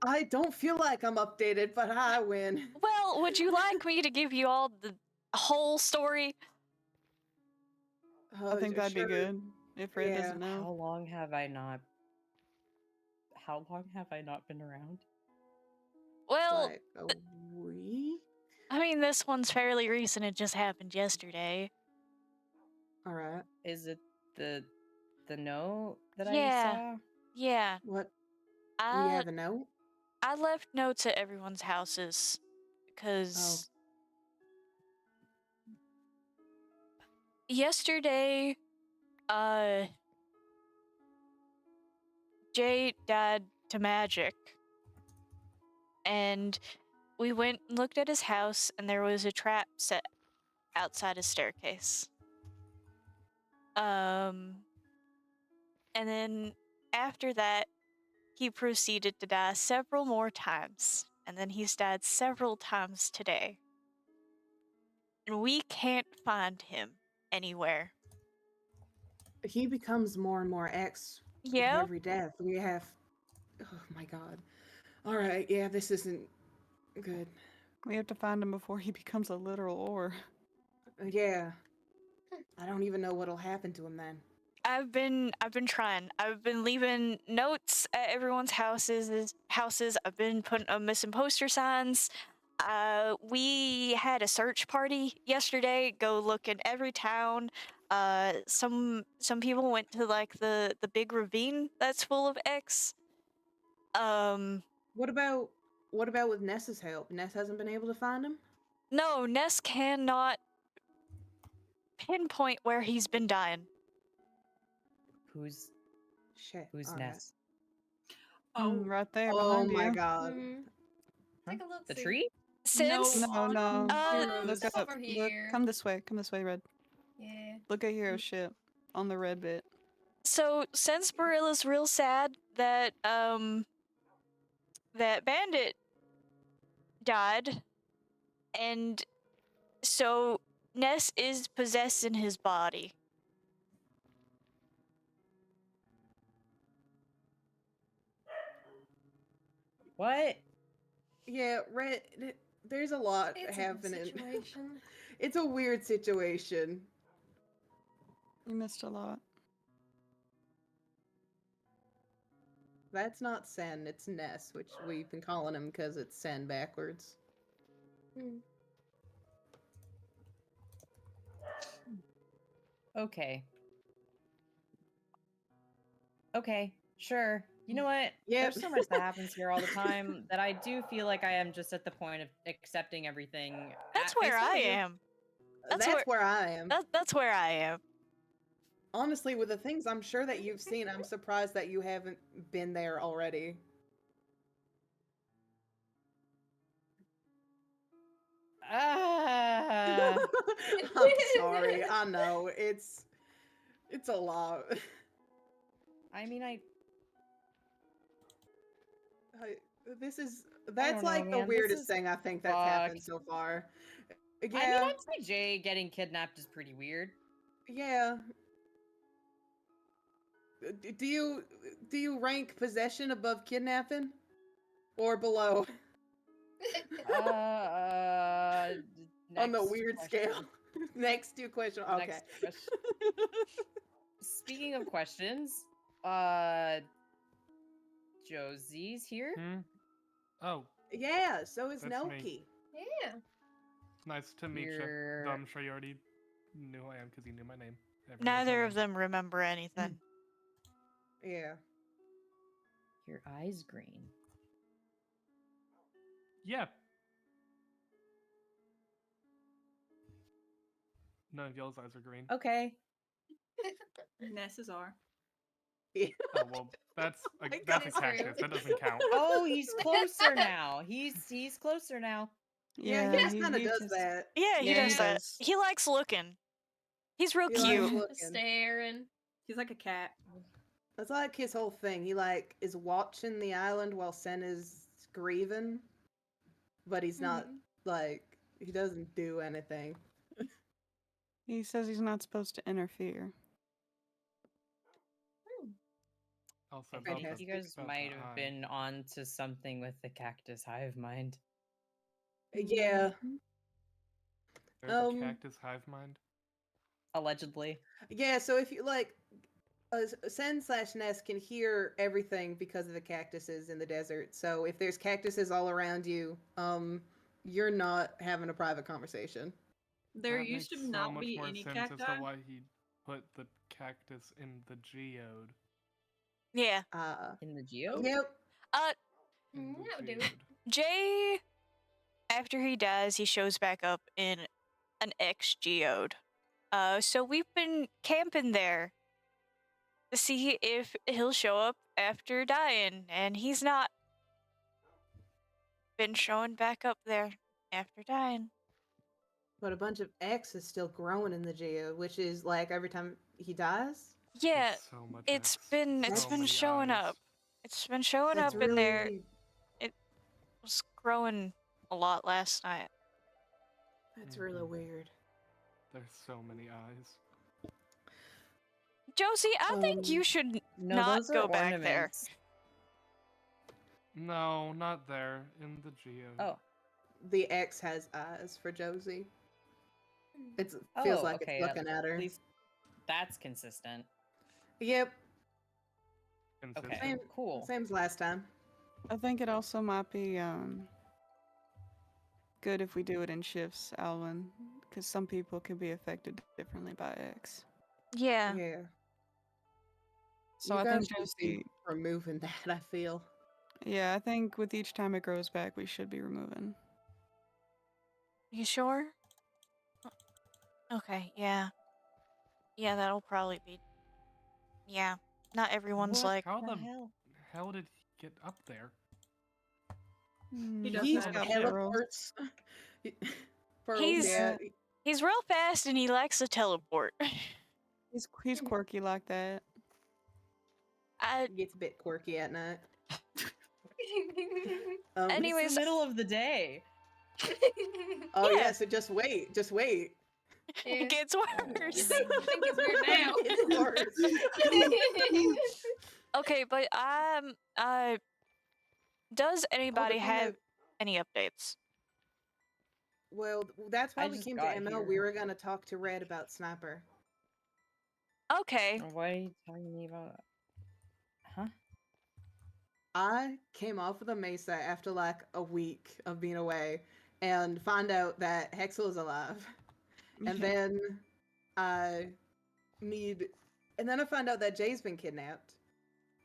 I don't feel like I'm updated, but I win. Well, would you like me to give you all the whole story? I think that'd Sure. be good. If Red Yeah. doesn't know. How long have I not? How long have I not been around? Well, Like a week? I mean, this one's fairly recent. It just happened yesterday. Alright. Is it the note that Yeah. I saw? Yeah. What? We I have a note? I left notes at everyone's houses because yesterday, Jay died to magic, and we went and looked at his house, and there was a trap set outside his staircase. And then after that, he proceeded to die several more times, and then he's died several times today. And we can't find him anywhere. He becomes more and more X with Yeah? every death. We have. Oh my god. Alright, yeah, this isn't good. We have to find him before he becomes a literal ore. Yeah. I don't even know what'll happen to him then. I've been trying. I've been leaving notes at everyone's houses. I've been putting up missing poster signs. We had a search party yesterday. Go look in every town. Some people went to like the big ravine that's full of X. What about with Ness's help? Ness hasn't been able to find him? No, Ness cannot pinpoint where he's been dying. Who's Shit. who's alright. Ness? Right there Oh behind my you. god. Take a look. The see. tree? Since No, no. Uh, Heroes, Look up. over Look, here. come this way. Come this way, Red. Yeah. Look at hero ship. on the red bit. So since Barilla's real sad that that Bandit died, and so Ness is possessed in his body. What? Yeah, Red. There's a lot It's a good happening. situation. It's a weird situation. You missed a lot. That's not Sen, it's Ness, which we've been calling him because it's Sen backwards. Okay. Okay, sure. You know what? Yep. There's so much that happens here all the time that I do feel like I am just at the point of accepting everything. That's at face where I value. am. That's where I am. That's where I am. Honestly, with the things I'm sure that you've seen, I'm surprised that you haven't been there already. Ah. I'm sorry. I know it's a lot. I mean, This is don't that's know, like the man. This weirdest is thing I think that's happened so far. I mean, Yeah, I'd say Jay getting kidnapped is pretty weird. yeah. Do you rank possession above kidnapping or below on the Next weird question. scale? Next two question. Okay. Next question. Speaking of questions, Josie's here. Oh, Yeah, so is That's me. Noki. Yeah. nice to meet you. You're- Though I'm sure you already knew who I am because you knew my name. Everyone knows my Neither name. of them remember anything. Yeah. Your eyes green. Yeah. None of y'all's eyes are green. Okay. Ness's are. Yeah. Oh well, that's a That's true. cactus. That doesn't count. Oh, he's closer now. He's closer now. Yeah, he just kind of does that. Yeah, he Yeah, does he that. does. He likes looking. He's real He likes cute. looking. Staring. He's like a cat. That's like his whole thing. He like is watching the island while Sen is grieving, but he's not like he doesn't do anything. He says he's not supposed to interfere. Also, I about think the, you guys about might the have eye. been on to something with the cactus hive mind. Yeah. There's a cactus hive mind. Allegedly. Yeah, so if you like, Sen/Ness can hear everything because of the cactuses in the desert. So if there's cactuses all around you, you're not having a private conversation. There That used to makes so not much be more any sense cacti. as to why he put the cactus in the geode. Yeah. In the geode? Yep. In the That would do it. geode. Jay, after he dies, he shows back up in an X geode. So we've been camping there to see if he'll show up after dying, and he's not been showing back up there after dying. But a bunch of X is still growing in the geo, which is like every time he dies. Yeah, There's so much it's X, been so many showing eyes. up. It's been showing That's up in there. really It was growing a lot last night. that's really weird. There's so many eyes. Josie, I think you should No, not those are go back there. ornaments. No, not there. In the geode. Oh. The X has eyes for Josie. It feels like okay, it's looking at her. At least that's consistent. Yep. Consistent. Okay, cool. Same as last time. I think it also might be good if we do it in shifts, Alvin, because some people can be affected differently by X. Yeah. Yeah. So You I guys think should be Josie, removing that, I feel. yeah, I think with each time it grows back, we should be removing. You sure? Okay, yeah. Yeah, that'll probably be. Yeah. Not everyone's What like. How the hell? hell did he get up there? He does He that. got teleports. Pearls, He's- yeah. He's real fast and he likes to teleport. He's quirky like that. It gets a bit quirky at night. It's the middle of the day. Oh yeah, so just wait. Just wait. It gets worse. I think it's weird now. It's worse. Okay, but does anybody but we have have- any updates? Well, that's why I we just came to got ML. here. We were gonna talk to Red about Sniper. Okay. What are you talking to me about? Huh? I came off of the Mesa after like a week of being away and find out that Hexel is alive. And then I find out that Jay's been kidnapped.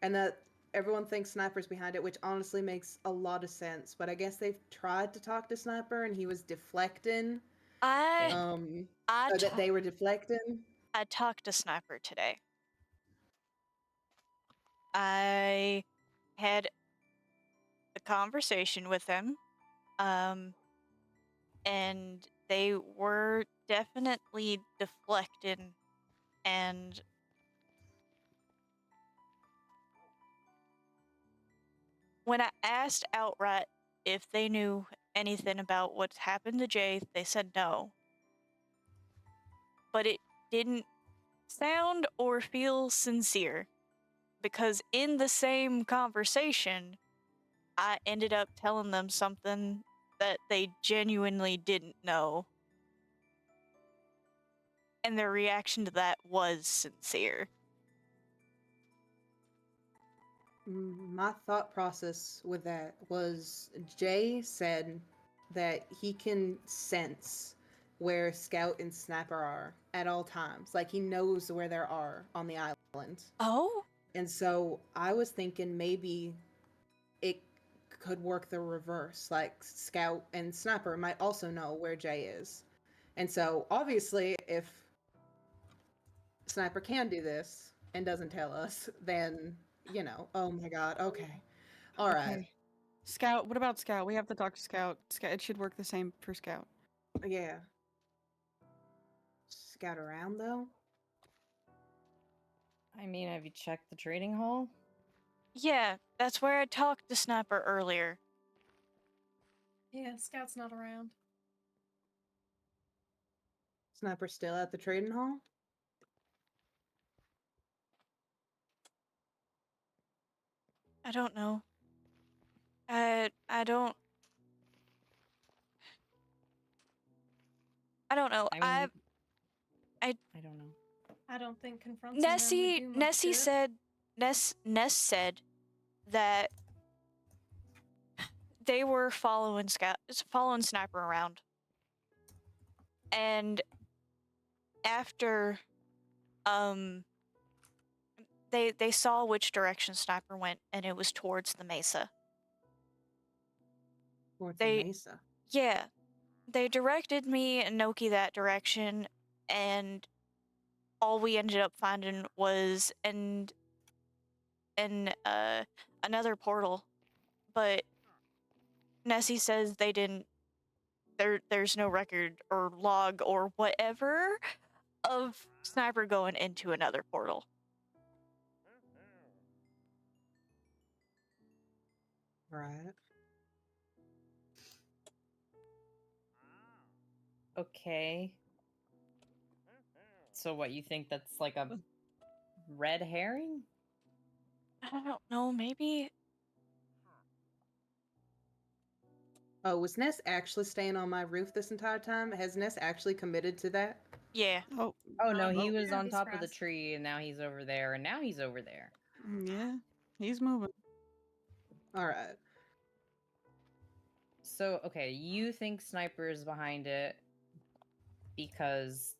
And that everyone thinks Sniper's behind it, which honestly makes a lot of sense. But I guess they've tried to talk to Sniper and he was deflecting. That they were deflecting. I talked to Sniper today. I had a conversation with him, and they were definitely deflecting, and when I asked outright if they knew anything about what's happened to Jay, they said no. But it didn't sound or feel sincere, because in the same conversation, I ended up telling them something that they genuinely didn't know. And their reaction to that was sincere. My thought process with that was Jay said that he can sense where Scout and Snapper are at all times. Like he knows where they are on the island. Oh? And so I was thinking maybe it could work the reverse. Like Scout and Snapper might also know where Jay is. And so obviously if Sniper can do this and doesn't tell us, then, you know, oh my god, okay. All right. Okay. Scout, what about Scout? We have to talk to Scout. It should work the same for Scout. Yeah. Scout around though? I mean, have you checked the trading hall? Yeah, that's where I talked to Sniper earlier. Yeah, Scout's not around. Sniper still at the trading hall? I don't know. I don't know. I don't know. I don't think confronting them would do much Nessie good. said Ness said that they were following Sniper around. And after they saw which direction Sniper went, and it was towards the Mesa. Towards the Mesa? Yeah. They directed me and Noki that direction, and all we ended up finding was another portal. But Nessie says they didn't there's no record or log or whatever of Sniper going into another portal. Right. Okay. So what, you think that's like a red herring? I don't know, maybe. Oh, was Ness actually staying on my roof this entire time? Has Ness actually committed to that? Yeah. Oh no, he was on Be top of the surprised. tree, and now he's over there, and now he's over there. Yeah, he's moving. All right. So, okay, you think Sniper is behind it because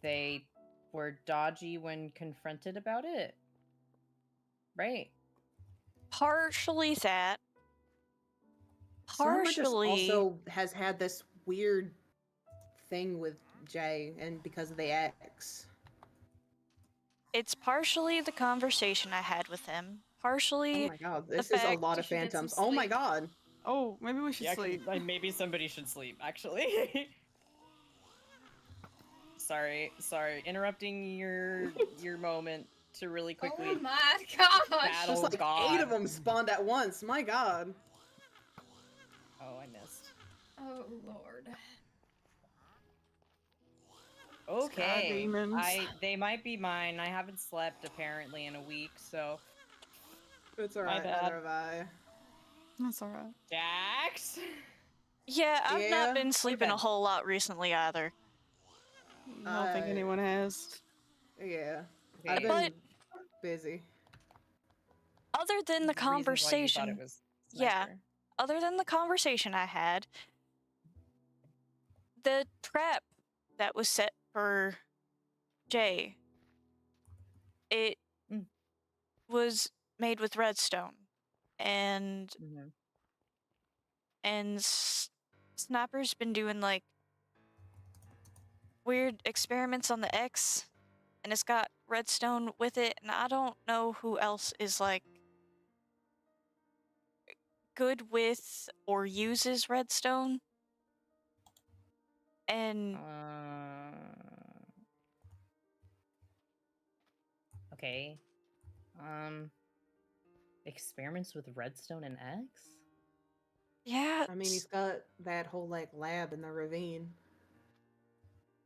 they were dodgy when confronted about it, right? Partially that. Sniper just Partially. also has had this weird thing with Jay, and because of the ex. It's partially the conversation I had with him. Partially. Oh my god, this is a lot of phantoms. Oh my god. Oh, maybe we should sleep. Maybe somebody should sleep, actually. sorry. Interrupting your moment to really quickly. Oh my gosh! Battle Just like God. 8 of them spawned at once. My god. Oh, I missed. Oh lord. Okay. demons. They might be mine. I haven't slept apparently in a week, so It's my alright, bad. neither have I. That's alright. Jax. Yeah, I've Yeah, not been go to sleeping a bed. whole lot recently either. I don't think anyone has. Yeah. Okay. I've been But busy. other than the Reasons why you thought conversation, it was yeah, Sniper. other than the conversation I had, the trap that was set for Jay, it Mm. was made with redstone, and Mhm. Sniper's been doing like weird experiments on the X, and it's got redstone with it, and I don't know who else is like good with or uses redstone. And Okay. Experiments with redstone and X? yeah, I mean, he's got that whole like lab in the ravine.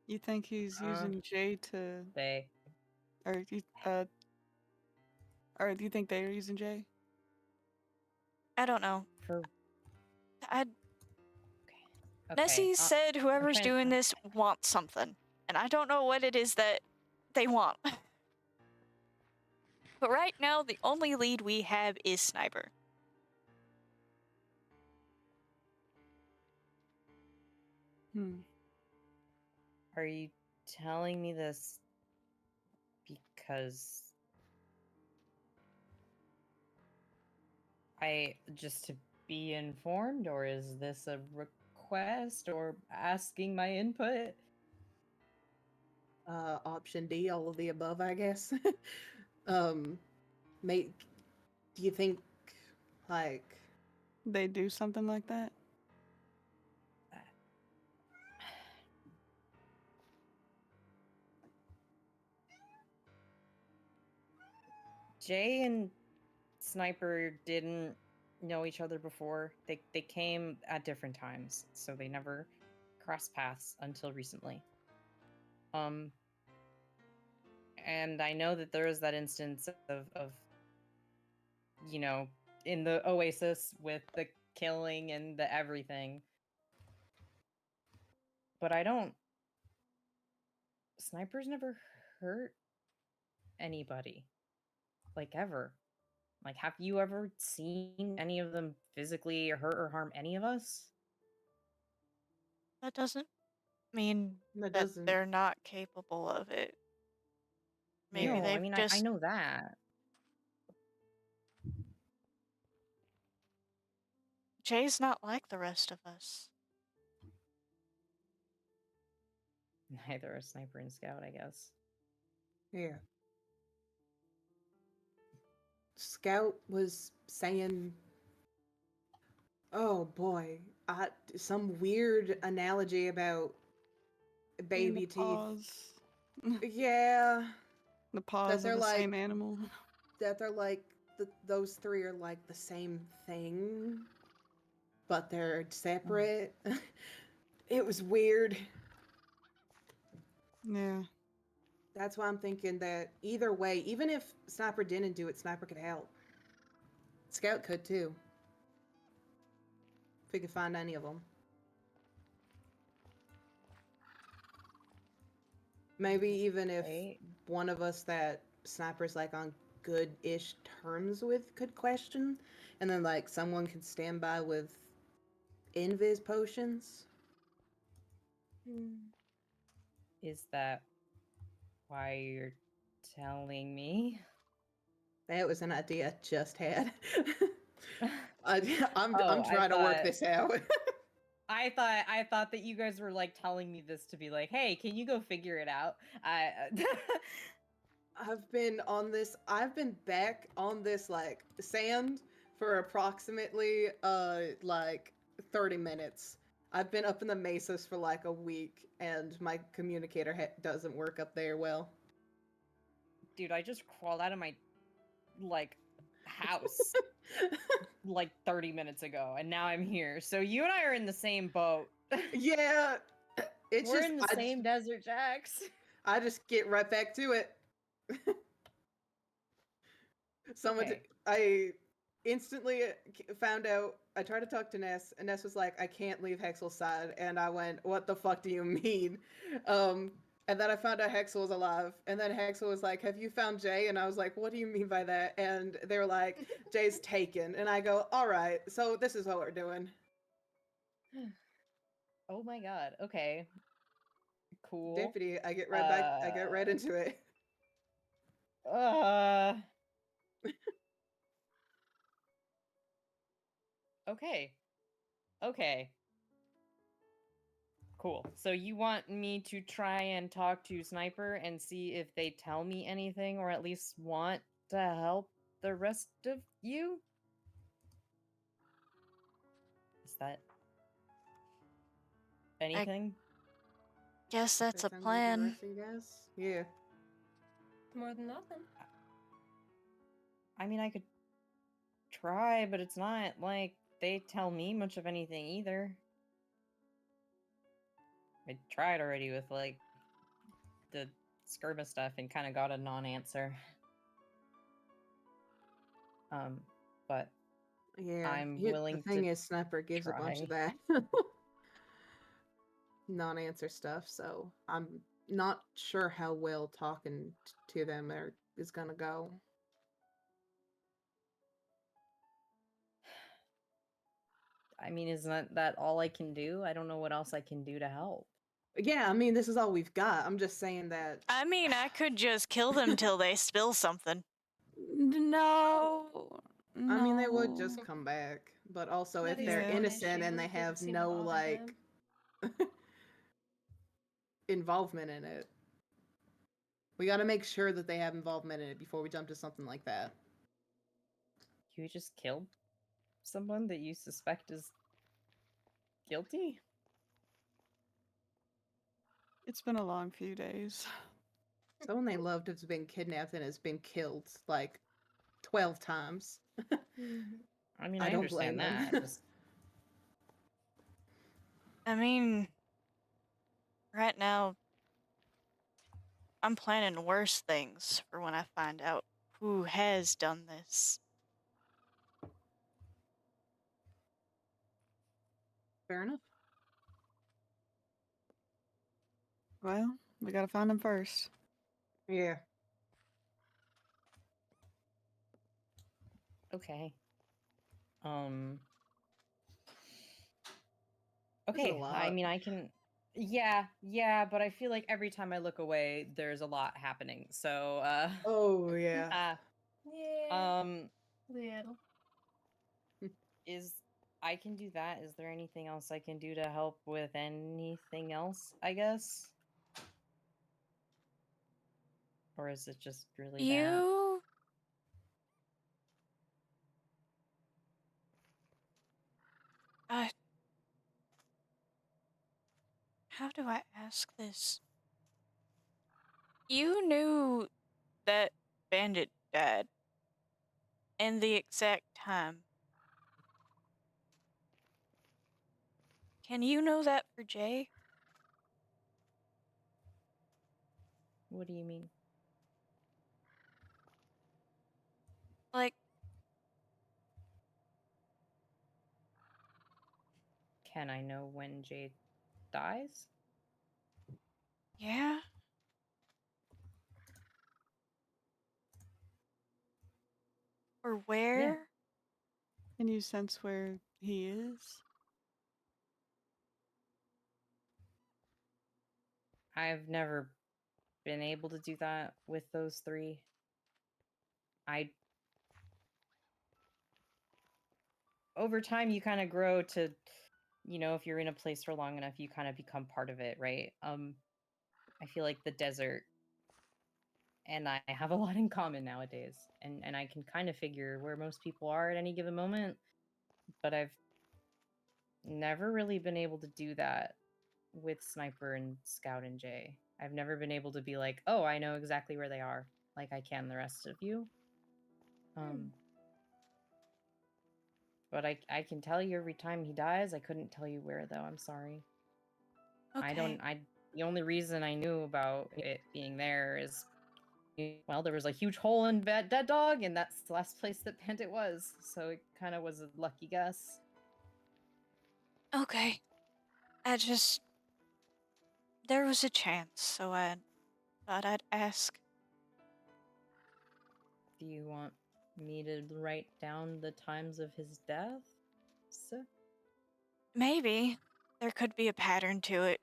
You think he's using Jay to, They. or do you think they're using Jay? I don't know. For I okay. Nessie said whoever's trying to doing this wants something, and I don't know what it is that they want. But right now, the only lead we have is Sniper. Are you telling me this because just to be informed, or is this a request or asking my input? Option D, all of the above, I guess. Mate, do you think like they do something like that? Jay and Sniper didn't know each other before. They came at different times, so they never crossed paths until recently. And I know that there was that instance of you know, in the Oasis with the killing and the everything. But I don't. Sniper's never hurt anybody. Like, ever. Like, have you ever seen any of them physically hurt or harm any of us? That doesn't mean that that doesn't they're not capable of it. Maybe No, I they've mean, just I know that. Jay's not like the rest of us. Neither a Sniper and Scout, I guess. Yeah. Scout was saying, oh boy, some weird analogy about baby teeth. Paws. Yeah. The paws they're of the like- same animal. That they're like those three are like the same thing, but they're separate. It was weird. Yeah. That's why I'm thinking that either way, even if Sniper didn't do it, Sniper could help. Scout could too. If we could find any of them. Maybe even if one of us that Sniper's like on good-ish terms with could question, and then like someone could stand by with invis potions. Is that why you're telling me? That was an idea I just had. I'm Oh, trying to work this out. I thought that you guys were like telling me this to be like, hey, can you go figure it out? I've been back on this like sand for approximately like 30 minutes. I've been up in the mesas for like a week, and my communicator doesn't work up there well. Dude, I just crawled out of my like house like 30 minutes ago, and now I'm here. So you and I are in the same boat. Yeah, it's We're just in the same desert, Jax. I just get right back to it. Okay. I instantly found out. I tried to talk to Ness, and Ness was like, "I can't leave Hexel's side," and I went, "What the fuck do you mean?" And then I found out Hexel was alive, and then Hexel was like, "Have you found Jay?" And I was like, "What do you mean by that?" And they were like, "Jay's taken," and I go, "All right, so this is what we're doing." Oh my god. Okay. Cool. Deputy, I get right back. I get right into it. Okay. Okay. Cool. So you want me to try and talk to Sniper and see if they tell me anything, or at least want to help the rest of you? Is that anything? Guess that's a That sounds like plan. interesting, guys. Yeah. More than nothing. I mean, I could try, but it's not like they tell me much of anything either. I tried already with like the Skirma stuff and kind of got a non-answer. But Yeah. I'm The willing thing to is, Sniper gives a bunch of try. that non-answer stuff, so I'm not sure how well talking to them is gonna go. I mean, isn't that all I can do? I don't know what else I can do to help. Yeah, I mean, this is all we've got. I'm just saying that. I mean, I could just kill them till they spill something. No. I mean, they would just No. come back, but also That if they're is one innocent issue. and they It doesn't have seem to no bother like them. involvement in it. We got to make sure that they have involvement in it before we jump to something like that. You just killed someone that you suspect is guilty? It's been a long few days. Someone they loved has been kidnapped and has been killed like 12 times. I mean, I I don't blame understand them. that. Just I mean, right now, I'm planning worse things for when I find out who has done this. Fair enough. Well, we gotta find them first. Yeah. okay. This is a Okay, I lot. mean, I can. Yeah, but I feel like every time I look away, there's a lot happening. So, Oh, yeah. Yeah. Little. is I can do that. Is there anything else I can do to help with anything else, I guess? Or is it just really that? You. How do I ask this? You knew that Bandit died and the exact time. Can you know that for Jay? What do you mean? Like, Can I know when Jade dies? yeah? Or where? Can you sense where he is? I've never been able to do that with those three. Over time, you kind of grow to, if you're in a place for long enough, you kind of become part of it, right? I feel like the desert and I have a lot in common nowadays, and I can kind of figure where most people are at any given moment, but I've never really been able to do that with Sniper and Scout and Jay. I've never been able to be like, oh, I know exactly where they are, like I can the rest of you. But I can tell you every time he dies. I couldn't tell you where though. I'm sorry. Okay. The only reason I knew about it being there is, well, there was a huge hole in Dead Dog, and that's the last place that Bandit was. So it kind of was a lucky guess. Okay. There was a chance, so I thought I'd ask. Do you want me to write down the times of his death? Maybe. There could be a pattern to it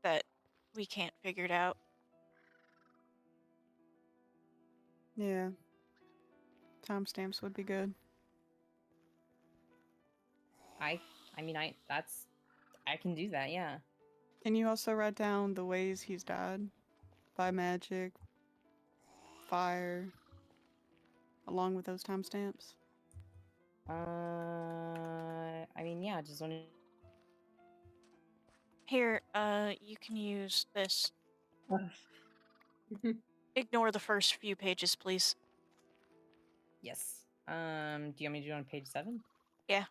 that we can't figure it out. Yeah. Timestamps would be good. I can do that, yeah. Can you also write down the ways he's died? By magic, fire, along with those timestamps? Yeah, just want to... Here, you can use this. Ignore the first few pages, please. Yes. Do you want me to do it on page 7? Yeah.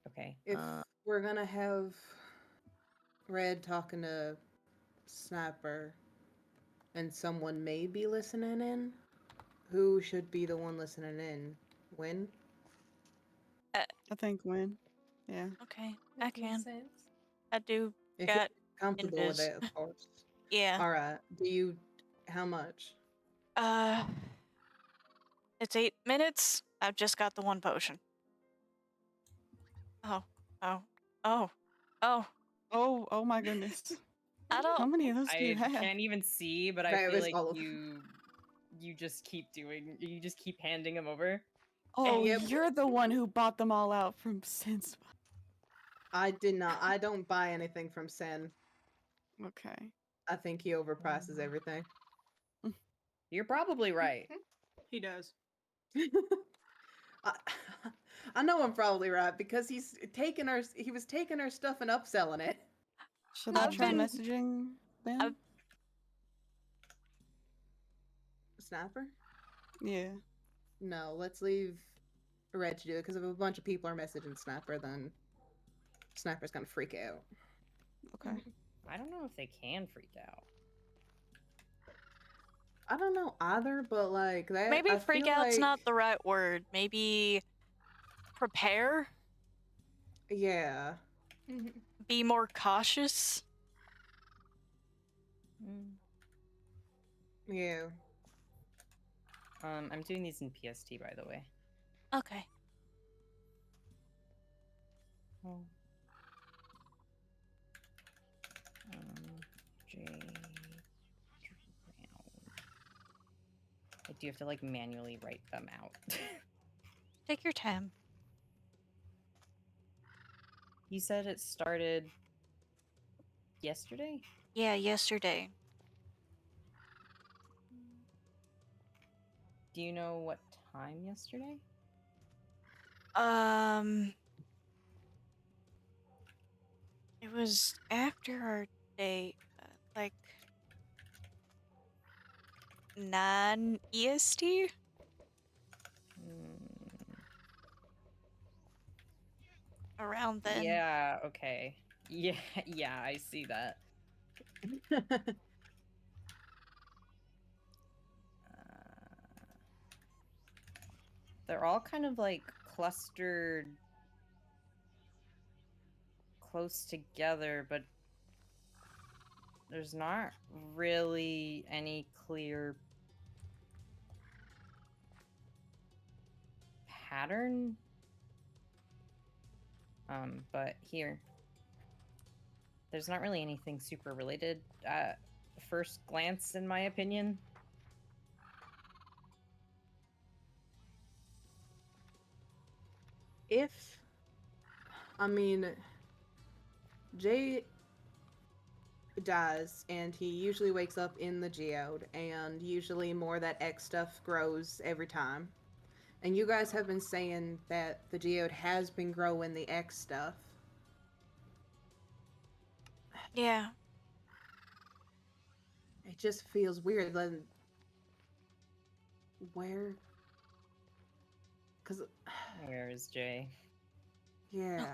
Okay. If we're gonna have Red talking to Sniper and someone may be listening in, who should be the one listening in? Win? I think Win. Yeah. Okay, I Makes can. sense. I do If got you're comfortable with invis. it, of course. Yeah. Alright. How much? It's 8 minutes. I've just got the one potion. Oh. Oh my goodness. I don't... How many of those do you I have? can't even see, but I That feel was like all of you just keep handing them over. Oh, Yep. you're the one who bought them all out from Sense. I did not. I don't buy anything from Sen. Okay. I think he overprices everything. You're probably right. He does. I know I'm probably right because he was taking our stuff and upselling it. Should I I've try been- messaging them? Sniper? Yeah. No, let's leave Red to do it because if a bunch of people are messaging Sniper, then Sniper's gonna freak out. Okay. I don't know if they can freak out. I don't know either, but like that. Maybe I freak feel out's like, not the right word. Maybe prepare? Yeah. Be more cautious? Yeah. I'm doing these in PST, by the way. Okay. Oh. J. Brown. I do have to like manually write them out. Take your time. You said it started yesterday? Yeah, yesterday. Do you know what time yesterday? It was after our date, like 9 EST? Around then. Yeah, okay. Yeah, I see that. They're all kind of like clustered close together, but there's not really any clear pattern. But here, there's not really anything super related at first glance, in my opinion. Jay dies, and he usually wakes up in the geode, and usually more of that X stuff grows every time. And you guys have been saying that the geode has been growing the X stuff. Yeah. It just feels weird. Then where? Cause Where is Jay? yeah.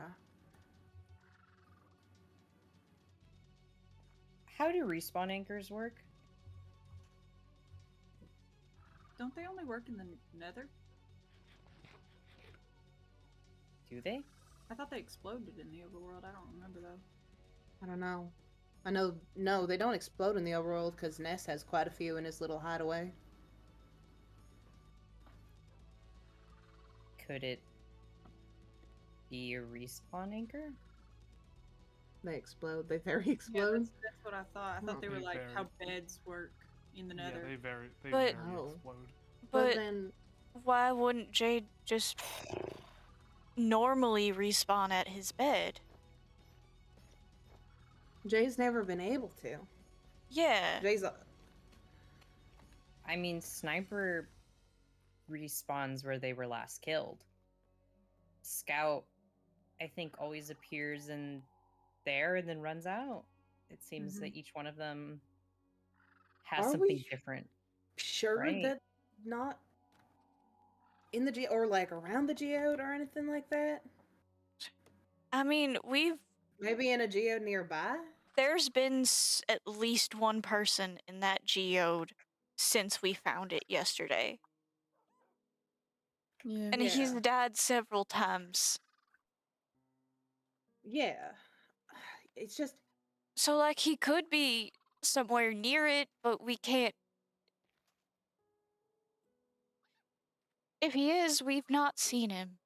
How do respawn anchors work? Don't they only work in the Nether? Do they? I thought they exploded in the overworld. I don't remember though. I don't know. I know. No, they don't explode in the overworld because Ness has quite a few in his little hideaway. Could it be a respawn anchor? They explode. They very Yeah, explode. that's what I thought. I thought they were They like vary. how beds work in the Nether. Yeah, they But- very Oh. explode. But then why wouldn't Jade just normally respawn at his bed? Jay's never been able to. Yeah. Jay's. I mean, Sniper respawns where they were last killed. Scout, I think, always appears in there and then runs out. It seems that each one of them has Are something we different. sure Right. that not in the geode or like around the geode or anything like that? I mean, Maybe in a geode nearby? there's been at least one person in that geode since we found it yesterday. Yeah. And he's died several times. Yeah. It's just So, like, he could be somewhere near it, but we can't. If he is, we've not seen him.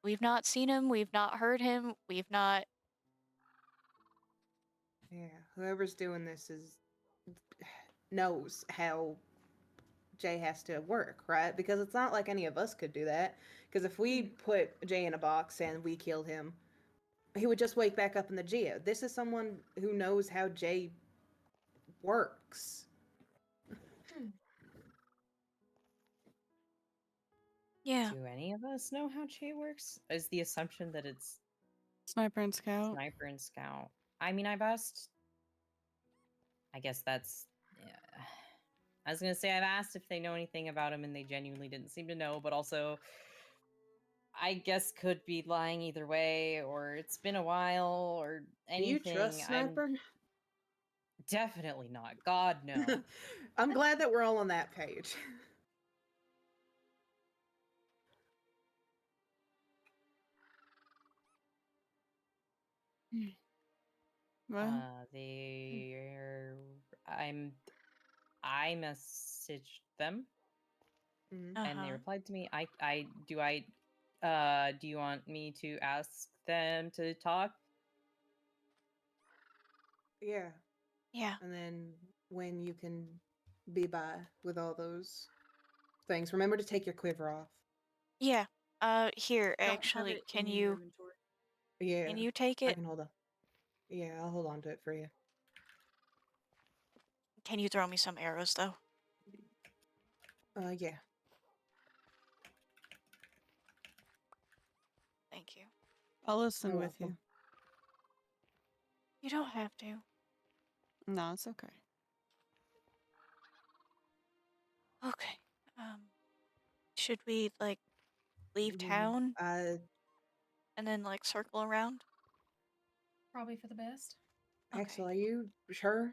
We've not seen him, we've not heard him, we've not. yeah. Whoever's doing this knows how Jay has to work, right? Because it's not like any of us could do that. Because if we put Jay in a box and we killed him, he would just wake back up in the geode. This is someone who knows how Jay works. Yeah. Do any of us know how Jay works? Is the assumption that it's Sniper and Scout. Sniper and Scout? I mean, I've asked. I guess that's. Yeah. I was gonna say I've asked if they know anything about him, and they genuinely didn't seem to know. But also, I guess could be lying either way, or it's been a while, or anything. Do you trust Sniper? I'm definitely not. God no. I'm glad that we're all on that page. Well, They're. I messaged them Mhm. and they Uh-huh. replied to me. Do you want me to ask them to talk? Yeah. Yeah. And then when you can be by with all those things, remember to take your quiver off. Yeah. Here, Don't have actually, it can in your you inventory. Yeah. can you take I it? can hold on. Yeah, I'll hold on to it for you. Can you throw me some arrows though? Yeah. Thank you. I'll listen You're with you. welcome. You don't have to. No, it's okay. Okay. Should we like leave Mhm. town Uh, and then like circle around? Probably for the best. Axel, Okay. are you sure?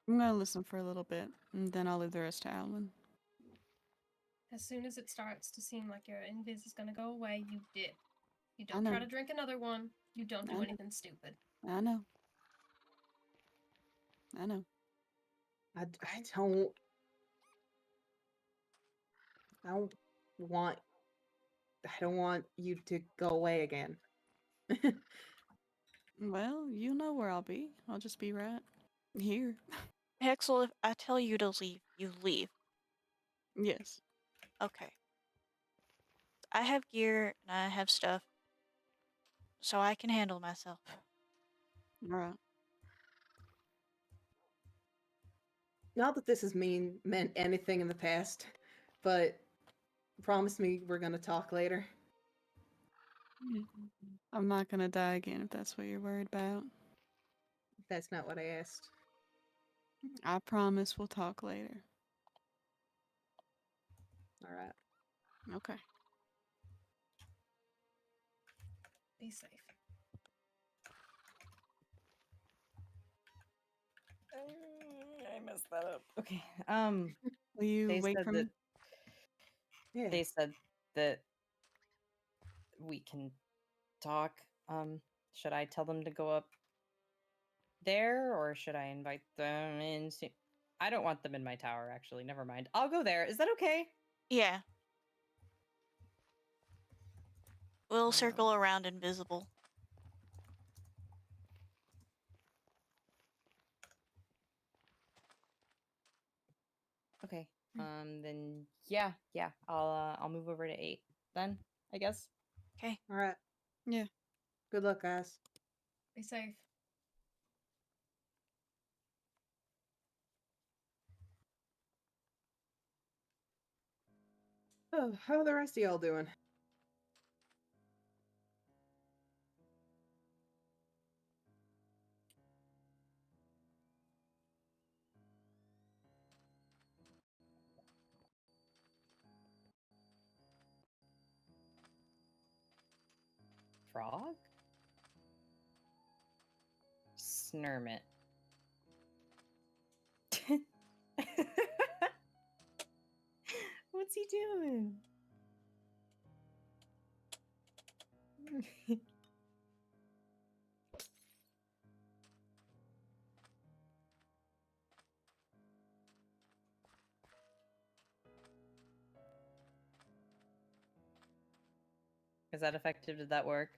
I'm gonna listen for a little bit, and then I'll leave the rest to Alan. As soon as it starts to seem like your invis is gonna go away, you dip. You I don't try know. to drink another one. You don't I do know. anything stupid. I know. I know. I don't. I don't want. I don't want you to go away again. Well, you know where I'll be. I'll just be right here. Hexel, if I tell you to leave, you leave. Yes. Okay. I have gear and I have stuff, so I can handle myself. All right. Not that this has meant anything in the past, but Promise me we're gonna talk later. I'm not gonna die again if that's what you're worried about. That's not what I asked. I promise we'll talk later. All right. Okay. Be safe. I messed that up. Okay. Will you They wait said for that me? Yeah. they said that we can talk. Should I tell them to go up there, or should I invite them in? I don't want them in my tower, actually. Never mind. I'll go there. Is that okay? Yeah. We'll circle around invisible. Okay. Then yeah. I'll move over to 8 then, I guess. Okay. All right. Yeah. Good luck, guys. Be safe. Oh, how are the rest of y'all doing? Frog? Snurmit. What's he doing? Is that effective? Did that work?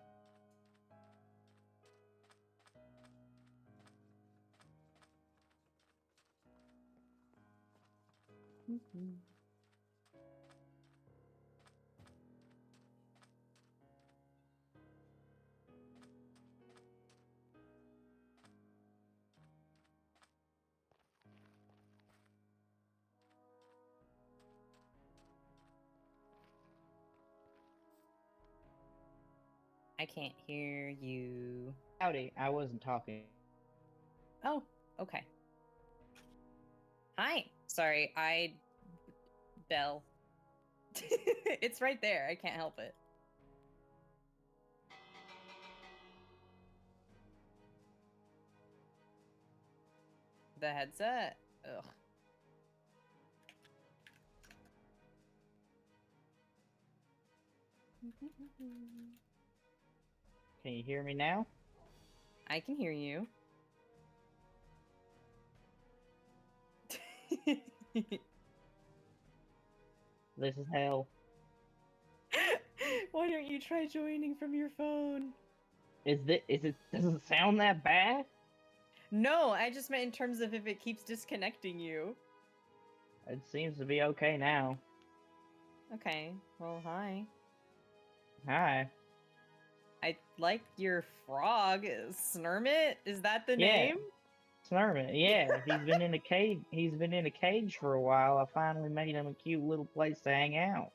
I can't hear you. Howdy, I wasn't talking. Oh, okay. Hi. Sorry, Bell. It's right there. I can't help it. The headset? Ugh. Can you hear me now? I can hear you. This is hell. Why don't you try joining from your phone? Does it sound that bad? No, I just meant in terms of if it keeps disconnecting you. It seems to be okay now. Okay, well, hi. Hi. I like your frog. Snurmit? Is that the Yeah. name? Snurmit, yeah. He's been in a cage. He's been in a cage for a while. I finally made him a cute little place to hang out.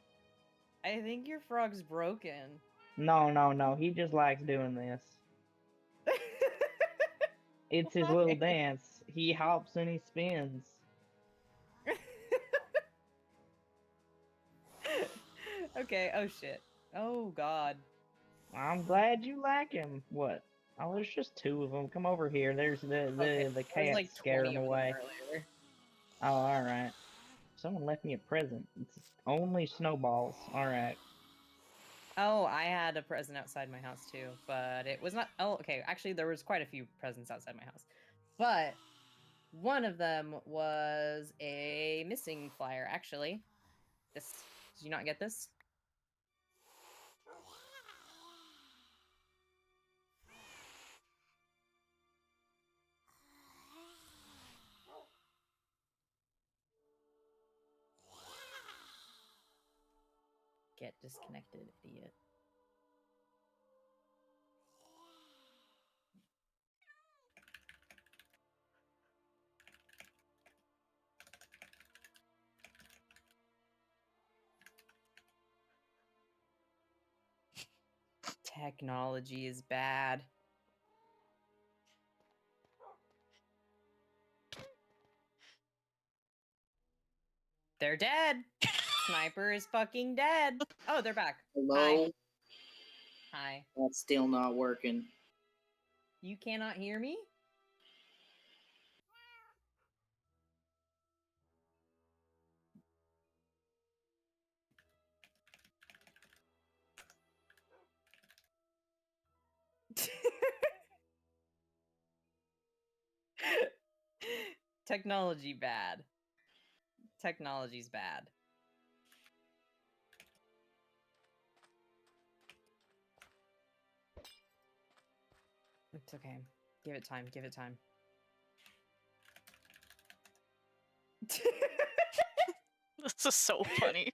I think your frog's broken. No. He just likes doing this. It's his little dance. He hops and he spins. Okay, oh shit. Oh god. I'm glad you like him. What? Oh, there's just 2 of them. Come over here. There's the Okay, the there's cat. like Scare 20 him of them away. earlier. Oh, all right. Someone left me a present. It's only snowballs. All right. Oh, I had a present outside my house too, but it was not. Oh, okay. Actually, there was quite a few presents outside my house, but one of them was a missing flyer. Actually, this. Did you not get this? Get disconnected, idiot. Technology is bad. They're dead. Sniper is fucking dead. Oh, they're back. Hello? Hi. That's still not working. You cannot hear me? Technology bad. Technology's bad. It's okay. Give it time. Give it time. This is so funny.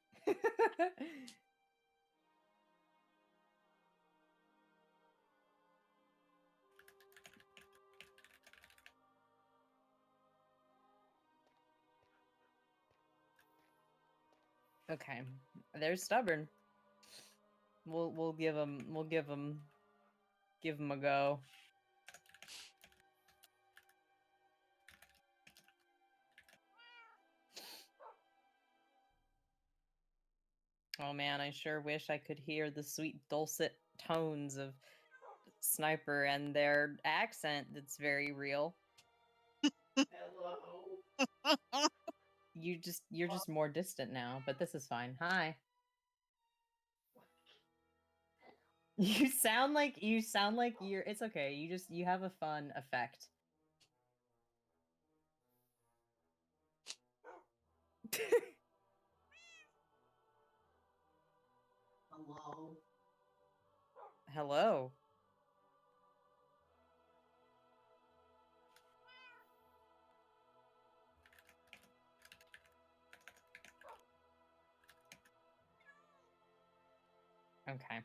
Okay, they're stubborn. We'll give them a go. Oh man, I sure wish I could hear the sweet dulcet tones of Sniper and their accent that's very real. Hello. You're just more distant now, but this is fine. Hi. You sound like you're it's okay. You have a fun effect. Hello. Hello. Okay.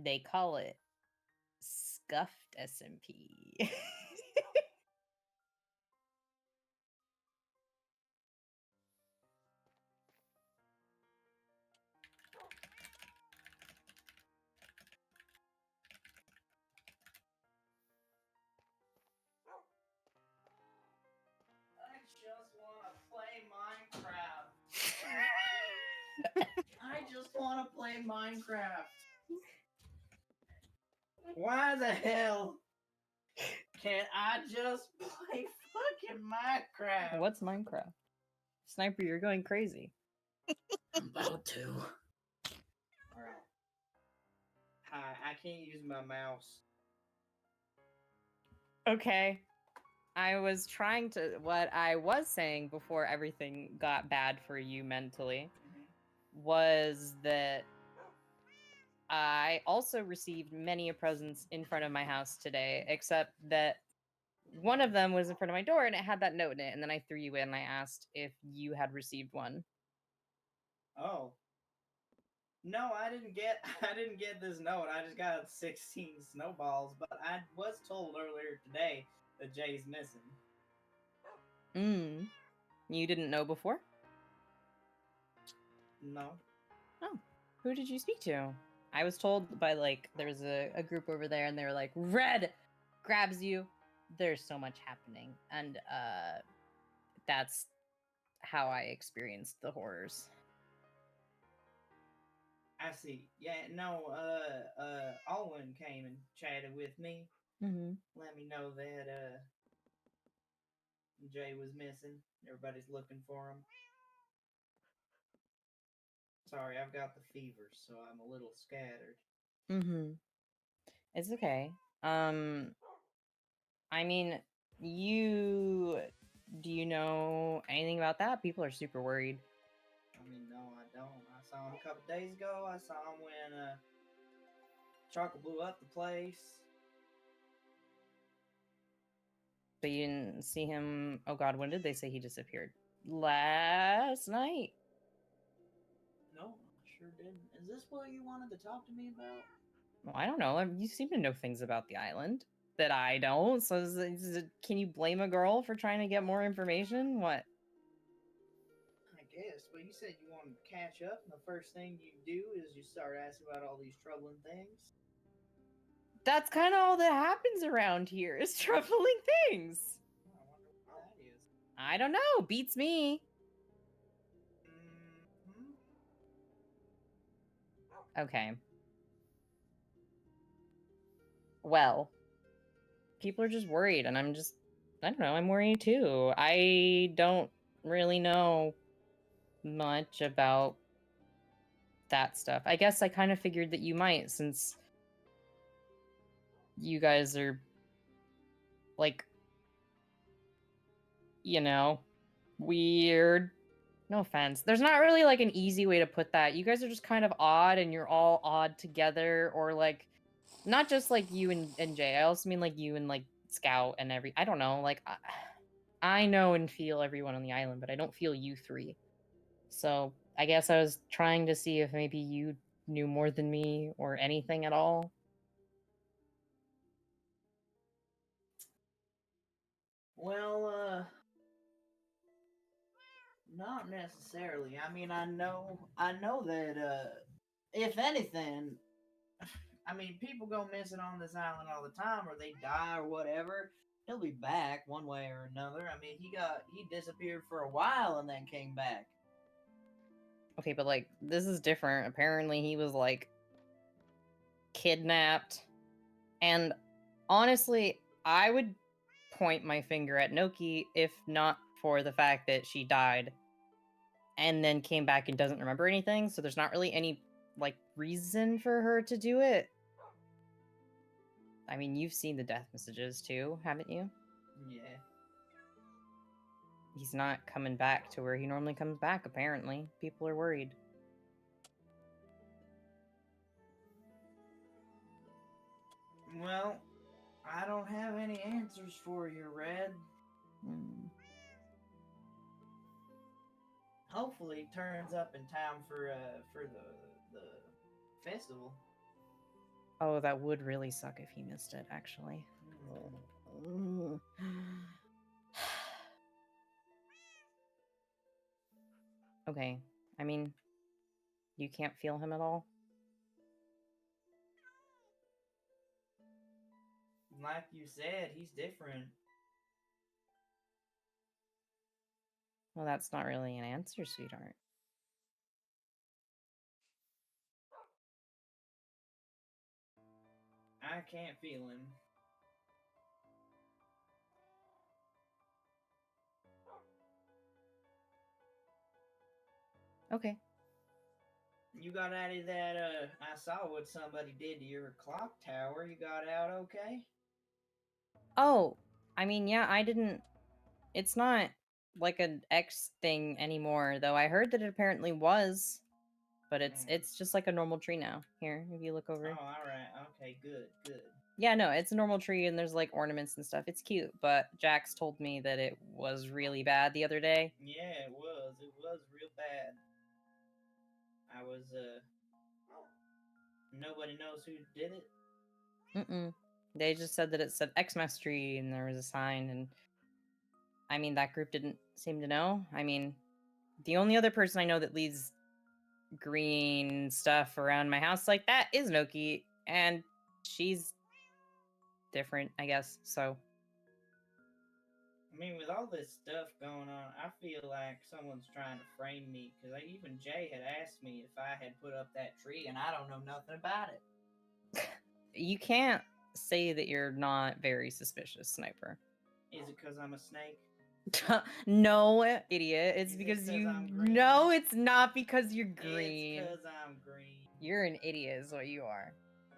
They call it scuffed SMP. I just want to play Minecraft. I just want to play Minecraft. Why the hell can't I just play fucking Minecraft? What's Minecraft? Sniper, you're going crazy. I'm about to. Alright. Hi, I can't use my mouse. Okay. I was trying to what I was saying before everything got bad for you mentally was that I also received many presents in front of my house today, except that one of them was in front of my door and it had that note in it, and then I threw you in and I asked if you had received one. Oh. No, I didn't get this note. I just got 16 snowballs, but I was told earlier today that Jay's missing. You didn't know before? No. Oh. Who did you speak to? I was told by there was a group over there and they were like, Red grabs you. There's so much happening. And that's how I experienced the horrors. I see. Yeah, no, Alwyn came and chatted with me. Let me know that Jay was missing. Everybody's looking for him. Sorry, I've got the fever, so I'm a little scattered. It's okay. I mean, do you know anything about that? People are super worried. I mean, no, I don't. I saw him a couple days ago. I saw him when Chocolate blew up the place. But you didn't see him. Oh God, when did they say he disappeared? Last night. No, I sure didn't. Is this what you wanted to talk to me about? Well, I don't know. You seem to know things about the island that I don't. So can you blame a girl for trying to get more information? What? I guess, but you said you wanted to catch up, and the first thing you do is you start asking about all these troubling things. That's kind of all that happens around here is troubling things. I wonder what that is. I don't know. Beats me. Okay. Well, people are just worried, and I don't know, I'm worried too. I don't really know much about that stuff. I guess I kind of figured that you might, since you guys are, like, you know, weird. No offense. There's not really, like, an easy way to put that. You guys are just kind of odd, and you're all odd together, or, like, not just, like, you and Jay. I also mean, like, you and, like, Scout and I don't know, like, I know and feel everyone on the island, but I don't feel you three. So I guess I was trying to see if maybe you knew more than me or anything at all. Well, not necessarily. I mean, I know that, if anything, I mean, people go missing on this island all the time, or they die or whatever. He'll be back one way or another. I mean, he disappeared for a while and then came back. Okay, but, like, this is different. Apparently he was, like, kidnapped. And honestly, I would point my finger at Noki if not for the fact that she died and then came back and doesn't remember anything. So there's not really any, like, reason for her to do it. I mean, you've seen the death messages too, haven't you? Yeah. He's not coming back to where he normally comes back, apparently. People are worried. Well, I don't have any answers for you, Red. Hopefully, it turns up in time for the festival. Oh, that would really suck if he missed it, actually. Okay, I mean, you can't feel him at all? Like you said, he's different. Well, that's not really an answer, sweetheart. I can't feel him. Okay. You got out of that, I saw what somebody did to your clock tower. You got out okay? Oh, I mean, yeah, I didn't... It's not like an X thing anymore, though. I heard that it apparently was, but it's just like a normal tree now. Here, if you look over. Oh, alright. Okay, good, good. Yeah, no, it's a normal tree, and there's, like, ornaments and stuff. It's cute, but Jax told me that it was really bad the other day. Yeah, it was. It was real bad. I was, Nobody knows who did it? Mm-mm. They just said that it said Xmas tree, and there was a sign, and... I mean, that group didn't seem to know. I mean, the only other person I know that leaves green stuff around my house like that is Noki, and she's different, I guess, so... I mean, with all this stuff going on, I feel like someone's trying to frame me, because even Jay had asked me if I had put up that tree, and I don't know nothing about it. You can't say that you're not very suspicious, Sniper. Is it because I'm a snake? No, idiot. It's because you... No, it's not because you're green. It's because I'm green. You're an idiot is what you are.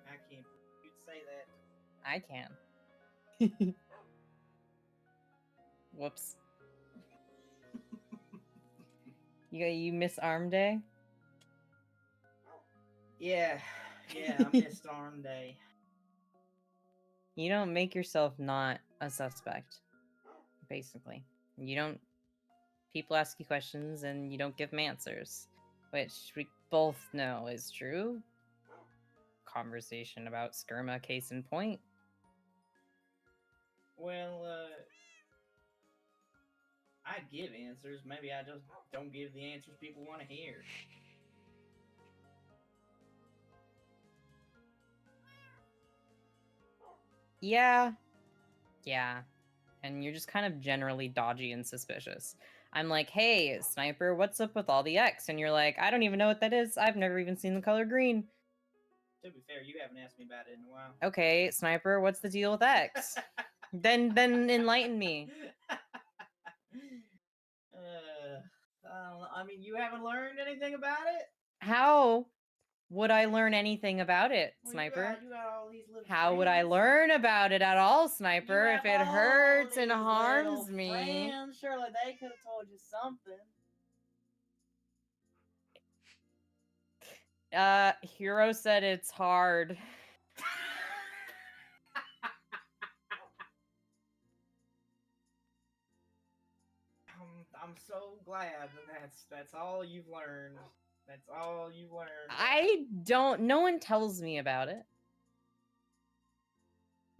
I can't believe you'd say that. I can. Whoops. You miss Arm Day? Yeah, I missed Arm Day. You don't make yourself not a suspect. basically. You don't. People ask you questions and you don't give them answers, which we both know is true. Conversation about Skirma, case in point. Well, I give answers. Maybe I just don't give the answers people want to hear. Yeah. And you're just kind of generally dodgy and suspicious. I'm like, hey, Sniper, what's up with all the X? And you're like, I don't even know what that is. I've never even seen the color green. To be fair, you haven't asked me about it in a while. Okay, Sniper, what's the deal with X? then enlighten me. I don't know. I mean, you haven't learned anything about it? How would I learn anything about it, Well, Sniper? You got all these little How would I friends. learn about it at all, Sniper, if it all hurts and these harms little me? friends. Surely they could have told you something. Hero said it's hard. I'm so glad that that's all you've learned. That's all you've learned. No one tells me about it.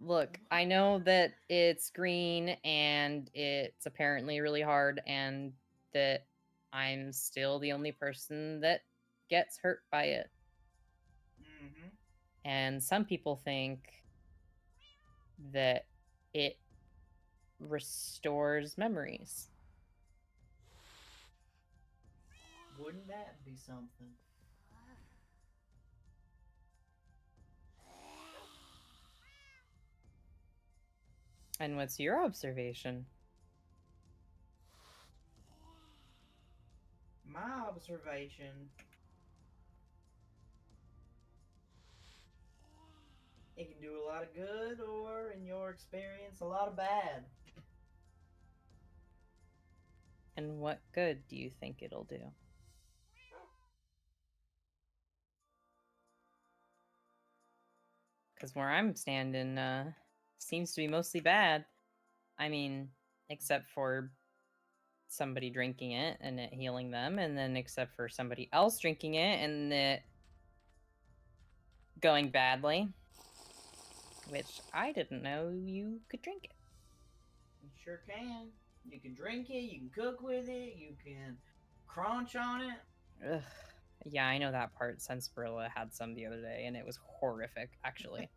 Look, I know that it's green and it's apparently really hard and that I'm still the only person that gets hurt by it. Mm-hmm. And some people think that it restores memories. Wouldn't that be something? And what's your observation? My observation. It can do a lot of good, or in your experience, a lot of bad. And what good do you think it'll do? Because where I'm standing, seems to be mostly bad. I mean, except for somebody drinking it and it healing them, and then except for somebody else drinking it and it going badly. Which I didn't know you could drink it. You sure can. You can drink it, you can cook with it, you can crunch on it. Ugh. Yeah, I know that part. Sarsaparilla had some the other day, and it was horrific, actually.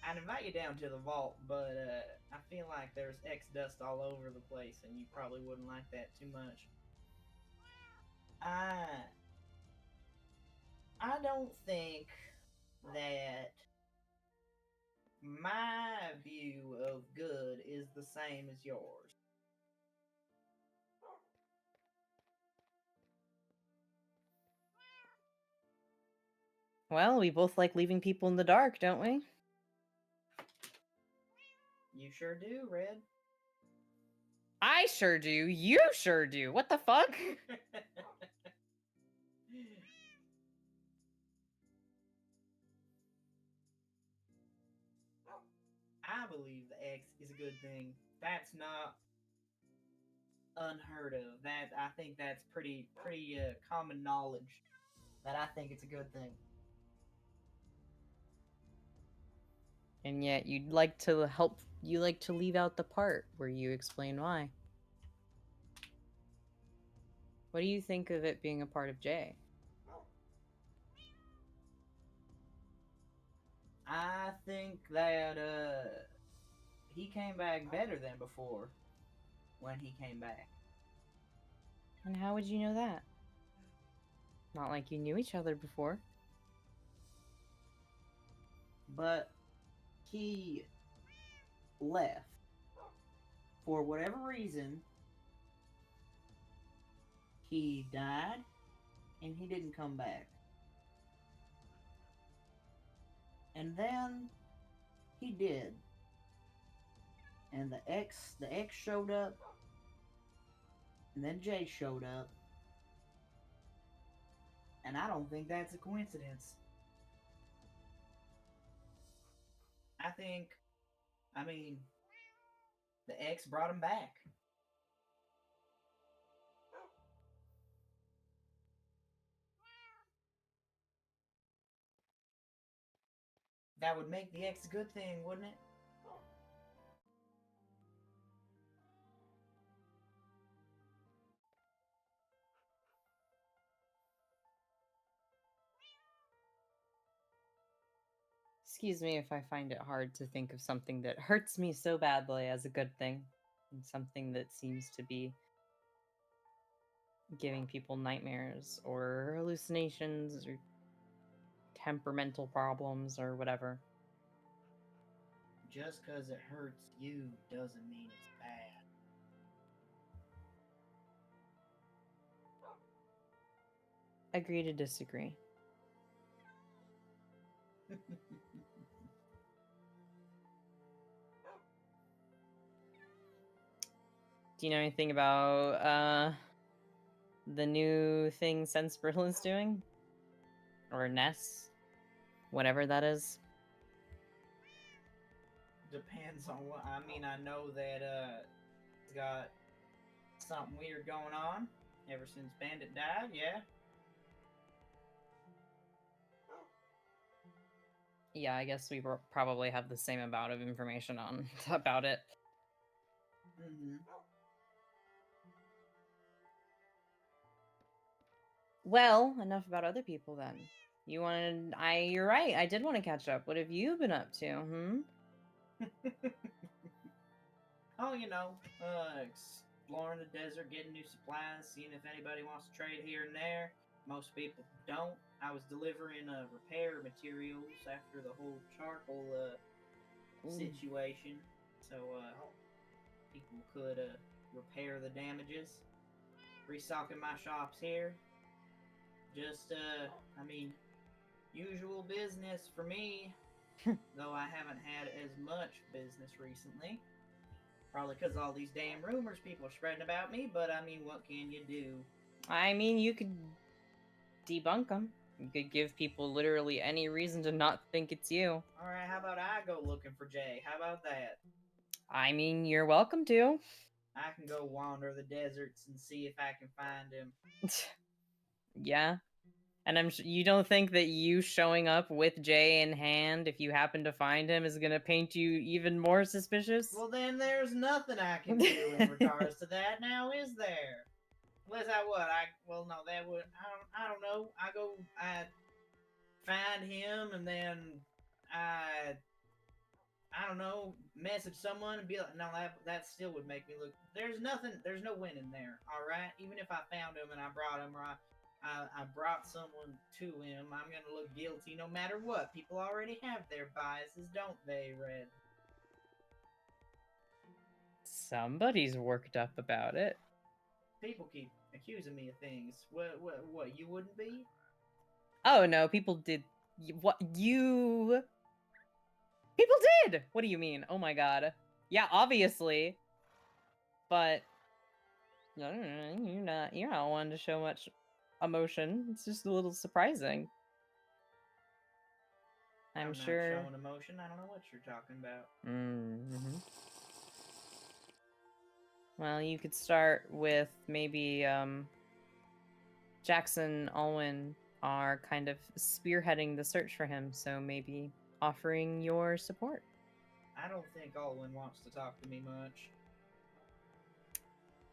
I'd invite you down to the vault, but I feel like there's X dust all over the place, and you probably wouldn't like that too much. I don't think that my view of good is the same as yours. Well, we both like leaving people in the dark, don't we? You sure do, Red. I sure do. You sure do. What the fuck? I believe the X is a good thing. That's not unheard of. That I think that's pretty common knowledge. That I think it's a good thing. And yet you'd like to help. You like to leave out the part where you explain why. What do you think of it being a part of Jay? I think that he came back better than before when he came back. And how would you know that? Not like you knew each other before. But he left for whatever reason. He died and he didn't come back. And then he did. And the X showed up. And then Jay showed up. And I don't think that's a coincidence. I think, I mean, the ex brought him back. That would make the ex a good thing, wouldn't it? Excuse me if I find it hard to think of something that hurts me so badly as a good thing, and something that seems to be giving people nightmares or hallucinations or temperamental problems or whatever. Just because it hurts you doesn't mean it's bad. Agree to disagree. Do you know anything about the new thing Sensbrill is doing? Or Ness? Whatever that is. Depends on what. I mean, I know that it's got something weird going on ever since Bandit died. Yeah. Yeah, I guess we probably have the same amount of information on about it. Mm-hmm. Well, enough about other people then. You're right. I did want to catch up. What have you been up to? Oh, exploring the desert, getting new supplies, seeing if anybody wants to trade here and there. Most people don't. I was delivering repair materials after the whole charcoal situation, so people could repair the damages. Restocking my shops here. Just, usual business for me. Though I haven't had as much business recently. Probably because all these damn rumors people are spreading about me, but I mean, what can you do? I mean, you could debunk them. You could give people literally any reason to not think it's you. Alright, how about I go looking for Jay? How about that? I mean, you're welcome to. I can go wander the deserts and see if I can find him. Yeah. And you don't think that you showing up with Jay in hand, if you happen to find him, is gonna paint you even more suspicious? Well, then there's nothing I can do in regards to that now, is there? Unless that would, I don't know. I find him and then I don't know, message someone and be like, no, that still would make me look. There's no winning there, all right? Even if I found him and I brought him, or I brought someone to him, I'm gonna look guilty no matter what. People already have their biases, don't they, Red? Somebody's worked up about it. People keep accusing me of things. What? You wouldn't be? Oh no, people did. What you? People did. What do you mean? Oh my god. Yeah, obviously. But you're not one to show much emotion. It's just a little surprising. I'm sure. Not showing emotion. I don't know what you're talking about. Mm-hmm. Well, you could start with maybe Jackson, Alwyn are kind of spearheading the search for him, so maybe offering your support. I don't think Alwyn wants to talk to me much.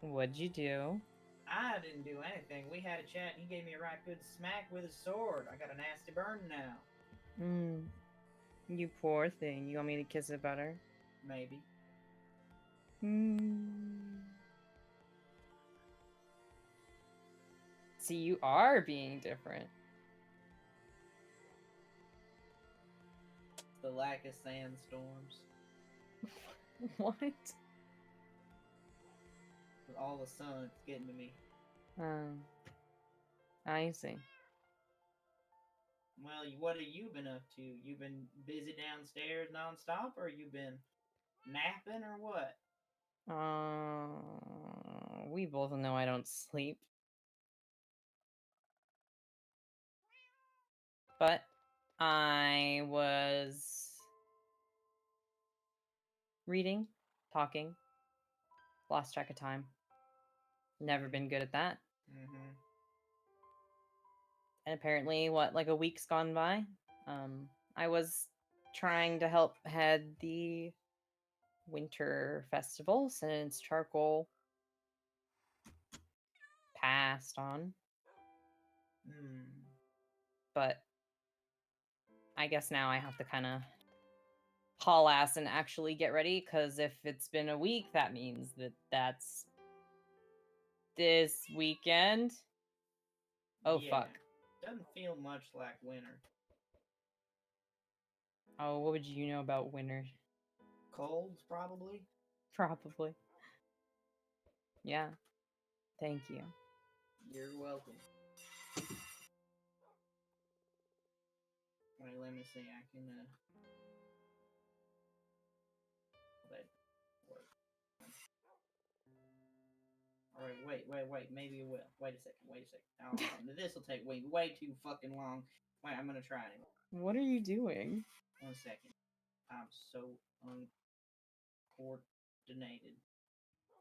What'd you do? I didn't do anything. We had a chat and he gave me a right good smack with his sword. I got a nasty burn now. You poor thing. You want me to kiss it better? Maybe. See, you are being different. The lack of sandstorms. What? With all the sun, it's getting to me. I see. Well, what have you been up to? You been busy downstairs nonstop, or you been napping, or what? We both know I don't sleep. But I was reading, talking. Lost track of time. Never been good at that. Mm-hmm. And apparently, like a week's gone by. I was trying to help head the winter festival since Charcoal passed on. But I guess now I have to kind of haul ass and actually get ready, because if it's been a week, that means that's this weekend. Oh, Yeah. fuck. Doesn't feel much like winter. Oh, what would you know about winter? Colds, probably. Probably. Yeah. Thank you. You're welcome. Wait, let me see. I can. That work. All right. Wait. Maybe it will. Wait a second. Oh, this will take way too fucking long. Wait, I'm gonna try it. What are you doing? 1 second. I'm so uncoordinated.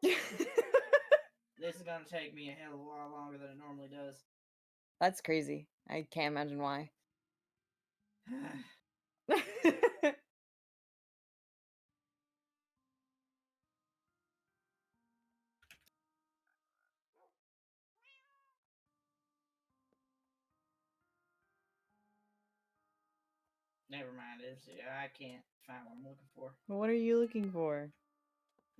This is gonna take me a hell of a lot longer than it normally does. That's crazy. I can't imagine why. Never mind. I can't find what I'm looking for. What are you looking for?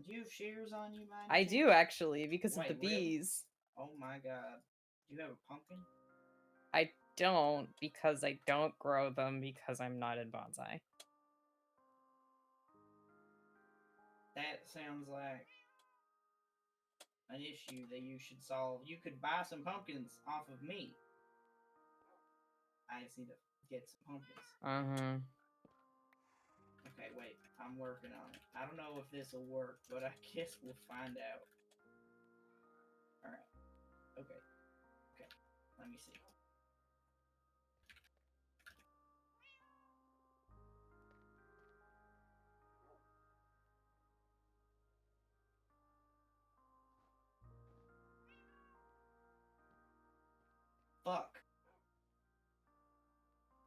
Do you have shears on you, man? I do, actually, because of the really? bees. Oh my god. Do you have a pumpkin? I don't, because I don't grow them because I'm not in bonsai. That sounds like an issue that you should solve. You could buy some pumpkins off of me. I just need to get some pumpkins. Okay, wait. I'm working on it. I don't know if this will work, but I guess we'll find out. Alright. Okay. Let me see. Fuck.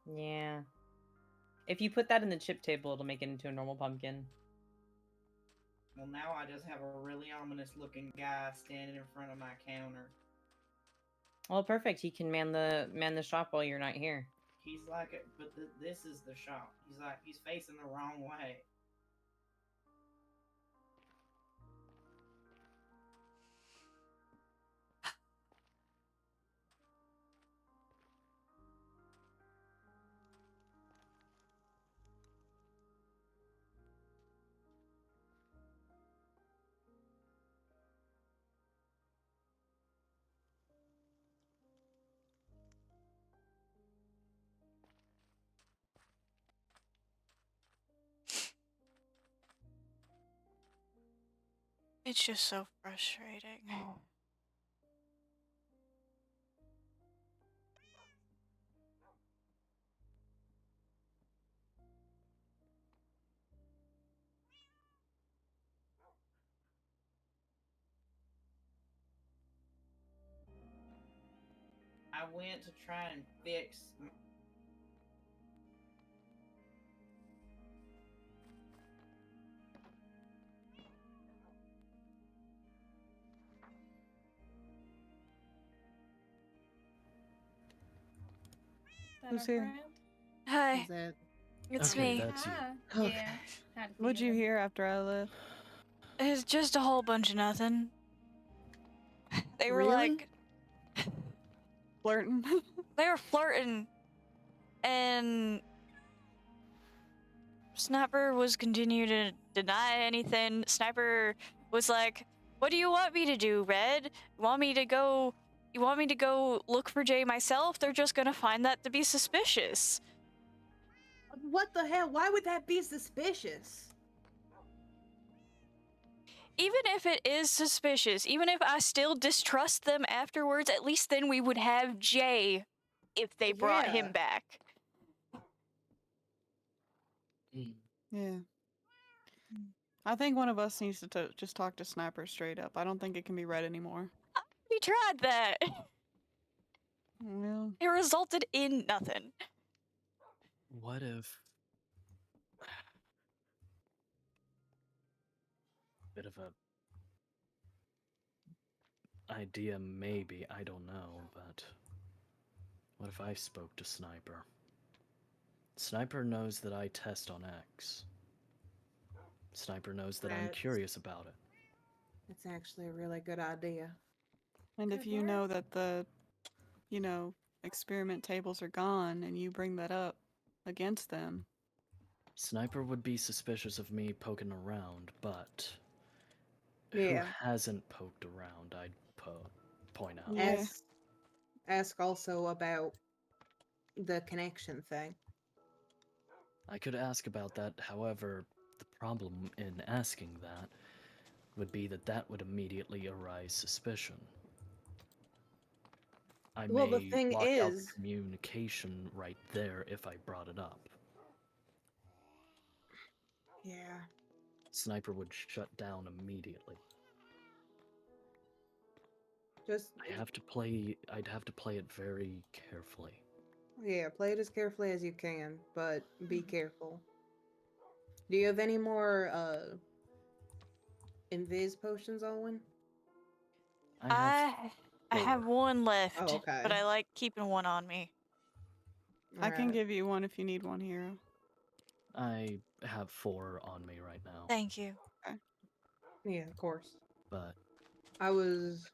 Yeah. If you put that in the chip table, it'll make it into a normal pumpkin. Well, now I just have a really ominous looking guy standing in front of my counter. Well, perfect. He can man the shop while you're not here. He's like, this is the shop. He's facing the wrong way. It's just so frustrating. I went to try and fix. Who's here? Hi, Is that... it's Okay, me. that's you. Okay. What'd you hear after I left? It's just a whole bunch of nothing. They were Really? like Flirting? they were flirting, and Sniper was continuing to deny anything. Sniper was like, "What do you want me to do, Red? You want me to go look for Jay myself? They're just gonna find that to be suspicious." What the hell? Why would that be suspicious? Even if it is suspicious, even if I still distrust them afterwards, at least then we would have Jay if they brought him back. Yeah. I think one of us needs to just talk to Sniper straight up. I don't think it can be read anymore. We tried that. Well, It resulted in nothing. What if bit of a idea maybe, I don't know, but what if I spoke to Sniper? Sniper knows that I test on X. Sniper knows that I'm That's- curious about it. It's actually a really good idea. and if you know that the, experiment tables are gone and you bring that up against them. Sniper would be suspicious of me poking around, but who Yeah. hasn't poked around, I'd point out. Yeah. Ask also about the connection thing. I could ask about that, however, the problem in asking that would be that that would immediately arise suspicion. I Well, the may thing block out the is- communication right there if I brought it up. Yeah. Sniper would shut down immediately. Just I'd have to play it very carefully. yeah, play it as carefully as you can, but be careful. Do you have any more invis potions, Owen? I have one left, Oh, okay. but I like keeping one on me. I can Alright. give you one if you need one, Hero. I have 4 on me right now, Thank you. Okay. Yeah, of course. but I was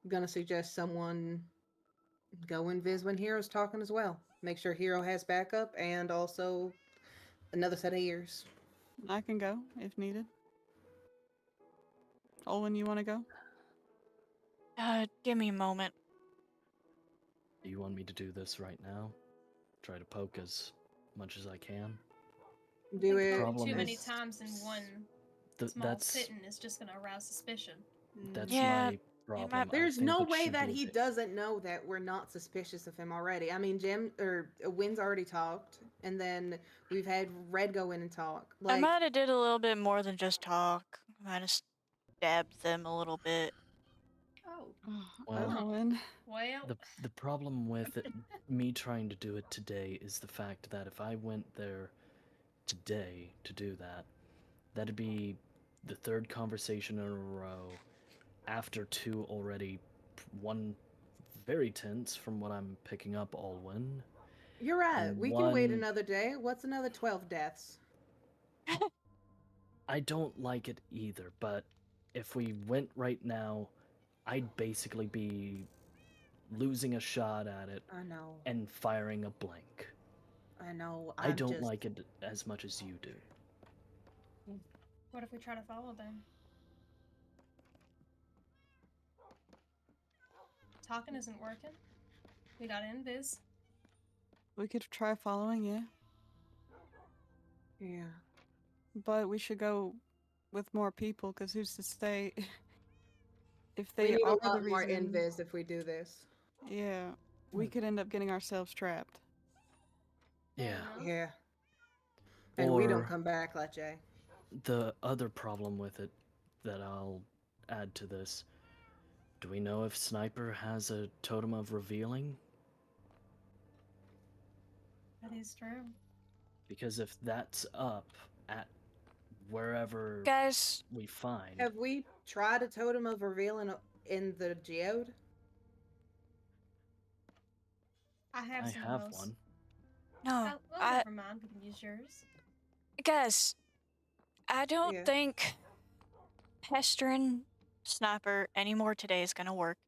gonna suggest someone go invis when Hero's talking as well. Make sure Hero has backup and also another set of ears. I can go if needed. Olwen, you want to go? Give me a moment. do you want me to do this right now? Try to poke as much as I can? Do it. Problem Too many is- times in one small that's sitting is just going to arouse suspicion. that's Yeah, my problem. There's I think no it way should that be a he bit- doesn't know that we're not suspicious of him already. I mean, Wynn's already talked, and then we've had Red go in and talk. I Like, might have did a little bit more than just talk. I might have stabbed them a little bit. Oh. Well, Olwen. Well, the problem with it, me trying to do it today is the fact that if I went there today to do that, that'd be the 3rd conversation in a row after 2 already, 1 very tense from what I'm picking up, Alwyn. you're right. and We can wait 1 another day. What's another 12 deaths? I don't like it either, but if we went right now, I'd basically be losing a shot at it I know. and firing a blank. I know. I I'm don't just... like it as much as you do. what if we try to follow them? Talking isn't working. We got invis. We could try following, yeah. Yeah. But we should go with more people, because who's to say if We they need are a lot the more reason? invis if we do this. Yeah, we could end up getting ourselves trapped. Yeah. Yeah. And we don't Or- come back, Leche. The other problem with it that I'll add to this, do we know if Sniper has a totem of revealing? That is true. Because if that's up at wherever Guys, we find, Have we tried a totem of reveal in the geode? I have I some have of those. one. no. Oh, never mind. We can use yours. Guys, I don't Yeah. think pestering Sniper anymore today is gonna work.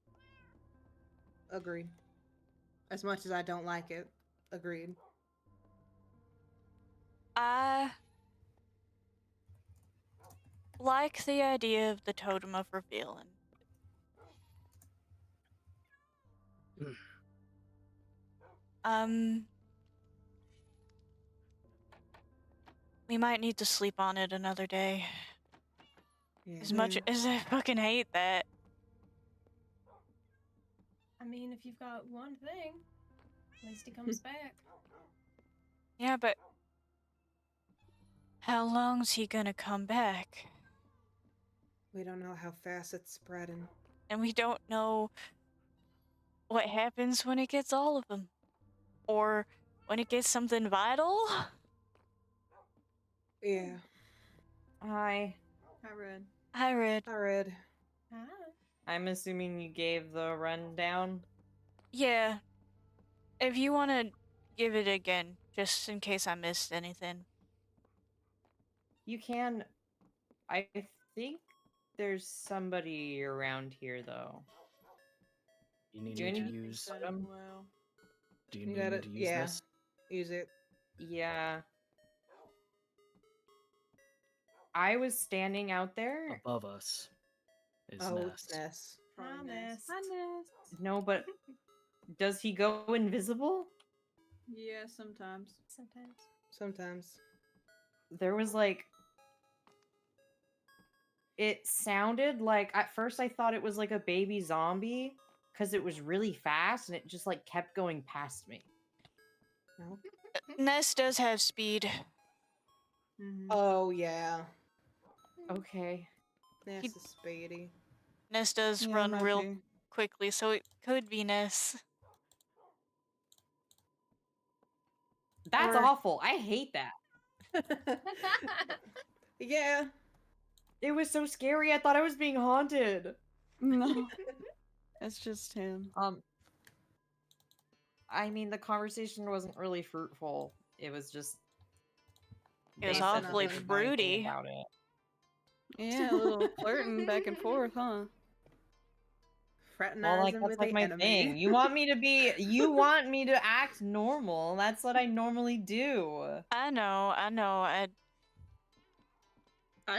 Agreed. As much as I don't like it, agreed. I like the idea of the totem of revealing. We might need to sleep on it another day. Yeah. As much as I fucking hate that. I mean, if you've got one thing, at least he comes back. Yeah, but How long's he gonna come back? We don't know how fast it's spreading. And we don't know what happens when it gets all of them. Or when it gets something vital. Yeah. Hi. I read. I read. I read. Hi. I'm assuming you gave the rundown. Yeah. If you want to give it again, just in case I missed anything. You can. I think there's somebody around here, though. You need Do you me to need use? Said it well. Do you You need me gotta, to use yeah. this? Use it. Yeah. I was standing out there. Above us is Oh, Ness. it's Ness. Hi, Nest. Hi, Nest. No, but does he go invisible? Yeah, sometimes. Sometimes. Sometimes. There was like. It sounded like. At first, I thought it was like a baby zombie because it was really fast and it just like kept going past me. No. Ness does have speed. Mm-hmm. Oh, yeah. Okay. Ness is speedy. Ness does Yeah, run might real be. quickly, so it could be Ness. That's Or- awful. I hate that. Yeah. It was so scary. I thought I was being haunted. No. It's just him. I mean, the conversation wasn't really fruitful. It was just. It was they said that awfully they didn't know anything fruity. about it. Yeah, a little flirting back and forth, huh? Fraternizing Well, like that's with like the my enemy. thing. You want me to act normal. That's what I normally do. I know. I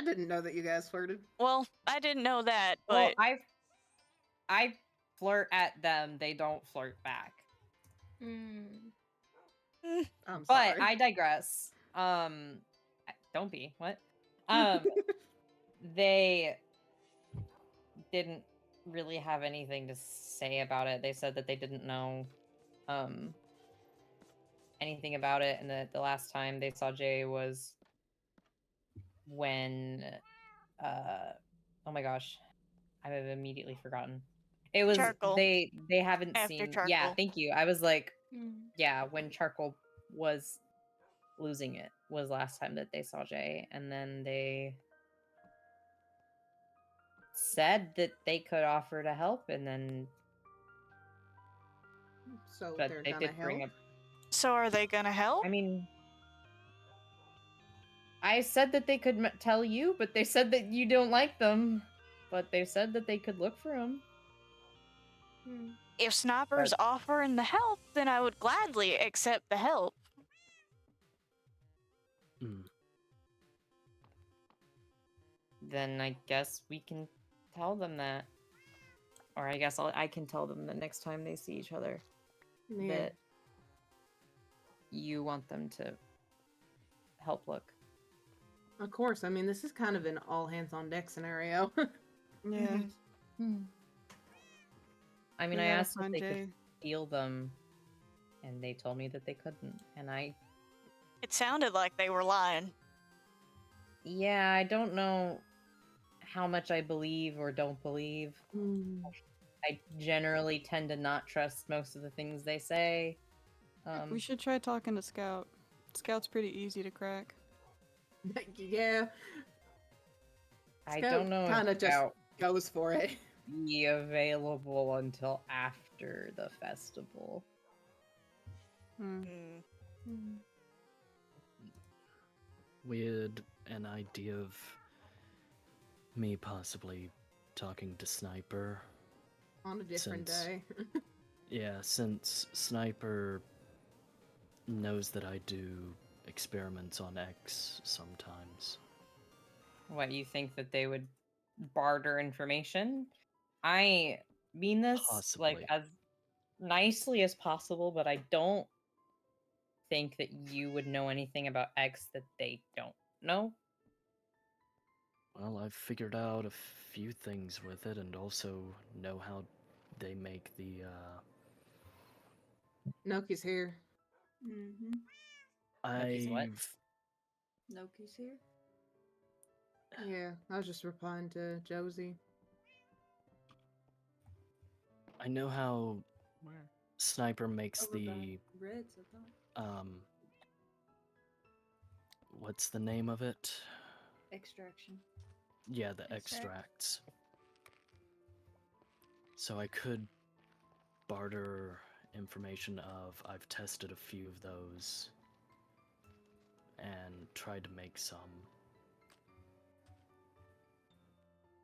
didn't know that you guys flirted. Well, I didn't know that, Well, but I flirt at them. They don't flirt back. I'm But sorry. I digress. Don't be what? They didn't really have anything to say about it. They said that they didn't know anything about it, and that the last time they saw Jay was when oh my gosh, I've immediately forgotten. It was Charcoal. they haven't After seen. Charcoal. Yeah, thank you. I was like, yeah, when Charcoal was losing it was last time that they saw Jay, and then they said that they could offer to help, and then So but they're they gonna did help. bring up. So are they gonna help? I mean, I said that they could tell you, but they said that you don't like them. But they said that they could look for him. If Sniper's offering the help, then I would gladly accept the help. Then I guess we can tell them that. Or I guess I can tell them the next time they see each other Yeah. that you want them to help look. Of course. I mean, this is kind of an all hands on deck scenario. Yeah. I mean, We I gotta asked if find they Jay. could steal them, and they told me that they couldn't. And It sounded like they were lying. yeah, I don't know how much I believe or don't believe. I generally tend to not trust most of the things they say. We should try talking to Scout. Scout's pretty easy to crack. Yeah. I Scout don't know if kinda just Scout goes for it. be available until after the festival. We had an idea of me possibly talking to Sniper. On a different day. Yeah, since Sniper knows that I do experiments on X sometimes. What, you think that they would barter information? I mean this like Possibly. as nicely as possible, but I don't think that you would know anything about X that they don't know. Well, I've figured out a few things with it and also know how they make the, Noki's here. Mm-hmm. Noki's what? Noki's here. Yeah, I was just replying to Josie. I know how Where? Sniper makes Over by the Reds, I thought. what's the name of it? Extraction. Yeah, the Extract. extracts. So I could barter information of I've tested a few of those and tried to make some.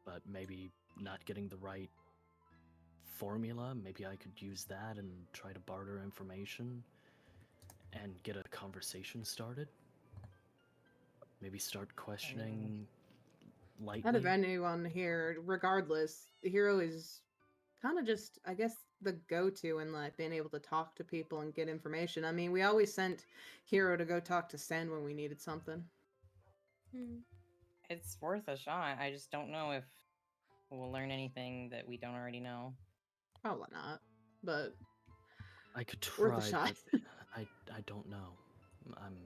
But maybe not getting the right formula, maybe I could use that and try to barter information and get a conversation started. Maybe start questioning lightly. Out of anyone here, regardless, the hero is kind of just, I guess, the go-to in like being able to talk to people and get information. I mean, we always sent Hero to go talk to Sen when we needed something. It's worth a shot. I just don't know if we'll learn anything that we don't already know. Probably not, but I could worth a try, shot. but I don't know. I'm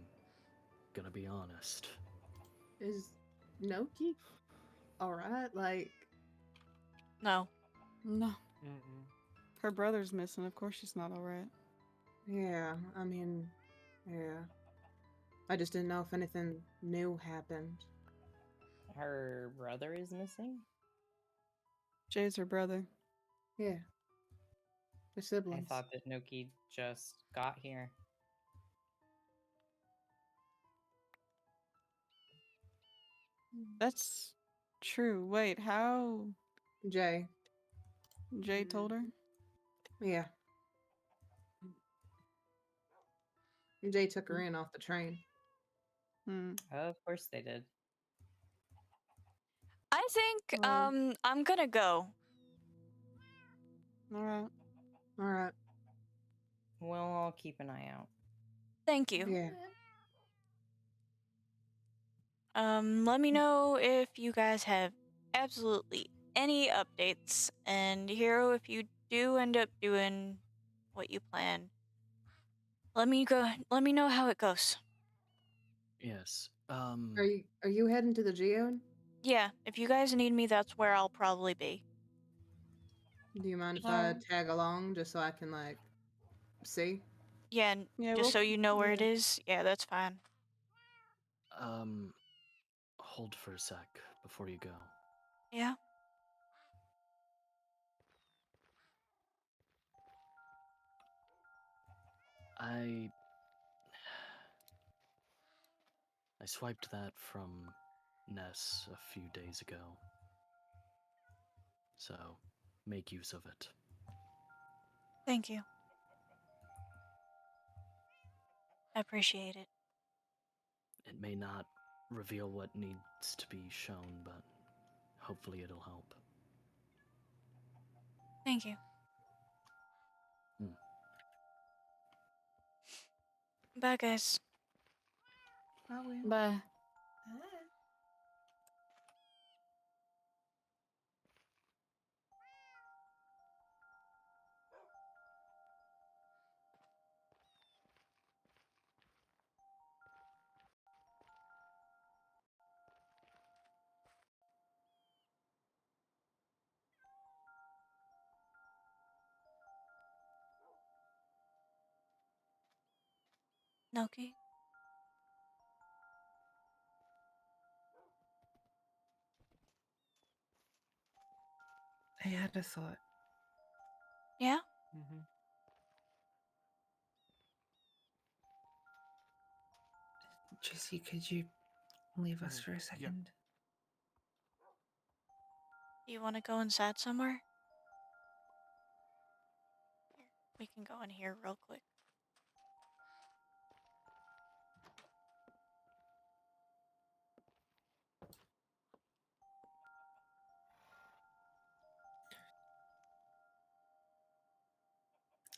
gonna be honest. Is Noki alright? Like, No. No. Mm-mm. Her brother's missing. Of course she's not alright. yeah, I mean, yeah. I just didn't know if anything new happened. Her brother is missing? Jay's her brother. Yeah. They're I siblings. thought that Noki just got here. That's true. Wait, how Jay. Jay told her? Yeah. Jay took her in off the train. Of course they did. I think Well. I'm gonna go. Alright. Alright. Well, I'll keep an eye out. Thank you. Yeah. Let me know if you guys have absolutely any updates. And Hero, if you do end up doing what you plan, let me know how it goes. Yes. Are you heading to the Geode? Yeah, if you guys need me, that's where I'll probably be. Do you mind if I tag along just so I can like see? Yeah, just so you know where it is. Yeah, that's fine. Hold for a sec before you go. Yeah. I swiped that from Ness a few days ago. So, make use of it. Thank you. I appreciate it. It may not reveal what needs to be shown, but hopefully it'll help. Thank you. Bye, guys. Bye. Noki? I had a thought. Yeah? Mm-hmm. Jesse, could you leave us for a Yeah. second? You want to go inside somewhere? We can go in here real quick.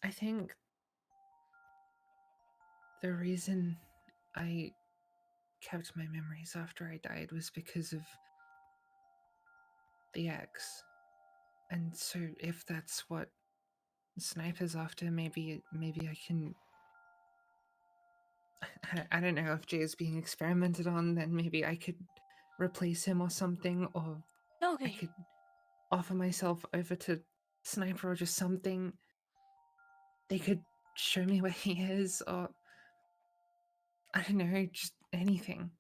I think the reason I kept my memories after I died was because of the X. And so if that's what Snipe is after, maybe I can I don't know if Jay is being experimented on, then maybe I could replace him or something, or I Okay. could offer myself over to Sniper or just something. They could show me where he is, or I don't know, just anything.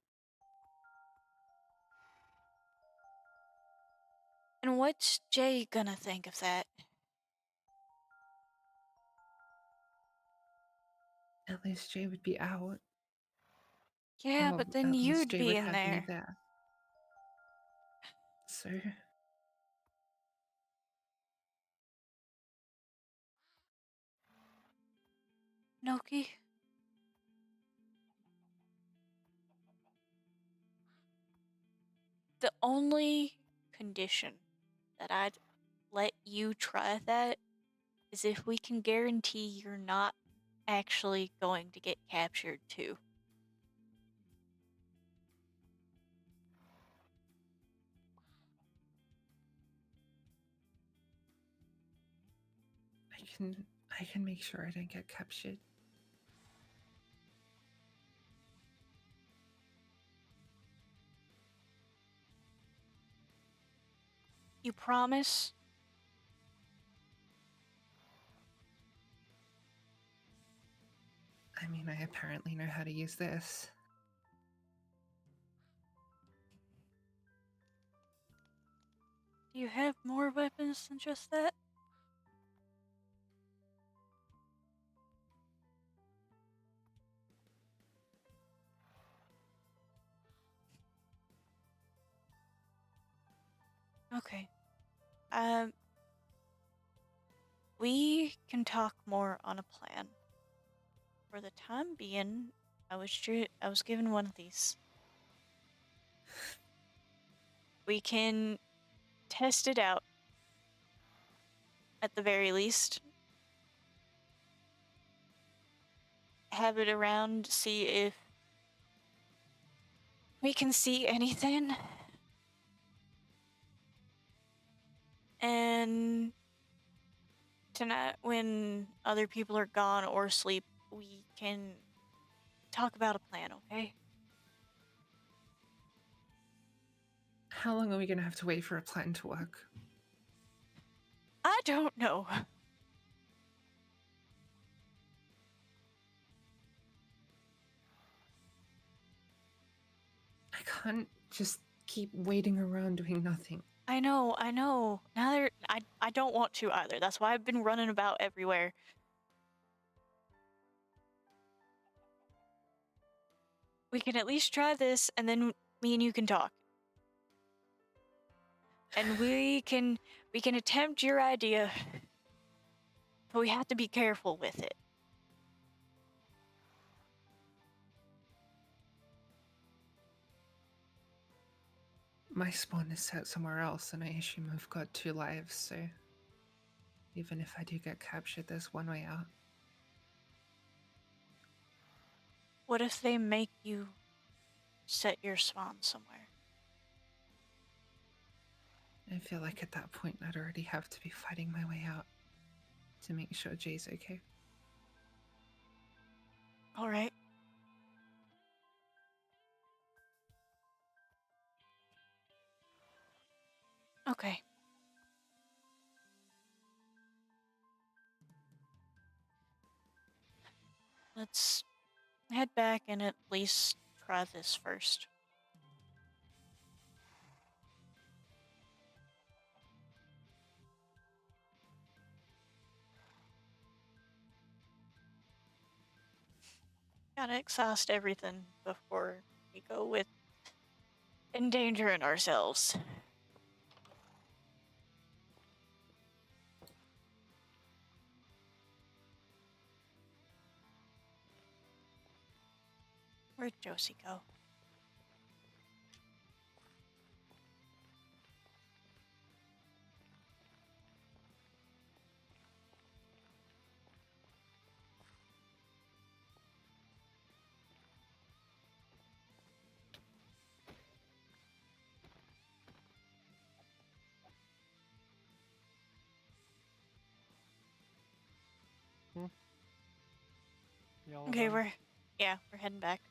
And what's Jay gonna think of that? At least Jay would be out. Yeah, Or but then at least you'd Jay be would in have me there. there. So, Noki? The only condition that I'd let you try that is if we can guarantee you're not actually going to get captured too. I can make sure I don't get captured. You promise? I mean, I apparently know how to use this. Do you have more weapons than just that? Okay. We can talk more on a plan. For the time being, I was given one of these. We can test it out at the very least. Have it around, see if we can see anything. And tonight, when other people are gone or asleep, we can talk about a plan, okay? How long are we gonna have to wait for a plan to work? I don't know. I can't just keep waiting around doing nothing. I know. Now I don't want to either. That's why I've been running about everywhere. We can at least try this, and then me and you can talk. And we can attempt your idea, but we have to be careful with it. My spawn is set somewhere else, and I assume I've got 2 lives, so even if I do get captured, there's one way out. What if they make you set your spawn somewhere? I feel like at that point I'd already have to be fighting my way out to make sure Jay's okay. All right. Okay. Let's head back and at least try this first. Gotta exhaust everything before we go with endangering ourselves. Where'd Josie go? Y'all Okay, done? Yeah, we're heading back.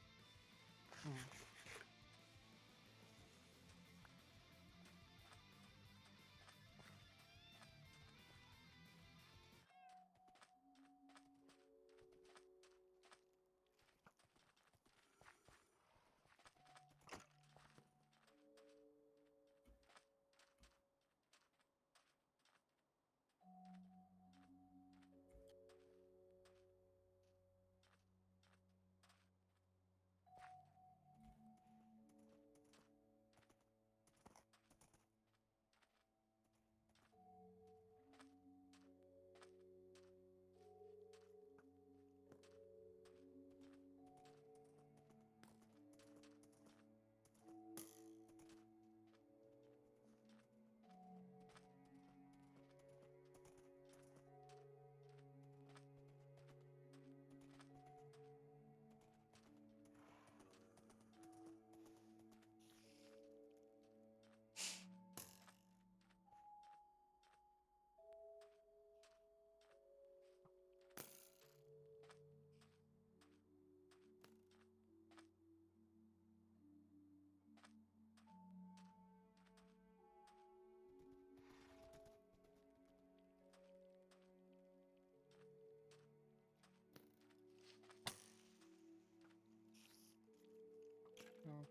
Oh,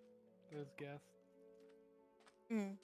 those guests. Mm.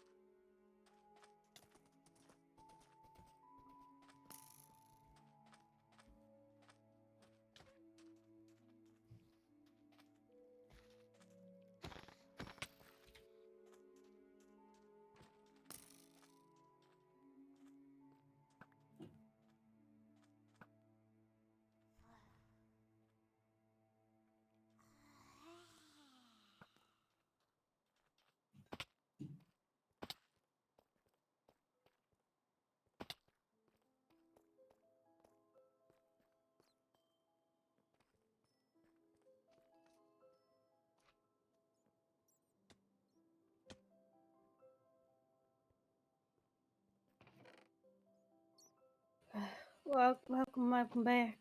Welcome back.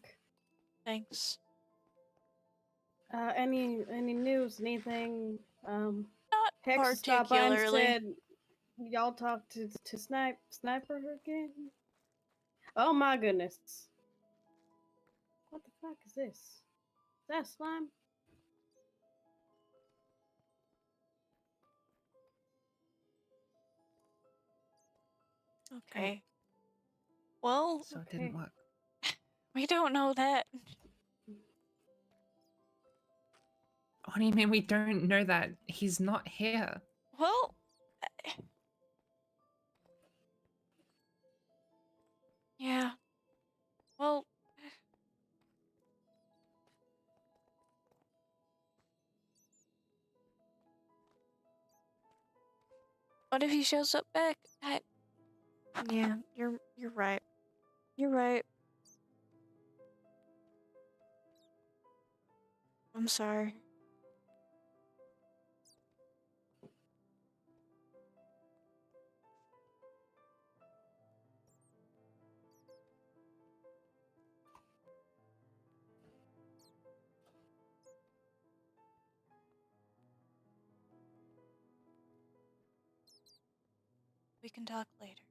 Thanks. Any news? Anything? Not Hex stopped by and particularly. said y'all talked to Sniper again. Oh my goodness! What the fuck is this? Is that slime? Okay. Well, So it didn't work. we don't know that. What do you mean we don't know that? He's not here. Well, yeah. Well, what if he shows up back? Yeah, you're right. You're right. I'm sorry. We can talk later.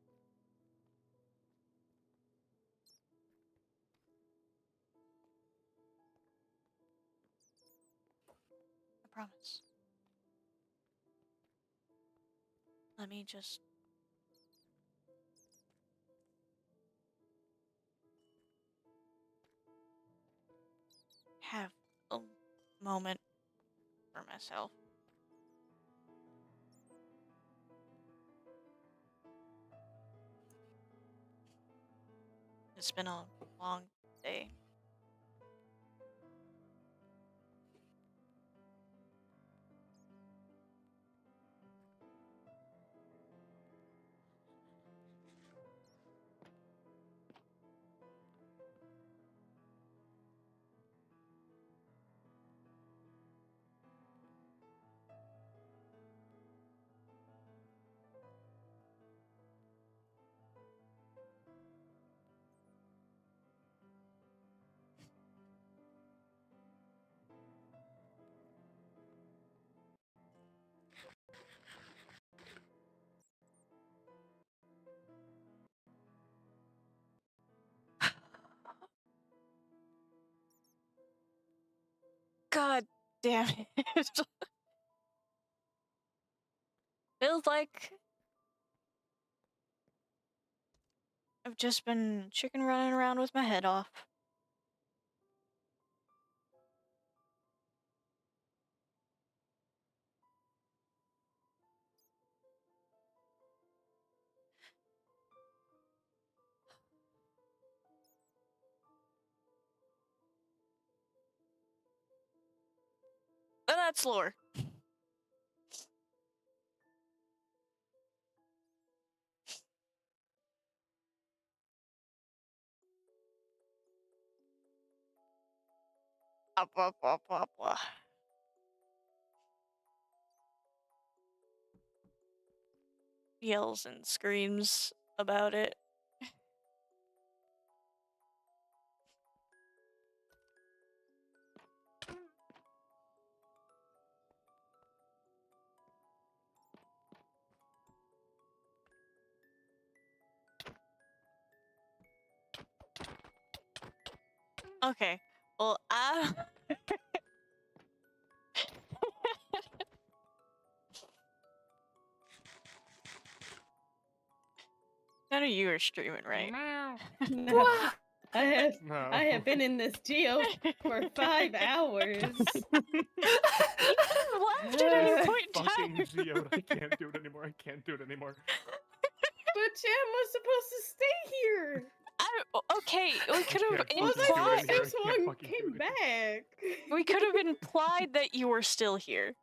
I promise. Let me just have a moment for myself. It's been a long day. God damn it. Feels like I've just been chicken running around with my head off. And that's lore. Up. Yells and screams about it. Okay. Well, none of you are streaming, right? No. I No. have been in this geo for 5 hours. You left at any point in Fucking time. Geode, I can't do it anymore. I can't do it anymore. But Jam was supposed to stay here. Okay, we could have can't Was I fucking do it supposed anymore. to I so can't I fucking do came it back? We could have implied that you were still here.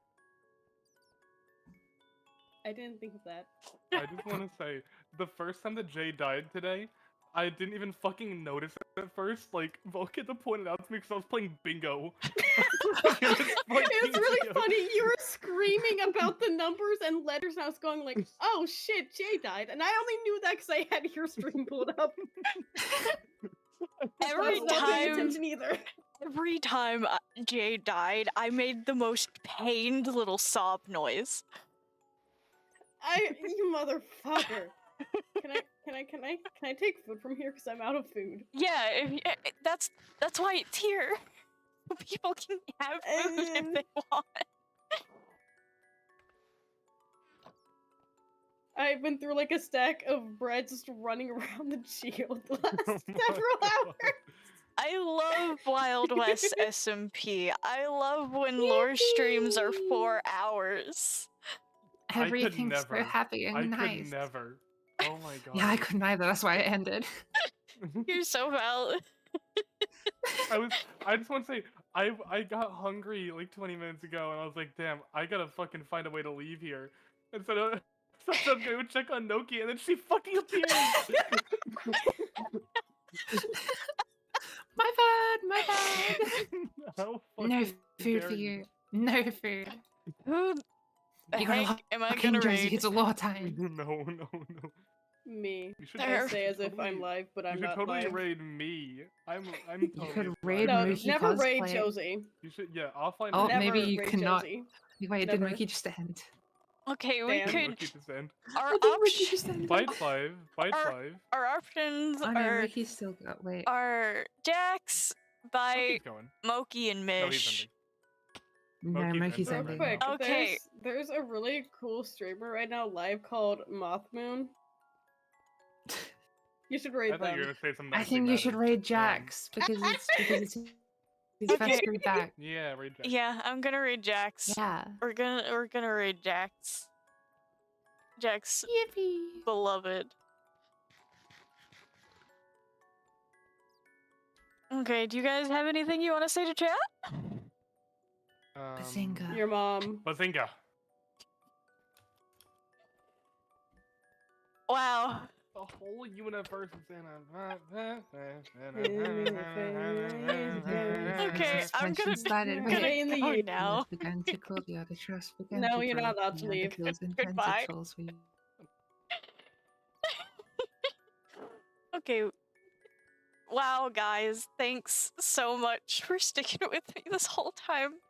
I didn't think of that. I just want to say, the first time that Jay died today, I didn't even fucking notice it at first. Like, Volkita pointed out to me because I was playing bingo. It was really funny. You were screaming about the numbers and letters, and I was going like, "Oh shit, Jay died," and I only knew that because I had your stream pulled up. I was not paying attention either. Every time Jay died, I made the most pained little sob noise. You motherfucker. Can I take food from here because I'm out of food? Yeah, that's why it's here. People can have food if they want. I've been through like a stack of bread just running around the shield the last several hours. I love Wild West SMP. I love when lore streams are 4 hours. Everything's so happy and I nice. could never. Oh my god. Yeah, I couldn't either. That's why it ended. You're so valid. I just want to say, I got hungry like 20 minutes ago, and I was like, damn, I gotta fucking find a way to leave here. And so I was gonna go check on Noki, and then she fucking appears. My bad. How No fucking food dare for you. No food. Who the You gotta heck am I fucking gonna Josie, raid? it's a lot of time. No. Me. You should I say as if I'm live, but I'm You should not totally live. raid me. I'm You totally could fine raid with No, it. never raid Josie. You should, yeah, offline. Oh, raid. maybe Never you raid cannot. Josie. Wait, did Never. Mookie just end? Okay, we Damn. could. Mookie just end. Our Did Mookie options. just end? Bite live. Bite live. Our options Oh no, are Mookie's still got. Wait. Jax, Bite, Mookie's going. Moki, and No, he's Mish. ending. No, Mookie's Real ending. quick, Okay. there's a really cool streamer right now live called Moth Moon. You should raid I thought you were them. gonna say something. I think you should raid Jax because it's his Okay. first stream back. Yeah, raid Jax. Yeah, I'm gonna raid Jax. Yeah. We're gonna raid Jax. Jax, Yippee. beloved. Okay, do you guys have anything you want to say to chat? Bazinga. Your mom. Bazinga. Wow. The whole universe is in a. Okay, I'm gonna go now. Began to call the other trust. No, you're not allowed to leave. Goodbye. Okay. Wow, guys, thanks so much for sticking with me this whole time.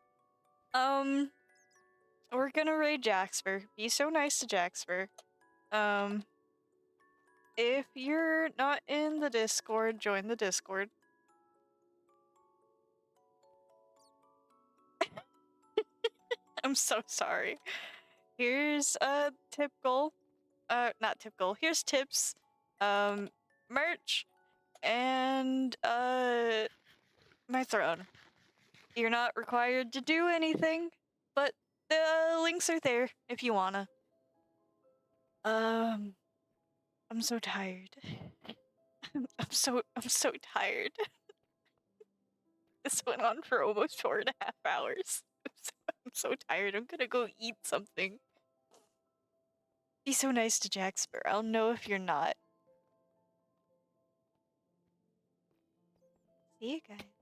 We're gonna raid Jaxper. Be so nice to Jaxper. If you're not in the Discord, join the Discord. I'm so sorry. Here's a tip goal. Not tip goal. Here's tips, merch, and my throne. You're not required to do anything, but the links are there if you wanna. I'm so tired. I'm so tired. This went on for almost 4.5 hours. I'm so tired. I'm gonna go eat something. Be so nice to Jack Sparrow. I'll know if you're not. See you guys.